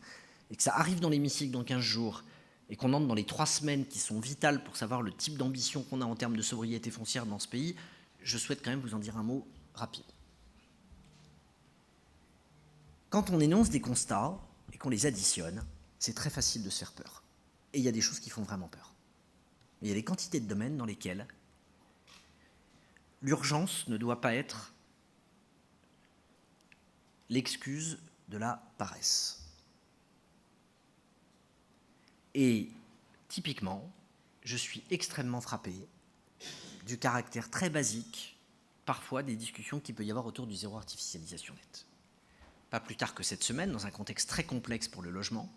[SPEAKER 10] et que ça arrive dans l'hémicycle dans 15 jours, et qu'on entre dans les 3 semaines qui sont vitales pour savoir le type d'ambition qu'on a en termes de sobriété foncière dans ce pays, je souhaite quand même vous en dire un mot rapide. Quand on énonce des constats et qu'on les additionne, c'est très facile de se faire peur. Et il y a des choses qui font vraiment peur. Il y a des quantités de domaines dans lesquels l'urgence ne doit pas être l'excuse de la paresse. Et typiquement, je suis extrêmement frappé du caractère très basique, parfois, des discussions qu'il peut y avoir autour du zéro artificialisation nette. Pas plus tard que cette semaine, dans un contexte très complexe pour le logement,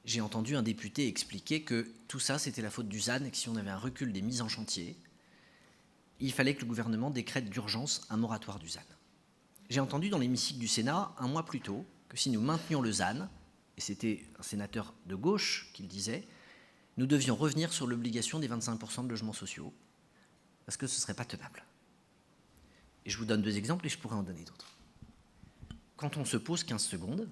[SPEAKER 10] j'ai entendu un député expliquer que tout ça, c'était la faute du ZAN et que si on avait un recul des mises en chantier, il fallait que le gouvernement décrète d'urgence un moratoire du ZAN. J'ai entendu dans l'hémicycle du Sénat, un mois plus tôt, que si nous maintenions le ZAN, et c'était un sénateur de gauche qui le disait, nous devions revenir sur l'obligation des 25% de logements sociaux, parce que ce ne serait pas tenable. Et je vous donne 2 exemples et je pourrais en donner d'autres. Quand on se pose 15 secondes,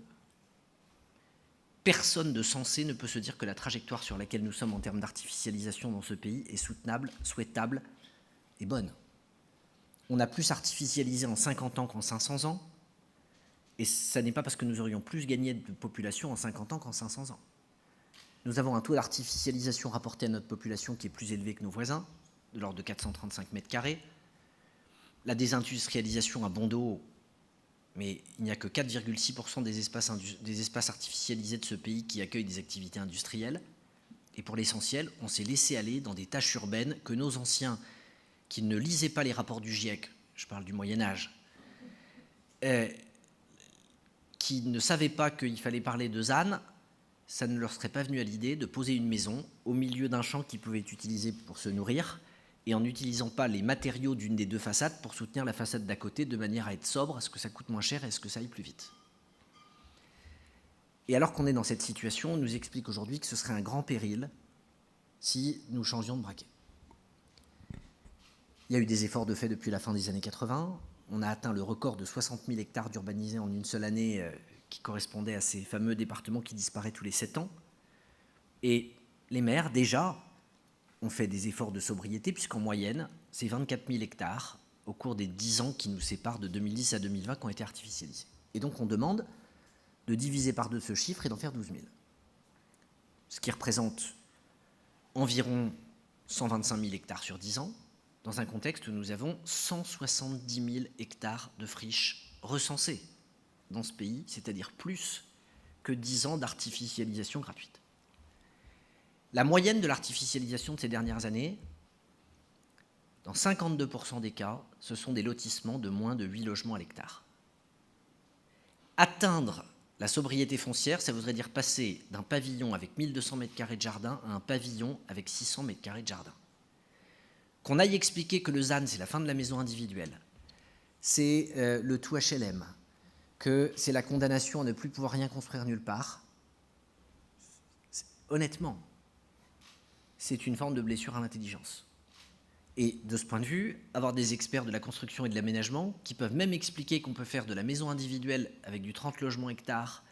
[SPEAKER 10] personne de sensé ne peut se dire que la trajectoire sur laquelle nous sommes en termes d'artificialisation dans ce pays est soutenable, souhaitable et bonne. On a plus artificialisé en 50 ans qu'en 500 ans, et ça n'est pas parce que nous aurions plus gagné de population en 50 ans qu'en 500 ans. Nous avons un taux d'artificialisation rapporté à notre population qui est plus élevé que nos voisins, de l'ordre de 435 mètres carrés. La désindustrialisation a bon dos, mais il n'y a que 4,6% des espaces artificialisés de ce pays qui accueillent des activités industrielles. Et pour l'essentiel, on s'est laissé aller dans des tâches urbaines que nos anciens, qui ne lisaient pas les rapports du GIEC, je parle du Moyen-Âge, qui ne savaient pas qu'il fallait parler de ZAN, ça ne leur serait pas venu à l'idée de poser une maison au milieu d'un champ qu'ils pouvaient utiliser pour se nourrir, et en n'utilisant pas les matériaux d'une des 2 façades pour soutenir la façade d'à côté de manière à être sobre, à ce que ça coûte moins cher et à ce que ça aille plus vite. Et alors qu'on est dans cette situation, on nous explique aujourd'hui que ce serait un grand péril si nous changions de braquet. Il y a eu des efforts de fait depuis la fin des années 80. On a atteint le record de 60 000 hectares d'urbanisés en une seule année, qui correspondait à ces fameux départements qui disparaissent tous les 7 ans. Et les maires, déjà, ont fait des efforts de sobriété, puisqu'en moyenne, c'est 24 000 hectares au cours des 10 ans qui nous séparent de 2010 à 2020 qui ont été artificialisés. Et donc on demande de diviser par 2 ce chiffre et d'en faire 12 000. Ce qui représente environ 125 000 hectares sur 10 ans, dans un contexte où nous avons 170 000 hectares de friches recensés dans ce pays, c'est-à-dire plus que 10 ans d'artificialisation gratuite. La moyenne de l'artificialisation de ces dernières années, dans 52% des cas, ce sont des lotissements de moins de 8 logements à l'hectare. Atteindre la sobriété foncière, ça voudrait dire passer d'un pavillon avec 1200 m² de jardin à un pavillon avec 600 m² de jardin. Qu'on aille expliquer que le ZAN, c'est la fin de la maison individuelle, c'est le tout HLM, que c'est la condamnation à ne plus pouvoir rien construire nulle part, honnêtement, c'est une forme de blessure à l'intelligence. Et de ce point de vue, avoir des experts de la construction et de l'aménagement qui peuvent même expliquer qu'on peut faire de la maison individuelle avec du 30 logements hectares,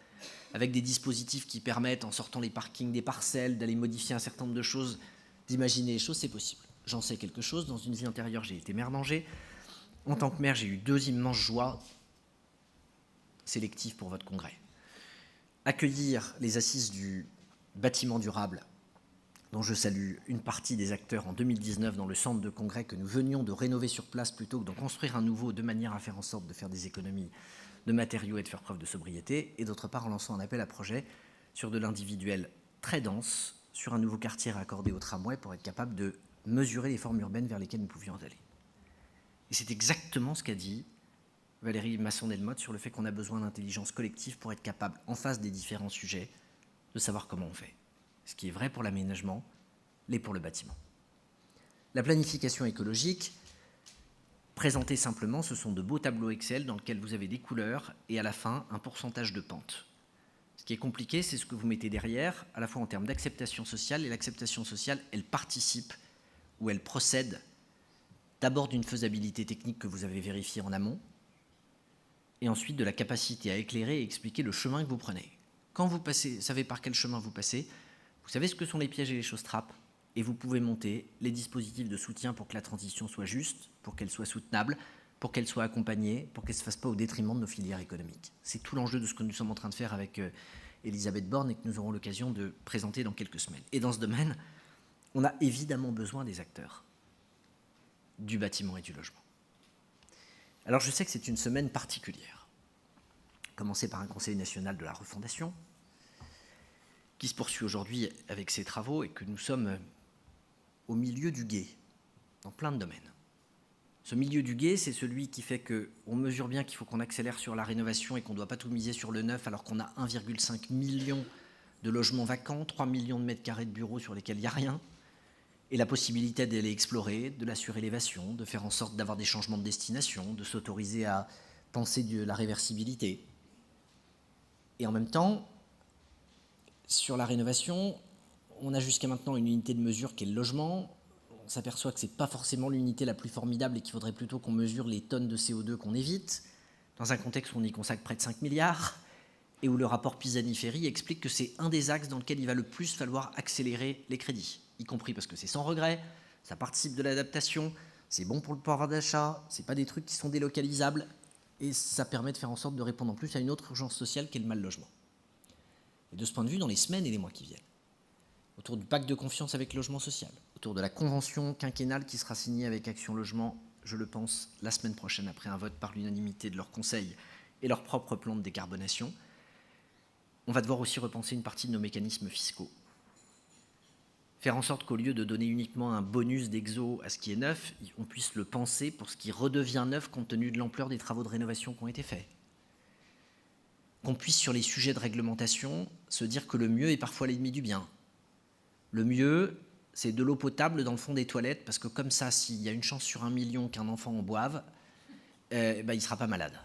[SPEAKER 10] avec des dispositifs qui permettent, en sortant les parkings des parcelles, d'aller modifier un certain nombre de choses, d'imaginer les choses, c'est possible. J'en sais quelque chose. Dans une vie antérieure, j'ai été maire d'Angers. En tant que maire, j'ai eu 2 immenses joies sélectives pour votre congrès. Accueillir les assises du bâtiment durable, dont je salue une partie des acteurs en 2019 dans le centre de congrès que nous venions de rénover sur place plutôt que d'en construire un nouveau de manière à faire en sorte de faire des économies de matériaux et de faire preuve de sobriété, et d'autre part en lançant un appel à projet sur de l'individuel très dense, sur un nouveau quartier raccordé au tramway pour être capable de mesurer les formes urbaines vers lesquelles nous pouvions aller. Et c'est exactement ce qu'a dit Valérie Masson-Delmotte sur le fait qu'on a besoin d'intelligence collective pour être capable, en face des différents sujets, de savoir comment on fait. Ce qui est vrai pour l'aménagement, l'est pour le bâtiment. La planification écologique, présentée simplement, ce sont de beaux tableaux Excel dans lesquels vous avez des couleurs et à la fin un pourcentage de pente. Ce qui est compliqué, c'est ce que vous mettez derrière, à la fois en termes d'acceptation sociale, et l'acceptation sociale, elle participe ou elle procède d'abord d'une faisabilité technique que vous avez vérifiée en amont, et ensuite de la capacité à éclairer et expliquer le chemin que vous prenez. Quand vous savez par quel chemin vous passez, vous savez ce que sont les pièges et les choses trappes, et vous pouvez monter les dispositifs de soutien pour que la transition soit juste, pour qu'elle soit soutenable, pour qu'elle soit accompagnée, pour qu'elle ne se fasse pas au détriment de nos filières économiques. C'est tout l'enjeu de ce que nous sommes en train de faire avec Elisabeth Borne et que nous aurons l'occasion de présenter dans quelques semaines. Et dans ce domaine, on a évidemment besoin des acteurs du bâtiment et du logement. Alors je sais que c'est une semaine particulière, commencée par un Conseil national de la refondation, qui se poursuit aujourd'hui avec ses travaux et que nous sommes au milieu du gué, dans plein de domaines. Ce milieu du gué, c'est celui qui fait qu'on mesure bien qu'il faut qu'on accélère sur la rénovation et qu'on ne doit pas tout miser sur le neuf alors qu'on a 1,5 million de logements vacants, 3 millions de mètres carrés de bureaux sur lesquels il n'y a rien, et la possibilité d'aller explorer, de la surélévation, de faire en sorte d'avoir des changements de destination, de s'autoriser à penser de la réversibilité. Et en même temps, sur la rénovation, on a jusqu'à maintenant une unité de mesure qui est le logement. On s'aperçoit que ce n'est pas forcément l'unité la plus formidable et qu'il faudrait plutôt qu'on mesure les tonnes de CO2 qu'on évite, dans un contexte où on y consacre près de 5 milliards, et où le rapport Pisani-Ferry explique que c'est un des axes dans lequel il va le plus falloir accélérer les crédits, y compris parce que c'est sans regret, ça participe de l'adaptation, c'est bon pour le pouvoir d'achat, ce n'est pas des trucs qui sont délocalisables, et ça permet de faire en sorte de répondre en plus à une autre urgence sociale qu'est le mal-logement. Et de ce point de vue, dans les semaines et les mois qui viennent, autour du pacte de confiance avec le logement social, autour de la convention quinquennale qui sera signée avec Action Logement, je le pense, la semaine prochaine, après un vote par l'unanimité de leur conseil et leur propre plan de décarbonation, on va devoir aussi repenser une partie de nos mécanismes fiscaux. Faire en sorte qu'au lieu de donner uniquement un bonus d'exo à ce qui est neuf, on puisse le penser pour ce qui redevient neuf compte tenu de l'ampleur des travaux de rénovation qui ont été faits. Qu'on puisse, sur les sujets de réglementation, se dire que le mieux est parfois l'ennemi du bien. Le mieux, c'est de l'eau potable dans le fond des toilettes, parce que comme ça, s'il y a une chance sur 1 million qu'un enfant en boive, il ne sera pas malade.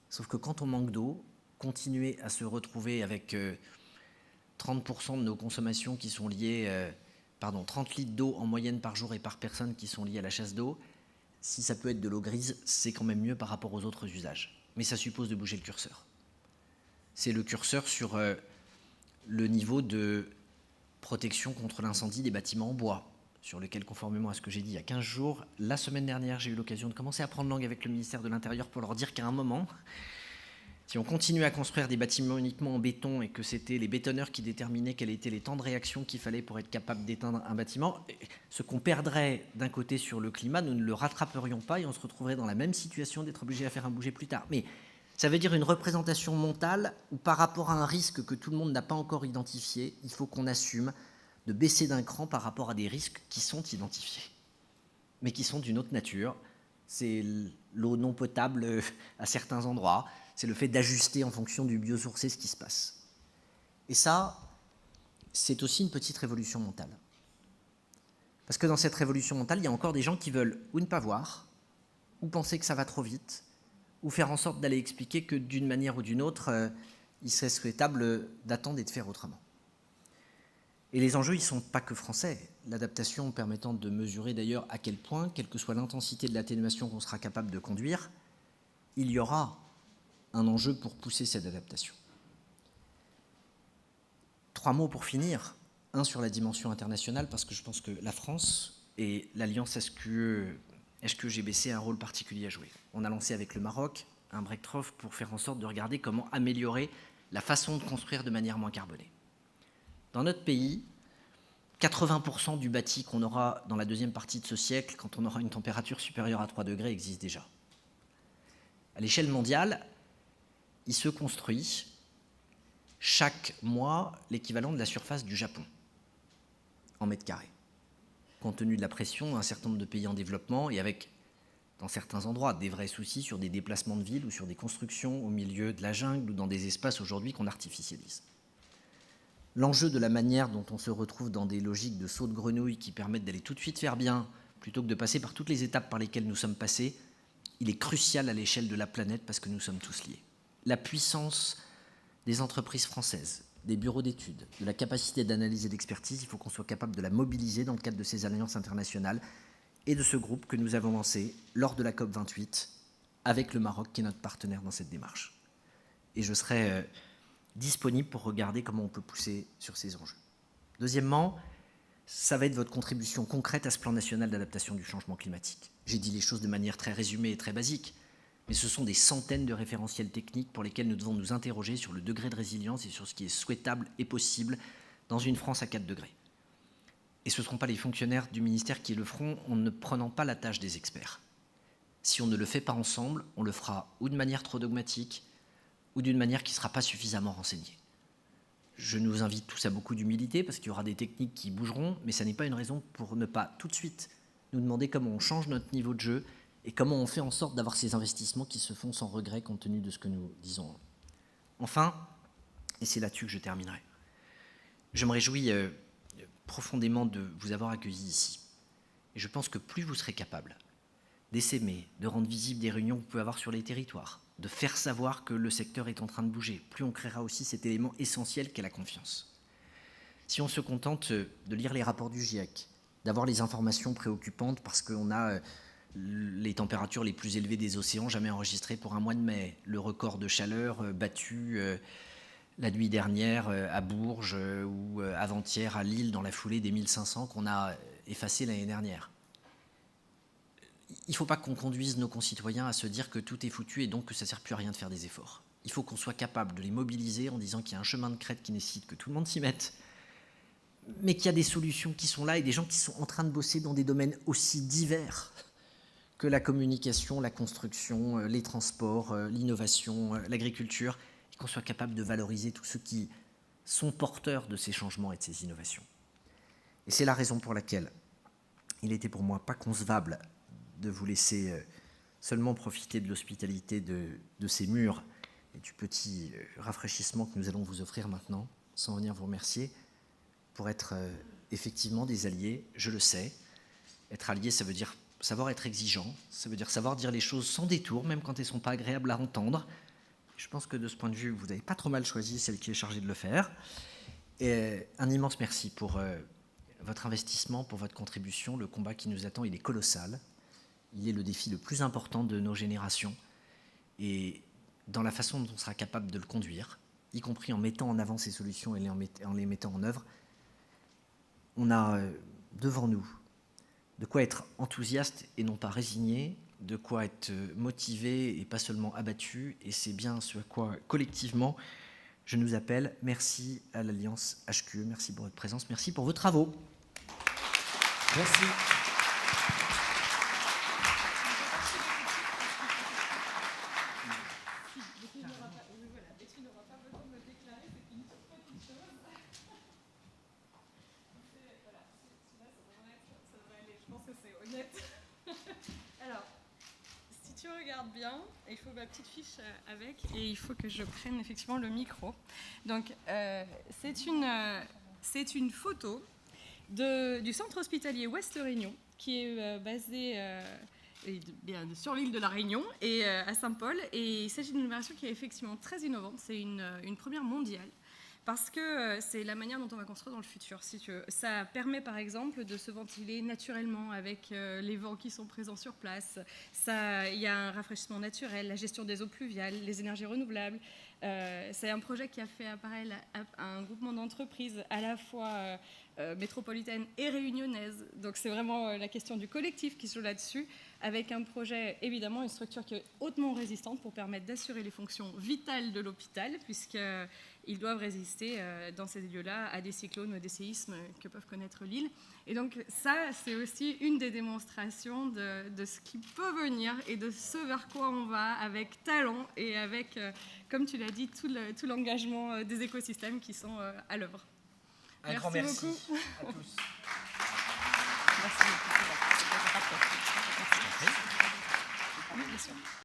[SPEAKER 10] Sauf que quand on manque d'eau, continuer à se retrouver avec 30% de nos consommations qui sont liées, 30 litres d'eau en moyenne par jour et par personne qui sont liées à la chasse d'eau, si ça peut être de l'eau grise, c'est quand même mieux par rapport aux autres usages. Mais ça suppose de bouger le curseur. C'est le curseur sur le niveau de protection contre l'incendie des bâtiments en bois, sur lequel, conformément à ce que j'ai dit il y a 15 jours, la semaine dernière, j'ai eu l'occasion de commencer à prendre langue avec le ministère de l'Intérieur pour leur dire qu'à un moment, si on continuait à construire des bâtiments uniquement en béton et que c'était les bétonneurs qui déterminaient quels étaient les temps de réaction qu'il fallait pour être capable d'éteindre un bâtiment, ce qu'on perdrait d'un côté sur le climat, nous ne le rattraperions pas et on se retrouverait dans la même situation d'être obligé à faire un bouger plus tard. Mais ça veut dire une représentation mentale où, par rapport à un risque que tout le monde n'a pas encore identifié, il faut qu'on assume de baisser d'un cran par rapport à des risques qui sont identifiés, mais qui sont d'une autre nature. C'est l'eau non potable à certains endroits, c'est le fait d'ajuster en fonction du biosourcé ce qui se passe. Et ça, c'est aussi une petite révolution mentale. Parce que dans cette révolution mentale, il y a encore des gens qui veulent ou ne pas voir, ou penser que ça va trop vite, ou faire en sorte d'aller expliquer que d'une manière ou d'une autre, il serait souhaitable d'attendre et de faire autrement. Et les enjeux, ils ne sont pas que français. L'adaptation permettant de mesurer d'ailleurs à quel point, quelle que soit l'intensité de l'atténuation qu'on sera capable de conduire, il y aura un enjeu pour pousser cette adaptation. 3 mots pour finir. Un sur la dimension internationale, parce que je pense que la France et l'Alliance HQE-GBC a un rôle particulier à jouer. On a lancé avec le Maroc un breakthrough pour faire en sorte de regarder comment améliorer la façon de construire de manière moins carbonée. Dans notre pays, 80% du bâti qu'on aura dans la deuxième partie de ce siècle, quand on aura une température supérieure à 3 degrés, existe déjà. À l'échelle mondiale, il se construit chaque mois l'équivalent de la surface du Japon, en mètres carrés. Compte tenu de la pression, un certain nombre de pays en développement et avec, dans certains endroits, des vrais soucis sur des déplacements de villes ou sur des constructions au milieu de la jungle ou dans des espaces aujourd'hui qu'on artificialise. L'enjeu de la manière dont on se retrouve dans des logiques de saut de grenouille qui permettent d'aller tout de suite faire bien, plutôt que de passer par toutes les étapes par lesquelles nous sommes passés, il est crucial à l'échelle de la planète parce que nous sommes tous liés. La puissance des entreprises françaises, des bureaux d'études, de la capacité d'analyse et d'expertise, il faut qu'on soit capable de la mobiliser dans le cadre de ces alliances internationales et de ce groupe que nous avons lancé lors de la COP28 avec le Maroc qui est notre partenaire dans cette démarche. Et je serai disponible pour regarder comment on peut pousser sur ces enjeux. Deuxièmement, ça va être votre contribution concrète à ce plan national d'adaptation du changement climatique. J'ai dit les choses de manière très résumée et très basique, mais ce sont des centaines de référentiels techniques pour lesquels nous devons nous interroger sur le degré de résilience et sur ce qui est souhaitable et possible dans une France à 4 degrés. Et ce ne seront pas les fonctionnaires du ministère qui le feront en ne prenant pas la tâche des experts. Si on ne le fait pas ensemble, on le fera ou de manière trop dogmatique ou d'une manière qui ne sera pas suffisamment renseignée. Je nous invite tous à beaucoup d'humilité parce qu'il y aura des techniques qui bougeront, mais ça n'est pas une raison pour ne pas tout de suite nous demander comment on change notre niveau de jeu et comment on fait en sorte d'avoir ces investissements qui se font sans regret compte tenu de ce que nous disons. Enfin, et c'est là-dessus que je terminerai, je me réjouis profondément de vous avoir accueillis ici. Et je pense que plus vous serez capable d'essaimer, de rendre visibles des réunions que vous pouvez avoir sur les territoires, de faire savoir que le secteur est en train de bouger, plus on créera aussi cet élément essentiel qu'est la confiance. Si on se contente de lire les rapports du GIEC, d'avoir les informations préoccupantes parce qu'on a les températures les plus élevées des océans jamais enregistrées pour un mois de mai, le record de chaleur battu la nuit dernière à Bourges ou avant-hier à Lille dans la foulée des 1500 qu'on a effacés l'année dernière. Il ne faut pas qu'on conduise nos concitoyens à se dire que tout est foutu et donc que ça ne sert plus à rien de faire des efforts. Il faut qu'on soit capable de les mobiliser en disant qu'il y a un chemin de crête qui nécessite que tout le monde s'y mette, mais qu'il y a des solutions qui sont là et des gens qui sont en train de bosser dans des domaines aussi divers que la communication, la construction, les transports, l'innovation, l'agriculture, et qu'on soit capable de valoriser tous ceux qui sont porteurs de ces changements et de ces innovations. Et c'est la raison pour laquelle il était pour moi pas concevable de vous laisser seulement profiter de l'hospitalité de ces murs et du petit rafraîchissement que nous allons vous offrir maintenant, sans venir vous remercier, pour être effectivement des alliés, je le sais. Être allié, ça veut dire savoir être exigeant, ça veut dire savoir dire les choses sans détour, même quand elles ne sont pas agréables à entendre. Je pense que de ce point de vue, vous n'avez pas trop mal choisi celle qui est chargée de le faire. Et un immense merci pour votre investissement, pour votre contribution. Le combat qui nous attend, il est colossal. Il est le défi le plus important de nos générations. Et dans la façon dont on sera capable de le conduire, y compris en mettant en avant ces solutions et en les mettant en œuvre, on a devant nous de quoi être enthousiaste et non pas résigné, de quoi être motivé et pas seulement abattu. Et c'est bien ce à quoi, collectivement, je nous appelle. Merci à l'Alliance HQE, merci pour votre présence, merci pour vos travaux.
[SPEAKER 1] Merci.
[SPEAKER 2] Alors, si tu regardes bien, il faut ma petite fiche avec et il faut que je prenne effectivement le micro. Donc, c'est une photo du centre hospitalier Ouest Réunion qui est basé sur l'île de la Réunion et à Saint-Paul. Et il s'agit d'une opération qui est effectivement très innovante. C'est une première mondiale. Parce que c'est la manière dont on va construire dans le futur. Si tu veux. Ça permet par exemple de se ventiler naturellement avec les vents qui sont présents sur place. Il y a un rafraîchissement naturel, la gestion des eaux pluviales, les énergies renouvelables. C'est un projet qui a fait apparaître un groupement d'entreprises à la fois métropolitaine et réunionnaise. Donc c'est vraiment la question du collectif qui se joue là-dessus, avec un projet, évidemment, une structure qui est hautement résistante pour permettre d'assurer les fonctions vitales de l'hôpital, puisqu'ils doivent résister dans ces lieux-là à des cyclones ou à des séismes que peuvent connaître l'île. Et donc ça, c'est aussi une des démonstrations de ce qui peut venir et de ce vers quoi on va avec talent et avec, comme tu l'as dit, tout l'engagement des écosystèmes qui sont à l'œuvre.
[SPEAKER 10] Un grand merci
[SPEAKER 2] beaucoup
[SPEAKER 10] à tous.
[SPEAKER 2] Merci. Merci.